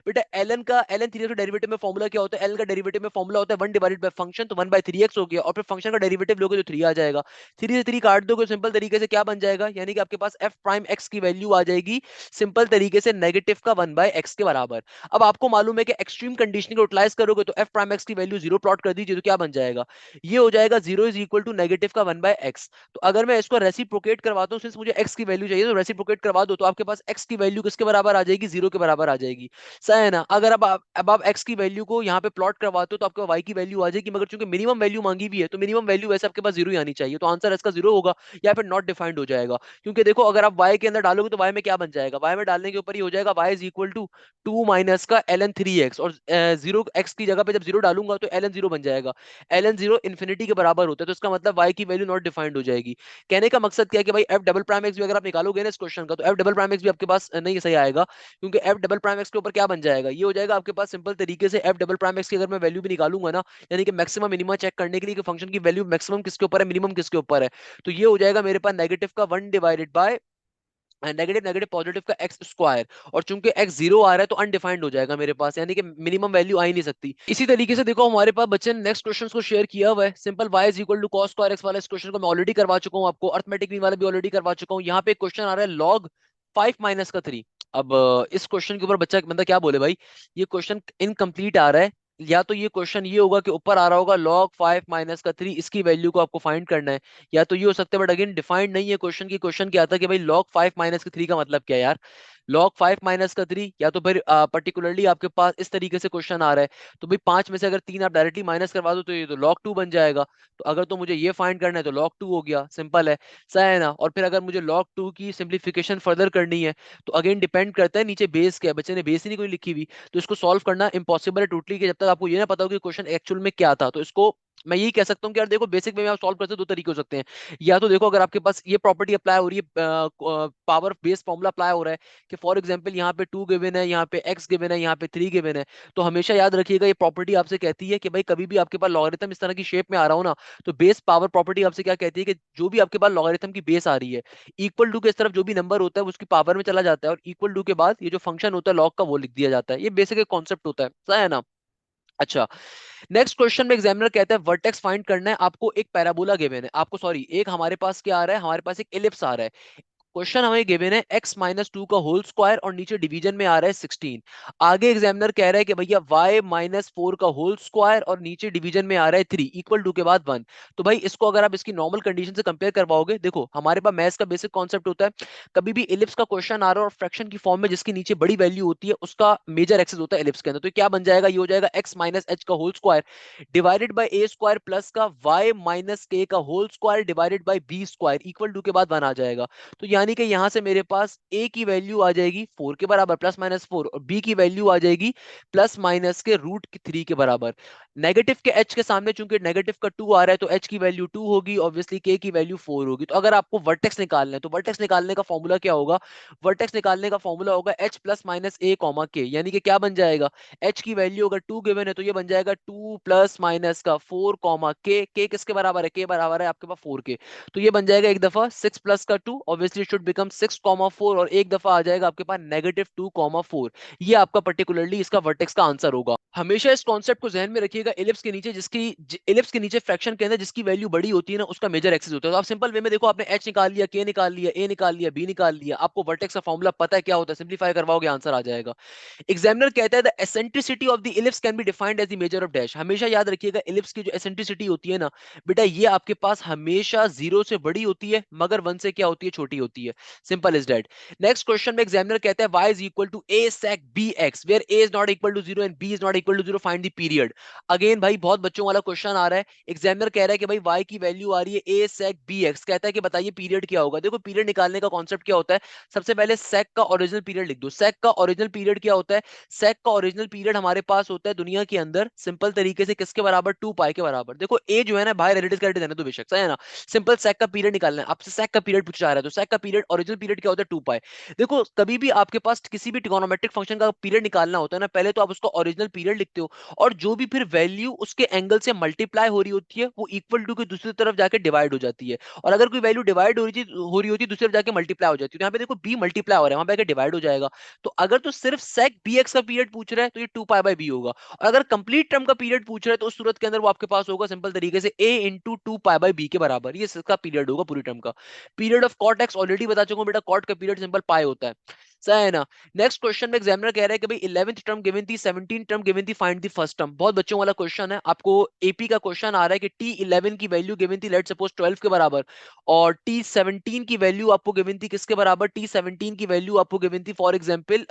बेटा, ln 3x का डेरिवेटिव में फॉर्मूला क्या होता है, ln का डेरिवेटिव में फॉर्मूला होता है 1 डिवाइडेड बाय फंक्शन, तो 1/3x हो गया, और फिर फंक्शन का डेरिवेटिव लोगे तो 3 आ जाएगा। 3 से 3 काट दोगे, सिंपल तरीके से क्या बन जाएगा, यानी कि आपके पास f प्राइम x की वैल्यू आ जाएगी सिंपल तरीके से नेगेटिव का 1/x के बराबर। अब आपको मालूम है कि एक्सट्रीम कंडीशन को यूटिलाइज करोगे तो f प्राइम x की वैल्यू 0 प्लॉट कर दीजिए, तो क्या बन जाएगा, ये हो जाएगा 0 इज इक्वल टू नेगेटिव का 1/x। तो अगर मैं इसको रेसिप्रोकेट करवाता हूं, सिंस मुझे x की वैल्यू चाहिए, तो रेसिप्रोकेट करवा दो, तो आपके पास x की वैल्यू किसके बराबर आ जाएगी, 0 के बराबर आ जाएगी। सही है ना। अगर अब आप x की वैल्यू को यहाँ पे प्लॉट करवाते हो तो आपको y की वैल्यू आ जाएगी, मगर चूंकि मिनिमम वैल्यू मांगी भी है तो मिनिमम वैल्यू वैसे आपके पास 0 ही आनी चाहिए, तो आंसर इसका 0 होगा या फिर नॉट डिफाइंड हो जाएगा। क्योंकि देखो अगर आप y के अंदर डालोगे तो y में क्या बन जाएगा, y में डालने के ऊपर ही हो जाएगा y is equal to 2 minus का ln 3x, और 0 x की जगह पे जब 0 डालूंगा तो ln 0 बन जाएगा। ln 0 इन्फिनिटी के बराबर होता है, तो इसका मतलब y की वैल्यू नॉट डिफाइंड हो जाएगी। कहने का मकसद क्या है कि भाई f डबल प्राइम x भी अगर आप निकालोगे ना इस क्वेश्चन का, तो f डबल प्राइम x भी आपके पास नहीं सही आएगा, क्योंकि f डबल प्राइम x के ऊपर क्या बन जाएगा, ये हो जाएगा आपके पास सिंपल तरीके से f डबल प्राइम x की अगर मैं वैल्यू भी निकालूंगा ना, यानी कि मैक्सिमम मिनिमम चेक करने के लिए कि फंक्शन की वैल्यू मैक्सिमम किसके ऊपर है मिनिमम किसके ऊपर है, तो ये हो जाएगा मेरे पास नेगेटिव का 1 divided by negative negative positive का एक्स स्क्वायर, और चूंकि एक्स 0 आ रहा है तो अनडिफाइंड हो जाएगा मेरे पास, यानी कि मिनिमम वैल्यू आ ही नहीं सकती। इसी तरीके से देखो हमारे पास बच्चे ने नेक्स्ट क्वेश्चन को शेयर किया हुआ है, simple y is equal to cos square x वाला, इस क्वेश्चन को मैं ऑलरेडी करवा चुका हूं आपको, अर्थमेटिक मीन वाला भी ऑलरेडी करवा चुका हूं। यहाँ पे क्वेश्चन आ रहा है log 5 माइनस का 3। अब इस क्वेश्चन के ऊपर बच्चा बंदा क्या बोले भाई, ये क्वेश्चन इनकम्प्लीट आ रहा है, या तो ये क्वेश्चन ये होगा कि ऊपर आ रहा होगा log 5 माइनस का 3, इसकी वैल्यू को आपको फाइंड करना है, या तो ये हो सकता है, बट अगेन डिफाइंड नहीं है क्वेश्चन की। क्वेश्चन क्या आता है कि भाई log 5 माइनस का 3 का मतलब क्या है यार, log 5 माइनस का 3, या तो फिर पर्टिकुलरली आपके पास इस तरीके से क्वेश्चन आ रहा है, तो भाई 5 में से अगर 3 आप डायरेक्टली माइनस करवा दो तो ये तो log 2 बन जाएगा। तो अगर तो मुझे ये फाइंड करना है तो log 2 हो गया, सिंपल है, सही है ना। और फिर अगर मुझे log 2 की सिंप्लीफिकेशन फर्दर करनी है तो अगेन डिपेंड करता है नीचे बेस क्या है, बच्चे ने बेस ही नहीं कोई लिखी हुई, तो इसको सॉल्व करना इम्पॉसिबल है टोटली, कि जब तक आपको ये ना पता हो कि क्वेश्चन एक्चुअल में क्या था। तो इसको मैं यही कह सकता हूँ कि यार देखो बेसिक में आप सॉल्व करते हो दो तरीके हो सकते हैं, या तो देखो अगर आपके पास ये प्रॉपर्टी अप्लाई हो रही है, पावर बेस फॉर्मूला अप्लाई हो रहा है, कि फॉर एग्जांपल यहाँ पे 2 गिवन है, यहाँ पे x गिवन है, यहाँ पे 3 गिवन है, तो हमेशा याद रखिएगा ये प्रॉपर्टी आपसे कहती है कि भाई कभी भी आपके पास लॉगरिथम इस तरह की शेप में आ रहा हो ना, तो बेस पावर प्रॉपर्टी आपसे क्या कहती है कि जो भी आपके पास लॉगरिथम की बेस आ रही है, इक्वल टू के इस तरफ जो भी नंबर होता है वो उसकी पावर में चला जाता है, और इक्वल टू के बाद ये जो फंक्शन होता है लॉग का वो लिख दिया जाता है। ये बेसिक कॉन्सेप्ट होता है, सही है ना। अच्छा, नेक्स्ट क्वेश्चन में एग्जामिनर कहता है वर्टेक्स फाइंड करना है आपको, एक पैराबोला गिवन है आपको, सॉरी एक हमारे पास क्या आ रहा है, हमारे पास एक एलिप्स आ रहा है। क्वेश्चन हमें गिवन है x माइनस 2 का होल स्क्वायर, और नीचे डिवीजन में आ रहा है 16। आगे एग्जामिनर कह रहा है कि भैया y माइनस 4 का होल स्क्वायर, और नीचे डिवीजन में आ रहा है 3 इक्वल टू के बाद 1। तो भाई इसको अगर आप इसकी नॉर्मल कंडीशन से कंपेयर करवाओगे, देखो हमारे पास मैथ्स का बेसिक कॉन्सेप्ट होता है, कभी भी इलिप्स का क्वेश्चन आ रहा है और फ्रैक्शन की फॉर्म में जिसकी नीचे बड़ी वैल्यू होती है उसका मेजर एक्सेस होता है इलिप्स के अंदर, तो क्या बन जाएगा, ये हो जाएगा x माइनस h का whole square divided by a square plus का y माइनस k का whole square divided by b square equal to के बाद 1 आ जाएगा। तो यानी कि यहां से मेरे पास a की वैल्यू आ जाएगी 4 के बराबर प्लस माइनस 4, और b की वैल्यू आ जाएगी प्लस माइनस के रूट 3 के बराबर। नेगेटिव के h के सामने चूंकि नेगेटिव का 2 आ रहा है तो h की वैल्यू 2 होगी, ऑब्वियसली k की वैल्यू 4 होगी। तो अगर आपको वर्टेक्स निकालना है तो वर्टेक्स निकालने का फॉर्मूला क्या होगा, वर्टेक्स निकालने का फॉर्मूला होगा h plus minus a comma k, यानी कि क्या बन जाएगा, h की वैल्यू अगर 2 गिवन है तो ये बन जाएगा 2 प्लस माइनस का 4 कॉमा k किसके बराबर है, k बराबर है आपके पास 4 के, तो ये बन जाएगा एक दफा 6 प्लस का 2, ऑब्वियसली शुड बिकम 6 कॉमा 4, और एक दफा आ जाएगा आपके पास नेगेटिव 2 कॉमा 4। ये आपका पर्टिकुलरली इसका वर्टेक्स का आंसर होगा। हमेशा इस कॉन्सेप्ट को ध्यान में रखिएगा, इलिप्स के नीचे इलिप्स के नीचे फ्रैक्शन के अंदर जिसकी वैल्यू बड़ी होती है ना उसका मेजर एक्सिस होता है। तो आप सिंपल वे में देखो, आपने h निकाल लिया, k निकाल लिया, a निकाल लिया, b निकाल लिया, आपको वर्टेक्स का फॉर्मूला पता है क्या होता है, सिंपलीफाई करवाओगे आंसर आ जाएगा। एग्जामिनर कहता है the eccentricity of the ellipse can be defined as the major of dash. हमेशा याद रखिएगा इलिप्स की जो एसेंट्रिसिटी होती है ना बेटा, ये आपके पास हमेशा 0 से बड़ी होती है मगर 1 से क्या होती है, छोटी होती है, simple is that. Next question में एग्जामिनर कहता है y is equal to a sec bx where a is not equal to 0 and b is not equal to 0, find the period. Again भाई बहुत बच्चों वाला क्वेश्चन आ रहा है। एग्जामिनर कह रहा है कि भाई y की वैल्यू आ रही है a sec bx, कहता है कि बताइए पीरियड क्या होगा। देखो पीरियड निकालने का कॉन्सेप्ट क्या होता है, सबसे पहले sec का ओरिजिनल पीरियड लिख दो। sec का ओरिजिनल पीरियड क्या होता है, sec का ओरिजिनल पीरियड हमारे पास होता है दुनिया के अंदर सिंपल तरीके से किसके बराबर, 2 पाई के बराबर। देखो a जो है ना बाहर रिलेटिव करके देना तो बेशक सही है ना, सिंपल sec का पीरियड निकालना है आपसे, sec का पीरियड पूछा जा रहा है तो sec का पीरियड ओरिजिनल पीरियड क्या होता है 2 पाई। देखो कभी भी आपके पास किसी भी ट्रिगोनोमेट्रिक फंक्शन का पीरियड निकालना होता है ना, पहले तो आप उसका ओरिजिनल पीरियड लिखते हो, और जो भी फिर वैल्यू उसके एंगल से मल्टीप्लाई हो रही होती है वो इक्वल टू की दूसरी तरफ जाके डिवाइड हो जाती है। और अगर कोई वैल्यू डिवाइड हो रही होती है दूसरी तरफ जाके मल्टीप्लाई हो जाती है, तो यहाँ पे देखो बी मल्टीप्लाई हो रहा है वहां पे आके डिवाइड हो जाएगा। तो अगर तो सिर्फ सेक बी एक्स का पीरियड पूछ रहा है तो ये 2 पाई बाई बी होगा, और अगर कंप्लीट टर्म का पीरियड पूछ रहा है तो उस सूरत के अंदर वो आपके पास होगा सिंपल तरीके से A into 2 pi by B के बराबर, ये इसका पीरियड होगा पूरी टर्म का। Period of cot x already बता चुका हूं बेटा, कॉट का पीरियड सिंपल पाई होता है, सही है ना। नेक्स्ट क्वेश्चन में एग्जामिनर कह रहा है कि भाई 11th टर्म गिवन थी, 17th टर्म गिवन थी, फाइंड द फर्स्ट टर्म। बहुत बच्चों वाला क्वेश्चन है, आपको एपी का क्वेश्चन आ रहा है कि T11 की वैल्यू गिवन थी लेट सपोज 12 के बराबर, और T17 की वैल्यू आपको गिवन थी किसके बराबर, T17 की वैल्यू आपको गिवन थी फॉर एग्जांपल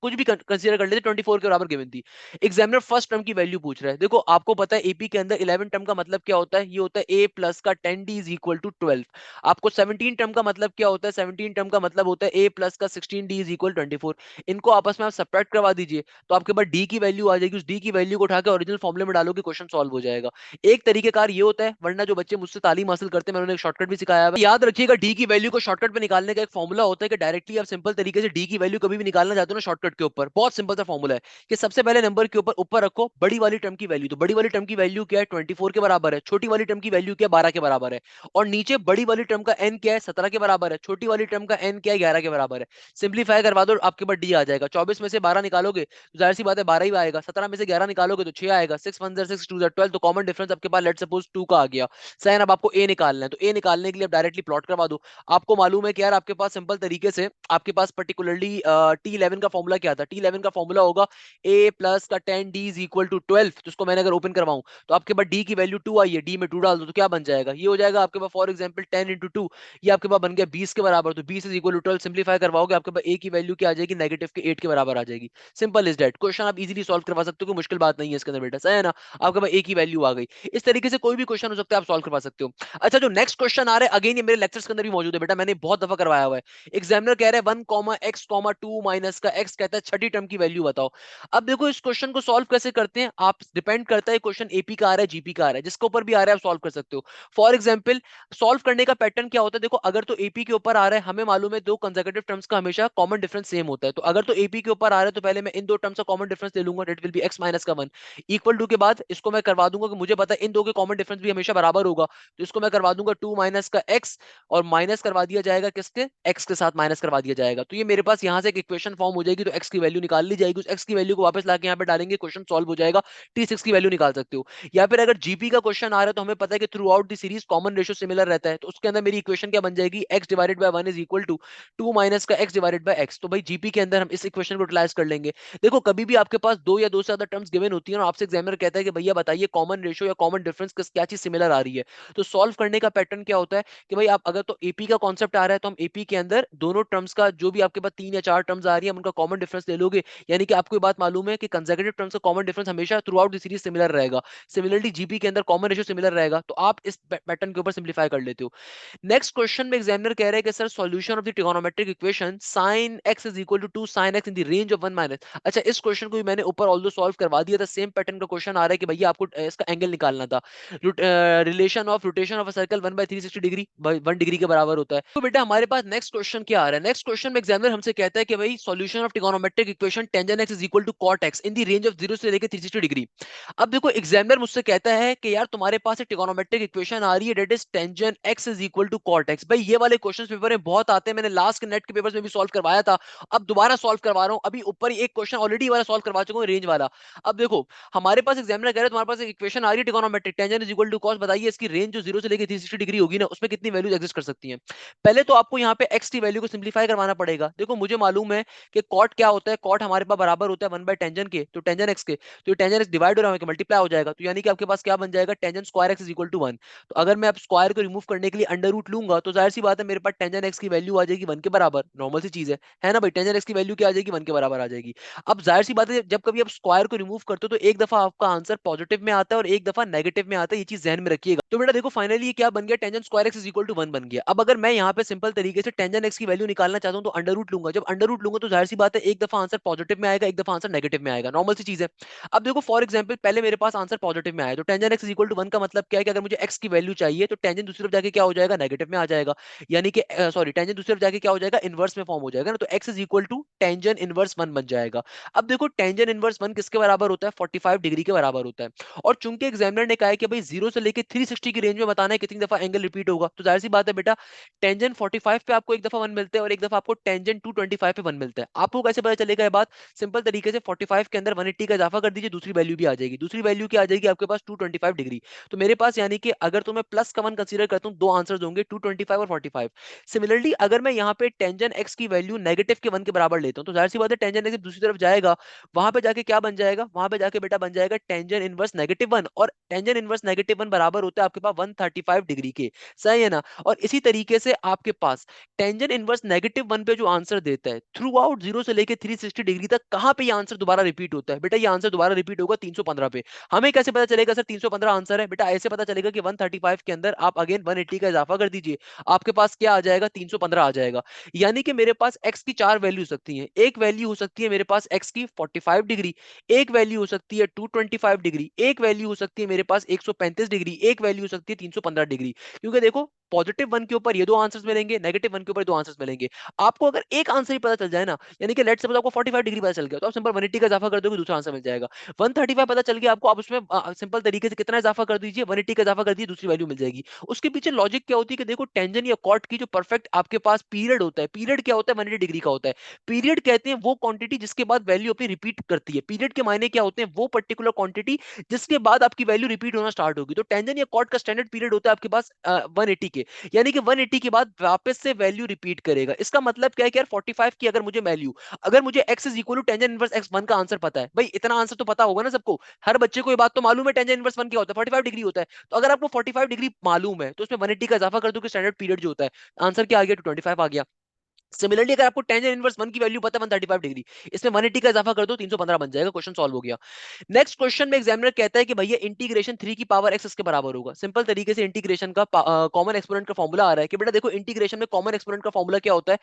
कुछ भी कंसीडर कर लेते 24 के बराबर गिवन थी। एग्जामिनर फर्स्ट टर्म की वैल्यू पूछ रहा है। देखो आपको पता है एपी के अंदर 11 टर्म का मतलब क्या होता है, ये होता है ए प्लस का 10d इज इक्वल टू 12। आपको 17 टर्म का मतलब क्या होता है, 17 टर्म का मतलब होता है ए प्लस का 16d इज इक्वल 24। इनको आपस में आप सब्ट्रैक्ट करवा दीजिए तो आपके पास डी की वैल्यू आ जाएगी, उस डी की वैल्यू को उठा के ओरिजिनल फॉर्मूले में डालोगे क्वेश्चन सॉल्व हो जाएगा। एक तरीकेकार ये होता है, वरना जो बच्चे मुझसे तालीम हासिल करते हैं मैंने उन्हें एक शॉर्टकट भी सिखाया है। याद रखिएगा डी की वैल्यू को शॉर्टकट पे निकालने का एक फॉर्मूला होता है कि डायरेक्टली आप सिंपल तरीके से डी की वैल्यू कभी भी निकालना चाहते हो ना शॉर्टकट के ऊपर, बहुत सिंपल सा फॉर्मूला है कि सबसे पहले नंबर के ऊपर ऊपर रखो बड़ी वाली टर्म की वैल्यू, तो बड़ी वाली टर्म की वैल्यू क्या है 24 के बराबर है, छोटी वाली टर्म की वैल्यू क्या है 12 के बराबर है, और नीचे बड़ी वाली टर्म का एन क्या है 17 के बराबर है, छोटी वाली टर्म का एन क्या है 11 के बराबर है। सिंप्लीफाई करवा दो आपके पास डी आ जाएगा। 24 में से 12 निकालोगे तो जाहिर सी बात है 12 ही आएगा, 17 में से 11 निकालोगे तो 6 आएगा, 6 1 6 2 12, तो कॉमन डिफरेंस आपके पास लेट सपोज 2 का आ गया। सही, अब आपको ए निकालना है तो ए निकालने के लिए आप डायरेक्टली प्लॉट करवा दो। आपको मालूम है कि यार आपके पास सिंपल तरीके से आपके पास पर्टिकुलरली T11 का फॉर्मूला क्या था, T11 का फॉर्मूला होगा ए प्लस का 10d इज इक्वल टू 12। तो उसको मैंने अगर ओपन करवाऊं तो आपके पास डी की वैल्यू 2 आई है, डी में 2 डाल दो तो क्या बन जाएगा, ये हो जाएगा आपके पास फॉर एग्जांपल 10 इंटू 2, ये आपके पास बन गया 20 के बराबर, तो 20 इज इक्वल टू 12। सिंप्लीफाई करवाओगे आपके पास ए की वैल्यू क्या आ जाएगी, नेगेटिव के 8 के बराबर आ जाएगी। सिंपल इज दैट, क्वेश्चन आप इजीली सॉल्व करवा सकते हो, कोई मुश्किल बात नहीं है इसके अंदर बेटा, सही है ना। आपके पास ए की वैल्यू आ गई, इस तरीके से कोई भी क्वेश्चन हो सकता है आप सॉल्व करवा सकते हो। अच्छा जो नेक्स्ट क्वेश्चन आ रहा है अगेन ये मेरे लेक्चर्स के अंदर भी मौजूद है बेटा, मैंने बहुत दफा करवाया हुआ है। एग्जामिनर कह रहे हैं 1 कॉमा एक्स कॉमा 2 माइनस का एक्स, कहता है छठी टर्म की वैल्यू बताओ। अब देखो इस क्वेश्चन को सॉल्व कैसे करते हैं, आप डिपेंड करता है क्वेश्चन एपी का आ रहा है जीपी का आ रहा है, जिसके ऊपर भी आ रहा है आप सॉल्व कर सकते हो। फॉर एग्जांपल सॉल्व करने का पैटर्न क्या होता है, देखो अगर तो एपी के ऊपर आ रहा है हमें मालूम है दो कंसेक्यूटिव टर्म्स का हमेशा कॉमन डिफरेंस सेम होता है, तो अगर तो एपी के ऊपर आ रहा है तो पहले मैं इन दो टर्म्स का कॉमन डिफरेंस ले लूंगा, that will be x minus का 1 इक्वल टू के बाद इसको मैं करवा दूंगा कि मुझे पता है इन दो के कॉमन डिफरेंस भी हमेशा बराबर होगा, तो इसको मैं करवा दूंगा 2 माइनस का एक्स, और माइनस करवा दिया जाएगा किसके, एक्स के साथ माइनस करवा दिया जाएगा, तो ये मेरे पास यहाँ से एक इक्वेशन फॉर्म हो जाएगी। तो एक्स की वैल्यू निकाल ली जाएगी, उस एक्स की वैल्यू को वापस लाके यहाँ पे डालेंगे क्वेश्चन सॉल्व हो जाएगा। T6 की वैल्यू निकाल सकते हो। या फिर अगर जीपी का क्वेश्चन आ रहा है तो हमें पता है कि through out the series common ratio similar रहता है, तो उसके अंदर मेरी इक्वेशन क्या बन जाएगी, x divided by 1 is equal to 2 minus का x डिवाइडेड बाय x। तो भाई जीपी के अंदर हम इस इक्वेशन को यूटिलाइज कर लेंगे। देखो कभी भी आपके पास दो या दो से ज्यादा टर्म्स गिवन होती है और आपसे एग्जामिनर कहता है कि भैया बताइए कॉमन रेशियो या कॉमन डिफरेंस किस क्या चीज सिमिलर आ रही है, तो सॉल्व करने का पैटर्न क्या होता है कि भाई आप अगर तो एपी का कॉन्सेप्ट आ रहा है तो हम एपी के अंदर दोनों टर्म्स का जो भी आपके पास 3 या 4 टर्म्स आ रही है हम उनका कॉमन डिफरेंस ले लोगे, यानी कि आपको ये बात मालूम है कि कंसेक्यूटिव टर्म्स का कॉमन डिफरेंस हमेशा through out the series similar रहेगा। सिमिलरली जीपी के अंदर कॉमन रेशियो सिमिलर रहेगा, तो आप इस पैटर्न के ऊपर सिंप्लीफाई कर लेते हो। नेक्स्ट क्वेश्चन में एग्जामिनर कह रहे हैं कि sir solution of the trigonometric equation sin x is equal to 2 sin x in the range of 1 minus. अच्छा इस क्वेश्चन को भी मैंने ऊपर ऑल्दो सॉल्व करवा दिया था, सेम पैटर्न का क्वेश्चन आ रहा है कि भैया आपको इसका एंगल निकालना था। Relation of rotation of a circle 1/360 degree 1 degree के बराबर होता है। तो बेटा हमारे पास नेक्स्ट क्वेश्चन क्या आ रहा है, नेक्स्ट क्वेश्चन में एग्जामिनर हमसे कहता है कि भाई solution of trigonometric equation tan x is equal to cot x in the range of 0 से लेकर 360 डिग्री। अब देखो एग्जामिनर मुझसे कहता है कि यार तुम्हारे पास एक ट्रिगोनोमेट्रिक इक्वेशन आ रही है, that is tangent x is equal to cot x। भाई ये वाले क्वेश्चंस पेपर में बहुत आते हैं, मैंने लास्ट के नेट के पेपर्स में भी सॉल्व करवाया था, अब दोबारा सॉल्व करवा रहा हूं। अभी ऊपर ही एक क्वेश्चन ऑलरेडी वाला सॉल्व करवा चुका हूं रेंज वाला। अब देखो हमारे पास एग्जामिनर कह रहे हैं तुम्हारे पास एक इक्वेशन आ रही है trigonometric tangent is equal to cos, बताइए इसकी रेंज जो 0 से लेकर 360 डिग्री होगी ना उसमें कितनी वैल्यूज एग्जिस्ट कर सकती हैं। पहले तो आपको यहाँ पे x की वैल्यू को सिंप्लीफाई करवाना पड़ेगा। देखो मुझे मालूम है कि cot क्या होता है, कॉट हमारे पास बराबर होता है 1/टेंजेंट के, तो टेंजेंट एक्स के, तो टेंजेंट एक्स डिवाइड हो रहा है मल्टीप्लाई हो जाएगा, तो यानी कि आपके पास क्या बन जाएगा, tangent square x is equal to 1। तो अगर मैं अब स्क्वायर को रिमूव करने के लिए अंडर रूट लूंगा तो जाहिर सी बात है मेरे पास टेंजेंट एक्स की वैल्यू आ जाएगी 1 के बराबर, नॉर्मल सी चीज है ना भाई, टेंजेंट एक्स की वैल्यू क्या आ जाएगी, 1 के बराबर आ जाएगी। अब जाहिर सी बात है जब कभी आप स्क्वायर को रिमूव करते हो तो एक दफा आपका आंसर पॉजिटिव में आता है और एक दफा नेगेटिव में आता है, ये चीज ध्यान में रखिएगा। तो बेटा देखो फाइनली ये क्या बन गया, tangent square x is equal to 1 बन गया। अब अगर मैं यहाँ पे सिंपल तरीके से टेंजेंट एक्स की वैल्यू निकालना चाहता हूँ तो अंडर रूट लूंगा, जब अंडर रूट लूंगा तो जाहिर सी बात है एक दफा आंसर पॉजिटिव में आएगा, एक दफा आंसर नेगेटिव में आएगा, नॉर्मल सी चीज है। अब देखो फॉर एग्जांपल पहले मेरे पास आंसर पॉजिटिव में आया तो tangent x is equal to 1 का मतलब क्या है कि अगर मुझे एक्स की वैल्यू चाहिए तो टेंजेंट दूसरी तरफ जाके क्या हो जाएगा, नेगेटिव में आ जाएगा, यानी कि सॉरी टेंजेंट दूसरी तरफ जाके क्या हो जाएगा, इनवर्स में फॉर्म हो जाएगा ना, तो x is equal to tangent inverse 1 बन जाएगा। अब देखो टेंजेंट इनवर्स 1 किसके बराबर होता है, 45 डिग्री के बराबर होता है। और चूंकि एग्जामिनर ने कहा है कि भाई 0 से लेके 360 की रेंज में बताना है कितनी दफा एंगल रिपीट होगा, तो जाहिर सी बात है बेटा टेंजेंट 45 पे आपको एक दफा 1 मिलता है और एक दफा आपको टेंजेंट 225 पे 1 मिलता है। आपको कैसे पता चलेगा ये बात, सिंपल तरीके से 45 के अंदर 180 का इजाफा कर दीजिए, दूसरी वैल्यू भी आ जाएगी, दूसरी वैल्यू क्या आ जाएगी आपके पास 225 डिग्री। तो मेरे पास यानी कि अगर तो मैं प्लस का 1 कंसीडर करता हूं, दो आंसर्स होंगे 225 और 45। सिमिलरली अगर मैं यहाँ पे टेंजेंट एक्स की वैल्यू नेगेटिव के 1 के बराबर लेता हूं तो जाहिर सी बात है टेंजेंट एक्स दूसरी तरफ जाएगा, वहां पे जाके क्या बन जाएगा, वहां पे जाके बेटा बन जाएगा टेंजेंट इनवर्स -1, और टेंजेंट इनवर्स -1 बराबर होता है आपके पास 135 डिग्री के, सही है ना। और इसी तरीके से आपके पास टेंजेंट इनवर्स -1 पे जो आंसर देता है थ्रू आउट 0 से लेके 360 डिग्री तक कहां पे ये आंसर दोबारा रिपीट होता है, बेटा ये आंसर दोबारा रिपीट होगा 315 पे। हमें कैसे पता चलेगा सर 315 आंसर है, बेटा ऐसे पता चलेगा कि 135 के अंदर आप अगेन 180 का इजाफा कर दीजिए, आपके पास क्या आ जाएगा, 315 आ जाएगा। यानी कि मेरे पास x की चार वैल्यू हो सकती हैं, एक वैल्यू हो सकती है मेरे पास x की 45 डिग्री, एक वैल्यू हो सकती है 225 डिग्री, एक वैल्यू हो सकती है मेरे पास 135 डिग्री, एक वैल्यू हो सकती है 315 डिग्री। क्योंकि देखो पॉजिटिव 1 के ऊपर ये दो आंसर्स मिलेंगे, नेगेटिव 1 के ऊपर दो आंसर्स मिलेंगे। आपको अगर एक आंसर ही पता चल जाए ना, यानी कि लेट्स सपोज आपको 45 डिग्री पता चल गया तो आप सिंपल 180 का इजाफा कर दोगे, दूसरा आंसर मिल जाएगा। 135 पता चल गया आपको, आप उसमें सिंपल तरीके से कितना इजाफा कर दीजिए, 180 का इजाफा कर दीजिए, दूसरी वैल्यू मिल जाएगी। उसके पीछे लॉजिक क्या होती है कि देखो टेंजेंट या कॉट की जो परफेक्ट आपके पास पीरियड होता है, पीरियड क्या होता है, 180 डिग्री का होता है। पीरियड कहते हैं वो क्वांटिटी जिसके बाद वैल्यू अपनी रिपीट करती है, पीरियड के मायने क्या होते हैं, वो पर्टिकुलर क्वांटिटी जिसके बाद आपकी वैल्यू रिपीट होना स्टार्ट होगी। तो टेंजेंट या कॉट का स्टैंडर्ड पीरियड होता है आपके पास 180 के, यानी कि 180 के बाद वापस से वैल्यू रिपीट करेगा। इसका मतलब क्या है कि यार 45 की अगर मुझे वैल्यू, अगर मुझे x is equal to tangent inverse x 1 का आंसर पता है, भाई इतना आंसर तो पता होगा ना सबको, हर बच्चे को ये बात तो मालूम है टेंजेंट इनवर्स 1 क्या होता है, 45 डिग्री होता है। तो अगर आपको 45 डिग्री मालूम है तो उसमें 180 का इजाफा कर दो कि स्टैंडर्ड पीरियड जो होता है, आंसर क्या आ गया, 225 आ गया। सिमिलरली अगर आपको टेंजेंट इनवर्स 1 की वैल्यू पता है 135 डिग्री, इसमें 180 का इजाफा कर दो 315 बन जाएगा, क्वेश्चन सॉल्व हो गया। नेक्स्ट क्वेश्चन में एग्जामिनर कहता है कि भैया इंटीग्रेशन 3 की पावर x इसके बराबर होगा। सिंपल तरीके से इंटीग्रेशन का कॉमन एक्सपोनेंट का फॉर्मूला आ रहा है कि बेटा देखो इंटीग्रेशन में कॉमन एक्सपोनेंट का फॉर्मूला क्या होता है।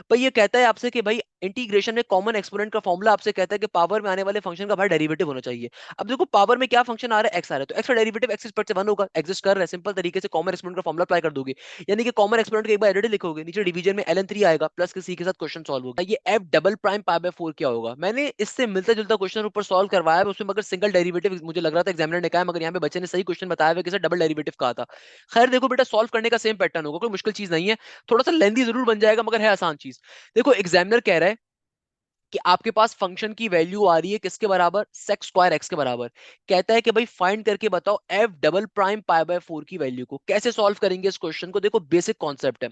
भाई ये कहता है आपसे कि भाई इंटीग्रेशन में कॉमन एक्सपोनेंट का फॉर्मूला आपसे कहता है कि पावर में आने वाले फंक्शन का भाई डेरिवेटिव होना चाहिए। अब देखो पावर में क्या फंक्शन आ रहा है, x आ रहा है, तो x का डेरिवेटिव x पर से 1 होगा, एग्जिस्ट कर रहा है, सिंपल तरीके से कॉमन एक्सपोनेंट का फॉर्मूला अप्लाई कर दोगे, यानी कि कॉमन एक्सपोनेंट का एक बार एडिट लिखोगे, नीचे डिवीजन में ln3 आएगा प्लस किसी के साथ क्वेश्चन सॉल्व होगा। ये f double prime pi by 4 क्या होगा, मैंने इससे मिलता जुलता क्वेश्चन ऊपर सॉल्व करवाया है उसमें, मगर सिंगल डेरिवेटिव मुझे लग रहा था एग्जामिनर ने कहा है, मगर यहाँ पे बच्चे ने सही क्वेश्चन बताया हुआ है कि सर डबल डेरिवेटिव कहा था। खैर देखो बेटा सॉल्व करने का सेम पैटर्न होगा, कोई मुश्किल चीज नहीं है, थोड़ा सा लेंदी जरूर बन जाएगा मगर है आसान चीज। देखो एग्जामिनर कह रहा है कि आपके पास फंक्शन की वैल्यू आ रही है किसके बराबर, सेक स्क्वायर एक्स के बराबर। कहता है कि भाई फाइंड करके बताओ F double prime pi by 4 की वैल्यू को। कैसे सॉल्व करेंगे इस क्वेश्चन को, देखो बेसिक कॉन्सेप्ट है।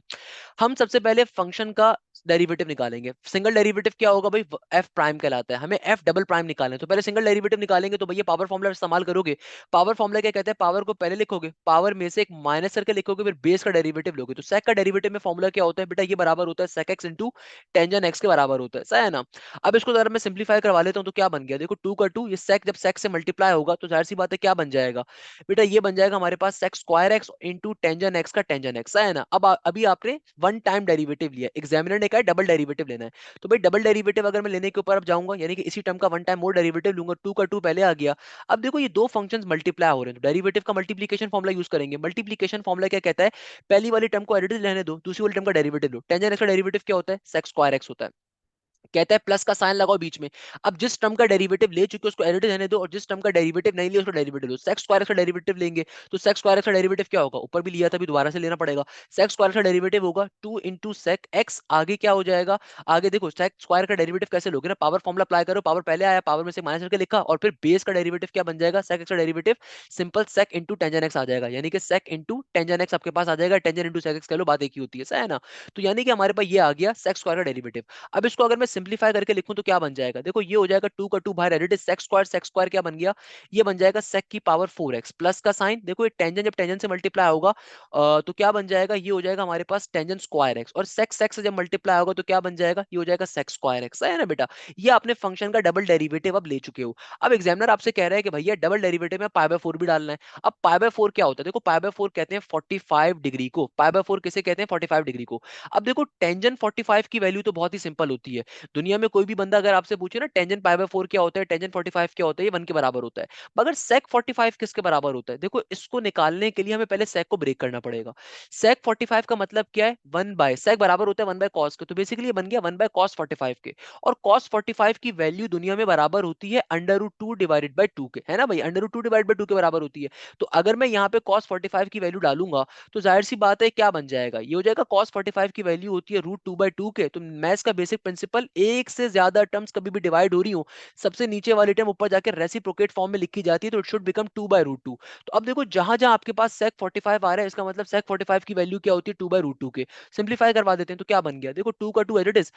हम सबसे पहले फंक्शन का डेरिवेटिव निकालेंगे। सिंगल डेरिवेटिव क्या होगा भाई, एफ प्राइम कहलाता है, हमें एफ डबल प्राइम निकालना है, तो पहले सिंगल डेरिवेटिव निकालेंगे। तो भैया पावर फॉर्मूला इस्तेमाल करोगे, पावर फॉर्मूला क्या कहते हैं, पावर को पहले लिखोगे, पावर में से एक माइनस करके लिखोगे, फिर बेस का डेरिवेटिव लोगे। तो सेक का डेरिवेटिव में फॉर्मूला क्या होता है बेटा, ये बराबर होता है sec x into tangent x के बराबर होता है, सही है ना। अब इसको अगर मैं सिंप्लीफाई करवा लेता हूं तो क्या बन गया, देखो 2 का 2, ये सेक जब सेक से मल्टीप्लाई होगा तो जाहिर सी बात है क्या बन जाएगा बेटा, ये बन जाएगा हमारे पास sec square x into tangent x का टेंजन एक्स, है ना। अब अभी आपने वन टाइम डेरिवेटिव लिया, एग्जामिनर ने कहा डबल डेरिवेटिव लेना है, तो भाई डबल डेरिवेटिव अगर मैं लेने के ऊपर अब जाऊंगा, यानी कि इसी टर्म का वन टाइम मोर डेरिवेटिव लूंगा, 2 का 2 पहले आ गया। अब देखो ये दो फंक्शंस मल्टीप्लाई हो रहे हैं तो डेरिवेटिव का मल्टीप्लिकेशन फॉर्मूला यूज करेंगे। मल्टीप्लिकेशन फॉर्मूला क्या कहता है, पहली वाली टर्म को एडिटिव रहने दो, दूसरी वाली टर्म का डेरिवेटिव लो। टेंजन एक्स का डेरिवेटिव क्या होता है, सेक स्क्वायर एक्स होता है। कहता है प्लस का साइन लगाओ बीच में। अब जिस टर्म का डेरिवेटिव ले चुके हो उसको एडिटिव रहने दो, और जिस टर्म का डेरिवेटिव नहीं लिया उसको डेरिवेटिव लो। सेक्स स्क्वायर का डेरिवेटिव लेंगे तो सेक्स स्क्वायर का डेरिवेटिव क्या होगा, ऊपर भी लिया था अभी दोबारा से लेना पड़ेगा। सेक्स स्क्वायर का डेरिवेटिव होगा 2 इंटू सेक एक्स, आगे क्या हो जाएगा, आगे देखो सेक स्क्वायर का डेरिवेटिव कैसे लोगे ना, पावर फॉर्मुला अप्लाई करो, पावर पहले आया, पावर में से माइनस करके लिखा, और फिर बेस का डेरिवेटिव क्या बन जाएगा, सेक एक्स का डेरिवेटिव सिंपल सेक इंटू टेंजन एक्स आ जाएगा, यानी कि सेक इंटू टेंजन एक्स आपके पास आ जाएगा, टेंजन इंटू सेक एक्स कह लो, बात एक ही होती है, सही है ना। तो यानी कि हमारे पास ये आ गया सेक्स स्क्वायर का डेरिवेटिव। अब इसको अगर मैं सिंप्लीफाई करके लिखूं तो क्या बन जाएगा, देखो ये हो जाएगा 2 का 2 बाहर एडिट सेक स्क्वायर क्या बन गया, ये बन जाएगा सेक की पावर 4x प्लस का साइन, देखो ये टेंजेंट जब टेंजेंट से मल्टीप्लाई होगा तो क्या बन जाएगा, ये हो जाएगा हमारे पास टेंजेंट स्क्वायर एक्स, और सेक सेक से जब मल्टीप्लाई होगा तो क्या बन जाएगा, ये हो जाएगा सेक स्क्वायर एक्स, है ना बेटा। ये आपने फंक्शन का डबल डेरिवेटिव अब ले चुके हो। अब एग्जामिनर आपसे कह रहा है कि भैया डबल डेरिवेटिव में पाई बाय 4 भी डालना है। अब पाई बाय 4 क्या होता है, देखो पाई बाय 4 कहते हैं 45 डिग्री को, पाई बाय 4 किसे कहते हैं 45 डिग्री को। अब देखो टेंजेंट 45 की वैल्यू तो बहुत ही सिंपल होती है, दुनिया में कोई भी बंदा अगर आपसे पूछे ना टेंजेंट पाई बाय 4 क्या होता है, टेंजेंट 45 क्या होता है, ये 1 के बराबर होता है। मगर सेक 45 किसके बराबर होता है, देखो इसको निकालने के लिए हमें पहले सेक को ब्रेक करना पड़ेगा। सेक 45 का मतलब क्या है, 1 बाय सेक बराबर होता है 1 बाय कॉस के, तो बेसिकली ये बन गया 1 बाय कॉस 45 के। और कॉस 45 की वैल्यू दुनिया में बराबर होती है अंडर रूट 2 डिवाइडेड बाय 2 के, है ना भाई, अंडर रूट 2 डिवाइड बाय 2 के बराबर होती है। तो अगर मैं यहाँ पे कॉस 45 की वैल्यू डालूंगा तो जाहिर सी बात है क्या बन जाएगा, ये हो जाएगा कॉस 45 की वैल्यू होती है रूट 2 बाय 2 के। तो मैथ्स का बेसिक प्रिंसिपल, एक से ज्यादा टर्म्स कभी भी डिवाइड हो रही हो, सबसे नीचे वाली टर्म ऊपर जाकर रेसिप्रोकेट फॉर्म में लिखी जाती है, तो it should become 2 by root 2। तो अब देखो जहां जहां आपके पास sec 45 आ रहा है, इसका मतलब sec 45 की वैल्यू क्या होती है 2 बाय रूट 2 के। सिंप्लीफाई करवा देते हैं तो क्या बन गया, देखो 2 का 2 एज इट इज,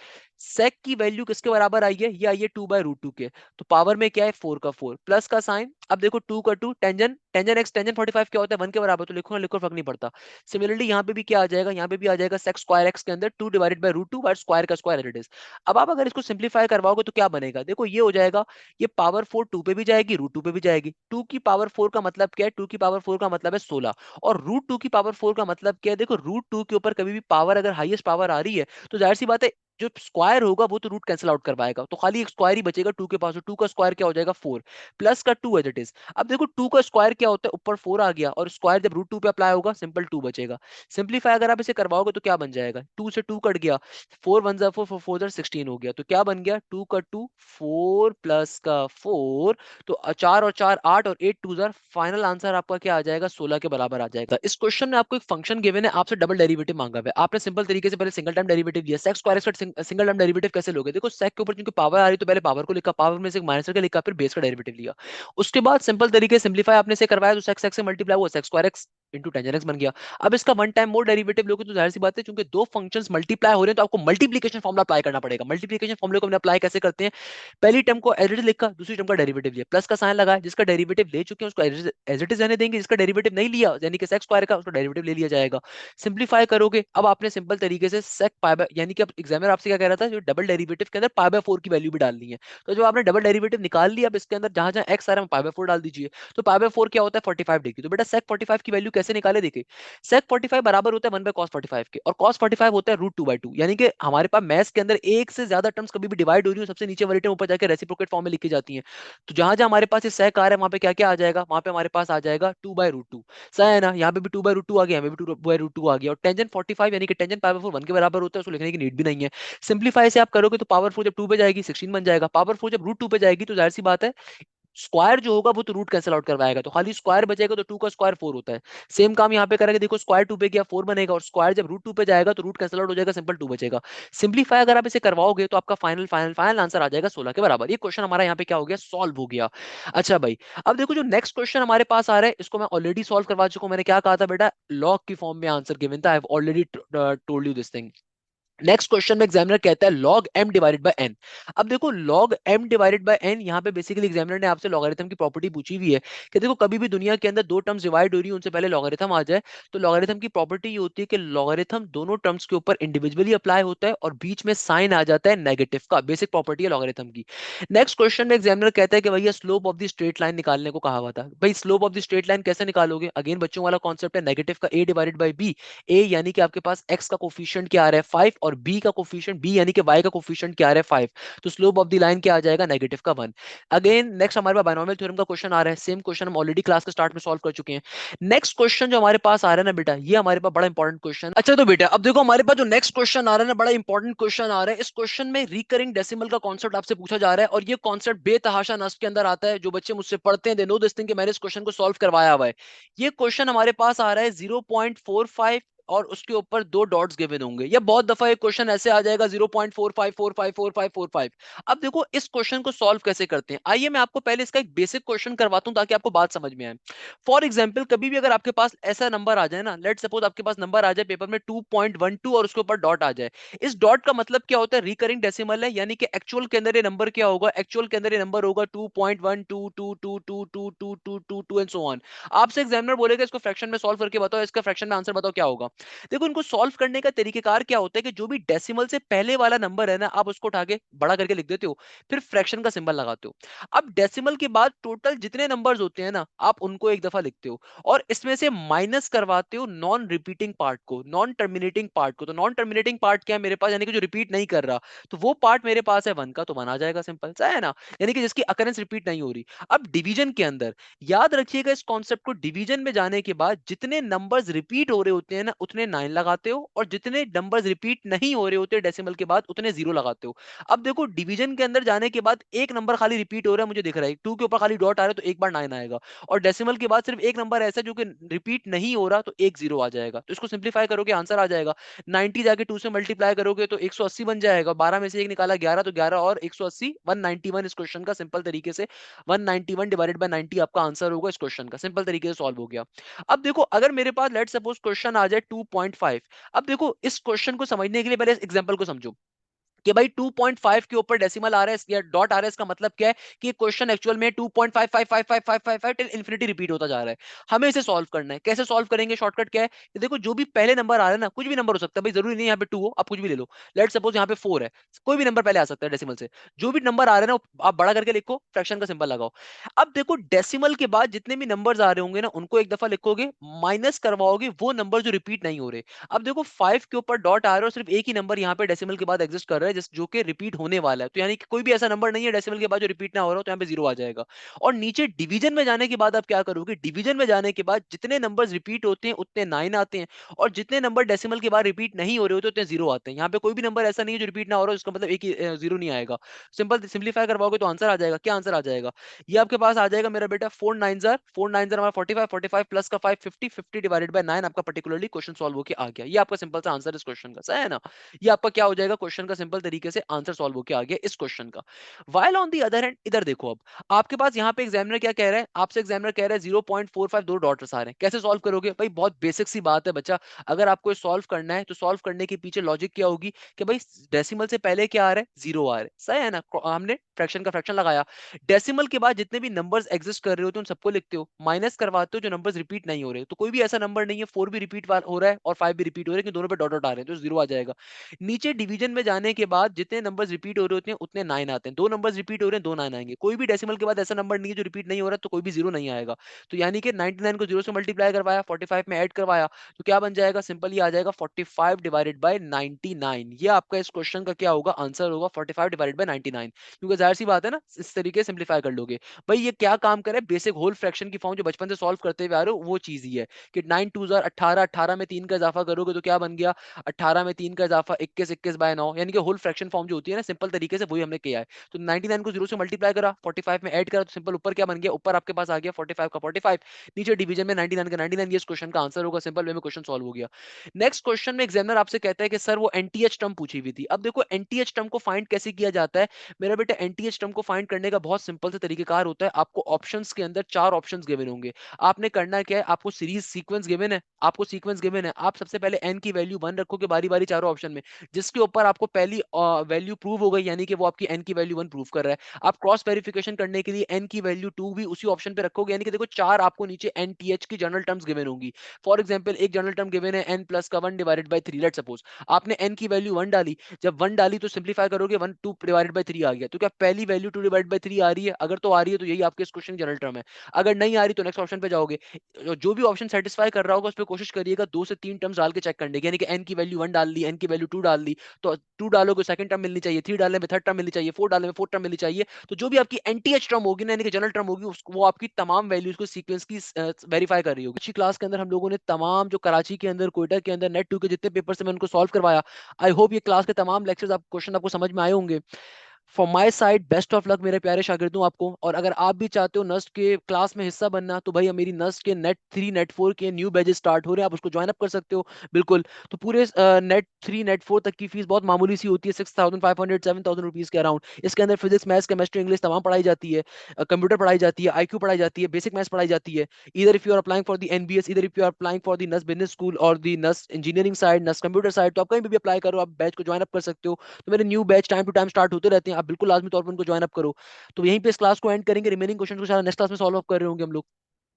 sec की वैल्यू किसके बराबर आई है, ये आई है 2 बाय रूट 2 के, तो पावर में क्या है 4 का 4 प्लस का साइन। अब देखो 2 का 2 टेंजेंट टेंजेंट एक्स टेंजेंट 45 क्या होता है 1 के बराबर, तो लिखो ना लिखो फर्क नहीं पड़ता। सिमिलरली यहाँ पे भी क्या आ जाएगा, यहाँ पे भी आ जाएगा sec स्क्वायर एक्स के अंदर 2 divided by root 2 by square का स्क्वायर एज इट इज। अब आप अगर इसको सिंप्लीफाई करवाओगे तो क्या बनेगा, देखो ये हो जाएगा, ये पावर 4 2 पे भी जाएगी रूट 2 पे भी जाएगी, 2 की पावर 4 का मतलब क्या है, 2 की पावर 4 का मतलब है 16, और रूट 2 की पावर 4 का मतलब क्या है, देखो रूट 2 के ऊपर कभी भी पावर अगर हाईएस्ट पावर आ रही है तो जाहिर सी बात है जो स्क्वायर होगा वो तो रूट कैंसिल आउट करवाएगा, तो खाली एक स्क्वायर ही बचेगा 2 के पास, तो 2 का स्क्वायर क्या हो जाएगा 4 प्लस का 2 एज इट इज। अब देखो 2 का स्क्वायर क्या होता है, ऊपर 4 आ गया और स्क्वायर जब रूट 2 पे अप्लाई होगा सिंपल 2 बचेगा। सिंप्लीफाई अगर आप इसे करवाओगे तो क्या बन जाएगा, 2 से 2 कट गया, 4 1 जा 4 4 4 जा 16 हो गया, तो क्या बन गया 2 का 2 4 प्लस का 4, तो 4 और 4 8 और 8 2 जार, फाइनल आंसर आपका क्या आ जाएगा 16 के बराबर आ जाएगा। इस क्वेश्चन में आपको एक फंक्शन गिवन है, आपसे डबल डेरिवेटिव मांगा हुआ है, आपने सिंपल तरीके से पहले सिंगल टाइम डेरिवेटिव लिया, सेक स्क्वायर का सिंगल टाइम डेरिवेटिव कैसे लोगे, देखो सेक के ऊपर क्योंकि पावर आ रही तो पहले पावर को लिखा, पावर में से माइनस करके लिखा, फिर बेस का डेरिवेटिव लिया, उसके बाद सिंपल तरीके से सिंप्लीफाई आपने से करवाया तो सेक सेक से मल्टीप्लाई हुआ, sec square x into tangent x बन गया। अब इसका वन टाइम मोर डेरिवेटिव लोगे तो जाहिर सी बात है क्योंकि दो फंक्शंस मल्टीप्लाई हो रहे हैं तो आपको मल्टीप्लिकेशन फॉर्मूला अप्लाई करना पड़ेगा। मल्टीप्लिकेशन फॉर्मूले को हमने अप्लाई कैसे करते हैं, पहली टर्म को एज इट इज लिखा, दूसरी टर्म का डेरिवेटिव लिया, प्लस का साइन लगाया, जिसका डेरिवेटिव ले चुके हैं उसको एज इट इज रहने देंगे, जिसका डेरिवेटिव नहीं लिया यानी कि सेक स्क्वायर का उसका डेरिवेटिव ले लिया जाएगा। सिंप्लीफाई करोगे, अब आपने सिंपल तरीके से सेक पाई बाय यानी कि अब एग्जामिनर आपसे क्या कह रहा था, जो डबल डेरिवेटिव के अंदर पाई बाय 4 की वैल्यू भी डालनी है, तो जब आपने डबल डेरिवेटिव निकाल लिया अब इसके अंदर जहां जहां एक्स आ रहा है पाई बाय 4 डाल दीजिए। तो पाई बाय 4 क्या होता है 45 डिग्री, तो बेटा सेक 45 की वैल्यू कैसे निकाले, देखिए सेक 45 बराबर होता है 1 बाय cos 45 के, और cos 45 होता है रूट 2 बाय 2, यानी कि हमारे पास मैथ्स के अंदर एक से ज्यादा टर्म्स कभी भी डिवाइड हो रही हो सबसे नीचे वाली टर्म ऊपर जाकर रेसिप्रोकेट फॉर्म में लिखी जाती है। तो जहां जहां हमारे पास ये सेक आ रहा है वहां पे क्या क्या आ जाएगा, वहां पे हमारे पास आ जाएगा 2 बाय रूट 2, सही है ना, यहाँ पे भी 2 बाय रूट 2 आ गया, यहाँ पे भी 2 बाय रूट 2 आ गया, और टेंजेंट 45 यानी कि टेंजेंट पावर 4 1 के बराबर होता है, उसको लिखने की नीड भी नहीं है। सिंप्लीफाई से आप करोगे तो पावर 4 जब 2 पे जाएगी 16 बन जाएगा, पावर 4 जब रूट 2 पे जाएगी तो जाहिर सी बात है स्क्वायर जो होगा वो तो रूट कैंसिल आउट करवाएगा, तो खाली स्क्वायर बचेगा, तो 2 का स्क्वायर 4 होता है। सेम काम यहाँ पे करेंगे, देखो स्क्वायर 2 पे गया 4 बनेगा, और स्क्वायर जब रूट 2 पे जाएगा तो रूट कैंसिल आउट हो जाएगा, सिंपल 2 बचेगा। सिंप्लीफाई अगर आप इसे करवाओगे तो आपका फाइनल फाइनल फाइनल आंसर आ जाएगा 16 के बराबर। ये क्वेश्चन हमारा यहाँ पे क्या हो गया, सॉल्व हो गया। अच्छा भाई, अब देखो जो नेक्स्ट क्वेश्चन हमारे पास आ रहा है इसको मैं ऑलरेडी सॉल्व करवा चुका हूं, मैंने क्या कहा था बेटा, लॉग की फॉर्म में आंसर गिवन था, I have already told you this thing. Next question में एग्जामिनर कहता है log m divided by n। अब देखो log m divided by n, यहाँ पे बेसिकली एग्जामिनर ने आपसे लॉगरिथम की प्रॉपर्टी पूछी हुई है कि देखो कभी भी दुनिया के अंदर दो टर्म्स डिवाइड हो रही है उनसे पहले लॉगरिथम आ जाए, तो लॉगरिथम की प्रॉपर्टी ये होती है कि लॉगरिथम दोनों टर्म्स के ऊपर इंडिविजुअली अप्लाई होता है और बीच में साइन आ जाता है नेगेटिव का, बेसिक प्रॉपर्टी है लॉगरिथम की। नेक्स्ट क्वेश्चन में एग्जामिनर कहता है कि भैया slope of the straight line निकालने को कहा हुआ था, भाई slope of the straight line कैसे निकालोगे, अगेन बच्चों वाला कॉन्सेप्ट है, नेगेटिव का a divided by b, a यानी कि आपके पास x का कोफिशिएंट क्या आ रहा है 5, और b का कोफिशिएंट b यानी कि y का कोफिशिएंट क्या आ रहा है 5, तो स्लोप ऑफ द लाइन क्या आ जाएगा नेगेटिव का 1। अगेन नेक्स्ट हमारे पास बायनोमियल थ्योरम का क्वेश्चन आ रहा है, सेम क्वेश्चन हम ऑलरेडी क्लास के स्टार्ट में सॉल्व कर चुके हैं। नेक्स्ट क्वेश्चन जो हमारे पास आ रहा है ना बेटा, ये हमारे पास बड़ा इंपॉर्टेंट क्वेश्चन। अच्छा तो बेटा अब देखो हमारे पास जो नेक्स्ट क्वेश्चन आ रहा है ना, बड़ा इंपॉर्टेंट क्वेश्चन आ रहा है, इस क्वेश्चन में रिकरिंग डेसिमल का कॉन्सेप्ट आपसे पूछा जा रहा है, और ये कॉन्सेप्ट बेतहाशा नस्ब के अंदर आता है, जो बच्चे मुझसे पढ़ते हैं दे नो दिस थिंग कि मैंने इस क्वेश्चन को सॉल्व करवाया हुआ है। ये क्वेश्चन हमारे पास आ रहा है 0.45 और उसके ऊपर दो डॉट्स गिवन होंगे, या बहुत दफा एक क्वेश्चन ऐसे आ जाएगा 0.45454545। अब देखो इस क्वेश्चन को सॉल्व कैसे करते हैं, आइए मैं आपको पहले इसका एक बेसिक क्वेश्चन करवाता हूं ताकि आपको बात समझ में आए। फॉर एग्जाम्पल कभी भी अगर आपके पास ऐसा नंबर आ जाए ना, लेट सपोज आपके पास नंबर आ जाए पेपर में 2.12 और उसके ऊपर डॉट आ जाए। इस डॉट का मतलब क्या होता है, रिकरिंग डेसिमल है, यानी कि एक्चुअल के अंदर ये नंबर क्या होगा, एक्चुअल के अंदर ये नंबर होगा 2.1222222222 एंड सो ऑन। आपसे एग्जामिनर बोलेगा इसको फ्रैक्शन में सॉल्व करके बताओ, इसका फ्रैक्शन में आंसर बताओ क्या होगा। देखो इनको सॉल्व करने का तरीकेकार क्या होता है कि जो भी डेसिमल से पहले वाला नंबर है ना, आप उसको उठा के बड़ा करके लिख देते हो, फिर फ्रैक्शन का सिंबल लगाते हो। अब डेसिमल के बाद टोटल जितने नंबर्स होते हैं ना, आप उनको एक दफा लिखते हो, और इसमें से माइनस करवाते हो नॉन रिपीटिंग पार्ट को, नॉन टर्मिनेटिंग पार्ट को। तो नॉन टर्मिनेटिंग पार्ट क्या है मेरे पास, यानी कि जो रिपीट नहीं कर रहा, तो वो पार्ट मेरे पास है 1 का, तो 1 आ जाएगा, सिंपल सा है ना, यानी कि जिसकी अकरेंस रिपीट नहीं हो रही। अब डिवीजन के अंदर याद रखिएगा इस कॉन्सेप्ट को, डिवीजन में जाने के बाद जितने नंबर्स रिपीट हो रहे होते हैं ना, उतने 9 लगाते हो, और जितने नंबर्स रिपीट नहीं हो रहे होते डेसिमल के बाद, उतने 0 लगाते हो। अब देखो डिवीजन के अंदर जाने के बाद एक नंबर खाली रिपीट हो रहा है, मुझे दिख रहा है 2 के ऊपर खाली डॉट आ रहा है, तो एक बार 9 आएगा। और डेसिमल के बाद सिर्फ एक नंबर ऐसा है जो कि रिपीट नहीं हो रहा, तो एक 0 आ जाएगा। तो इसको सिंप्लीफाई करोगे आंसर आ जाएगा, 90 जाके 2 से मल्टीप्लाई करोगे तो 180 बन जाएगा, 12 में से एक निकाला 11, तो 11 और 180 191 इस क्वेश्चन का, सिंपल तरीके से 191 डिवाइडेड बाय 90 आपका आंसर होगा इस क्वेश्चन का, सिंपल तरीके से सॉल्व हो गया। अब देखो अगर मेरे पास लेट सपोज क्वेश्चन आ जाए 2.5, अब देखो इस क्वेश्चन को समझने के लिए पहले एग्जांपल को समझो कि भाई 2.5 के ऊपर डेसिमल आ रहा है या डॉट आ रहा है, इसका मतलब क्या है कि क्वेश्चन एक्चुअल में 2.555555 टिल इंफिनिटी रिपीट होता जा रहा है। हमें इसे सॉल्व करना है, कैसे सॉल्व करेंगे, शॉर्टकट क्या है कि देखो जो भी पहले नंबर आ रहा है ना, कुछ भी नंबर हो सकता है भाई, जरूरी नहीं यहाँ पे 2 हो, आप कुछ भी ले लो। लेट सपोज यहाँ पे 4 है, कोई भी नंबर पहले आ सकता है डेसिमल से, जो भी नंबर आ रहा है ना आप बड़ा करके लिखो, फ्रैक्शन का सिंबल लगाओ। अब देखो डेसिमल के बाद जितने भी नंबर्स आ रहे होंगे ना, उनको एक दफा लिखोगे, माइनस करवाओगे वो नंबर जो रिपीट नहीं हो रहे। अब देखो 5 के ऊपर डॉट आ रहा है और सिर्फ एक ही नंबर यहाँ पे डेसिमल के बाद एग्जिस्ट कर रहा है जो कि रिपीट होने वाला है, तो यानी कि कोई भी ऐसा नंबर नहीं है डेसिमल के बाद जो रिपीट ना हो रहा हो, तो यहाँ पे 0 आ जाएगा। और नीचे डिवीजन में जाने के बाद आप क्या करोगे, डिवीजन में जाने के बाद जितने नंबर्स रिपीट होते हैं उतने 9 आते हैं, और जितने नंबर डेसिमल के बाद रिपीट नहीं हो रहे होते उतने 0 आते हैं। यहाँ पे कोई भी नंबर ऐसा नहीं है जो रिपीट ना हो रहा हो, इसका मतलब एक ही 0 नहीं आएगा। सिंपल सिंप्लीफाई करवाओगे तो आंसर आ जाएगा, क्या आंसर आ जाएगा, ये आपके पास आ जाएगा मेरा बेटा 4 9 हमारा 45, 45 प्लस का 5 50, 50 डिवाइडेड बाय 9 आपका पर्टिकुलरली क्वेश्चन सॉल्व होके आ गया। ये आपका सिंपल सा आंसर इस क्वेश्चन का, सही है ना। ये आपका क्या हो जाएगा, क्वेश्चन का सिंपल तरीके से आंसर सॉल्व होके आ गया इस क्वेश्चन का। While on the other hand इधर देखो, अब आपके पास यहाँ पे एग्जामिनर क्या कह रहा है, आपसे एग्जामिनर कह रहा है 0.45 दो डॉट्स आ रहे हैं, कैसे सॉल्व करोगे भाई, बहुत बेसिक सी बात है बच्चा। अगर आपको सॉल्व करना है तो सॉल्व करने के पीछे लॉजिक क्या होगी कि भाई डेसिमल से पहले क्या आ रहा है, 0 आ रहा है, सही है ना, हमने फ्रैक्शन का फ्रैक्शन लगाया। डेसिमल के बाद जितने भी नंबर्स एग्जिस्ट कर रहे होते हैं उन सबको लिखते हो, माइनस करवाते हो जो नंबर्स रिपीट नहीं हो रहे, तो कोई भी ऐसा नंबर नहीं है 4 भी रिपीट हो रहा है और 5 भी रिपीट हो रहे हैं कि दोनों पे डॉट डॉट आ रहे हैं, तो 0 आ जाएगा। नीचे डिवीजन में जाने के बाद जितने नंबर्स रिपीट हो रहे होते हैं उतने 9 आते हैं, दो नंबर्स रिपीट हो रहे हैं, दो 9 आएंगे। कोई भी डेसिमल के बाद ऐसा नंबर नहीं है जो रिपीट नहीं हो रहा, तो कोई भी 0 नहीं आएगा। तो यानी कि 99 को 0 से मल्टीप्लाई करवाया, 45 में ऐड करवाया, तो क्या बन जाएगा, सिंपल ही आ जाएगा 45 डिवाइडेड बाय 99। ये आपका इस क्वेश्चन का क्या होगा, आंसर होगा 45 डिवाइडेड बाय 99, क्योंकि जाहिर सी बात है ना, इस तरीके से सिंप्लीफाई कर लोगे। भाई ये क्या काम करे, बेसिक होल फ्रैक्शन की फॉर्म जो बचपन से सॉल्व करते हुए आ रहे हो वो चीज ही है कि 9 2 18, 18 में 3 का इजाफा करोगे तो क्या बन गया, 18 में 3 का इजाफा 21, 21 बाय 9, यानी कि होल फ्रैक्शन फॉर्म जो होती है ना, सिंपल तरीके से वही हमने किया है। तो 99 को 0 से मल्टीप्लाई करा, 45 में ऐड करा, तो सिंपल ऊपर क्या बन गया, ऊपर आपके पास आ गया 45 का 45, नीचे डिवीजन में 99 का 99, ये इस क्वेश्चन का आंसर होगा, सिंपल वे में क्वेश्चन सॉल्व हो गया। नेक्स्ट क्वेश्चन में एग्जामिनर आपसे कहता है कि सर वो एनटीएच टर्म पूछी हुई थी। अब देखो एनटीएच टर्म को फाइंड कैसे किया जाता है मेरा बेटा, एनटीएच टर्म को फाइंड करने का बहुत सिंपल से तरीकेकार होता है। आपको ऑप्शंस के अंदर चार ऑप्शंस गिवन होंगे, आपने करना क्या है, आपको सीरीज सीक्वेंस गिवन है, आपको सीक्वेंस गिवन है, आप सबसे पहले एन की वैल्यू 1 रखोगे बारी बारी चारों ऑप्शन में, जिसके ऊपर आपको पहली वैल्यू प्रूव हो गई, यानी कि वो आपकी एन की वैल्यू 1 प्रूव कर रहा है। आप क्रॉस वेरिफिकेशन करने के लिए एन की वैल्यू 2 भी उसी ऑप्शन पे रखोगे, यानी कि देखो चार आपको नीचे एनटीएच की जनरल टर्म्स गिवन होंगी। फॉर एग्जांपल एक जनरल टर्म गिवन है एन प्लस का 1 डिवाइडेड बाय 3, लेट सपोज आपने एन की वैल्यू 1 डाली, जब 1 डाली तो सिंप्लीफाई करोगे 1 2 डिवाइडेड बाय 3 आ गया, तो क्या पहली वैल्यू 2 डिवाइडेड बाय 3 आ रही है, अगर तो आ रही है तो यही आपके इस क्वेश्चन की जनरल टर्म है। अगर नहीं आ रही तो नेक्स्ट ऑप्शन पे जाओगे, जो भी ऑप्शन सेटिस्फाई कर रहा होगा उस पर कोशिश करिएगा 2 से 3 टर्म्स डाल के चेक करने की, यानी कि एन की वैल्यू 1 डाल ली, एन की वैल्यू 2 डाल दी, तो 2 डालोगे सेकंड टर्म मिलनी चाहिए, 3 डालने में थर्ड टर्म मिलनी चाहिए, 4 डालने में फोर्थ टर्म मिलनी चाहिए। तो जो भी आपकी एनटीएच टर्म होगी ना, यानी कि जनरल टर्म होगी, वो आपकी तमाम वैल्यूज को सीक्वेंस की वेरीफाई कर रही होगी। अच्छी क्लास के अंदर हम लोगों ने तमाम जो कराची के अंदर, कोयटा के अंदर नेट 2 के जितने पेपर से मैं उनको सॉल्व करवाया, आई होप ये क्लास के तमाम लेक्चर्स आप क्वेश्चन आपको समझ में आए होंगे। From my side best of luck मेरे प्यारे शागिर्दों आपको। और अगर आप भी चाहते हो नस्ट के क्लास में हिस्सा बनना, तो भाई मेरी नस्ट के नेट 3 नेट 4 के न्यू बैचेस स्टार्ट हो रहे हैं, आप उसको ज्वाइन अप कर सकते हो। बिल्कुल। तो पूरे नेट 3 नेट 4 तक की फीस बहुत मामूली सी होती है, 6,500 7,000 रुपीज के अराउंड। इसके अंदर फिजिक्स मैथ्स केमिस्ट्री इंग्लिश तमाम पढ़ाई जाती है, कंप्यूटर पढ़ाई जाती है, आईक्यू पढ़ाई जाती है, बेसिक मैथ्स पढ़ाई जाती है। इधर if you are applying for the NBS, इधर if you are applying for the NUST business school और the NUST engineering side, NUST computer side, तो आप कहीं भी अप्लाई करो, आप बैच को ज्वाइन अप कर सकते हो। तो मेरे new batch time to time start होते रहते हैं, आप बिल्कुल लाजमी तौर पर उनको ज्वाइन अप करो। तो यहीं पे इस क्लास को एंड करेंगे, रिमेनिंग क्वेश्चन को नेक्स्ट क्लास में सॉल्व अप कर रहे होंगे हम लोग।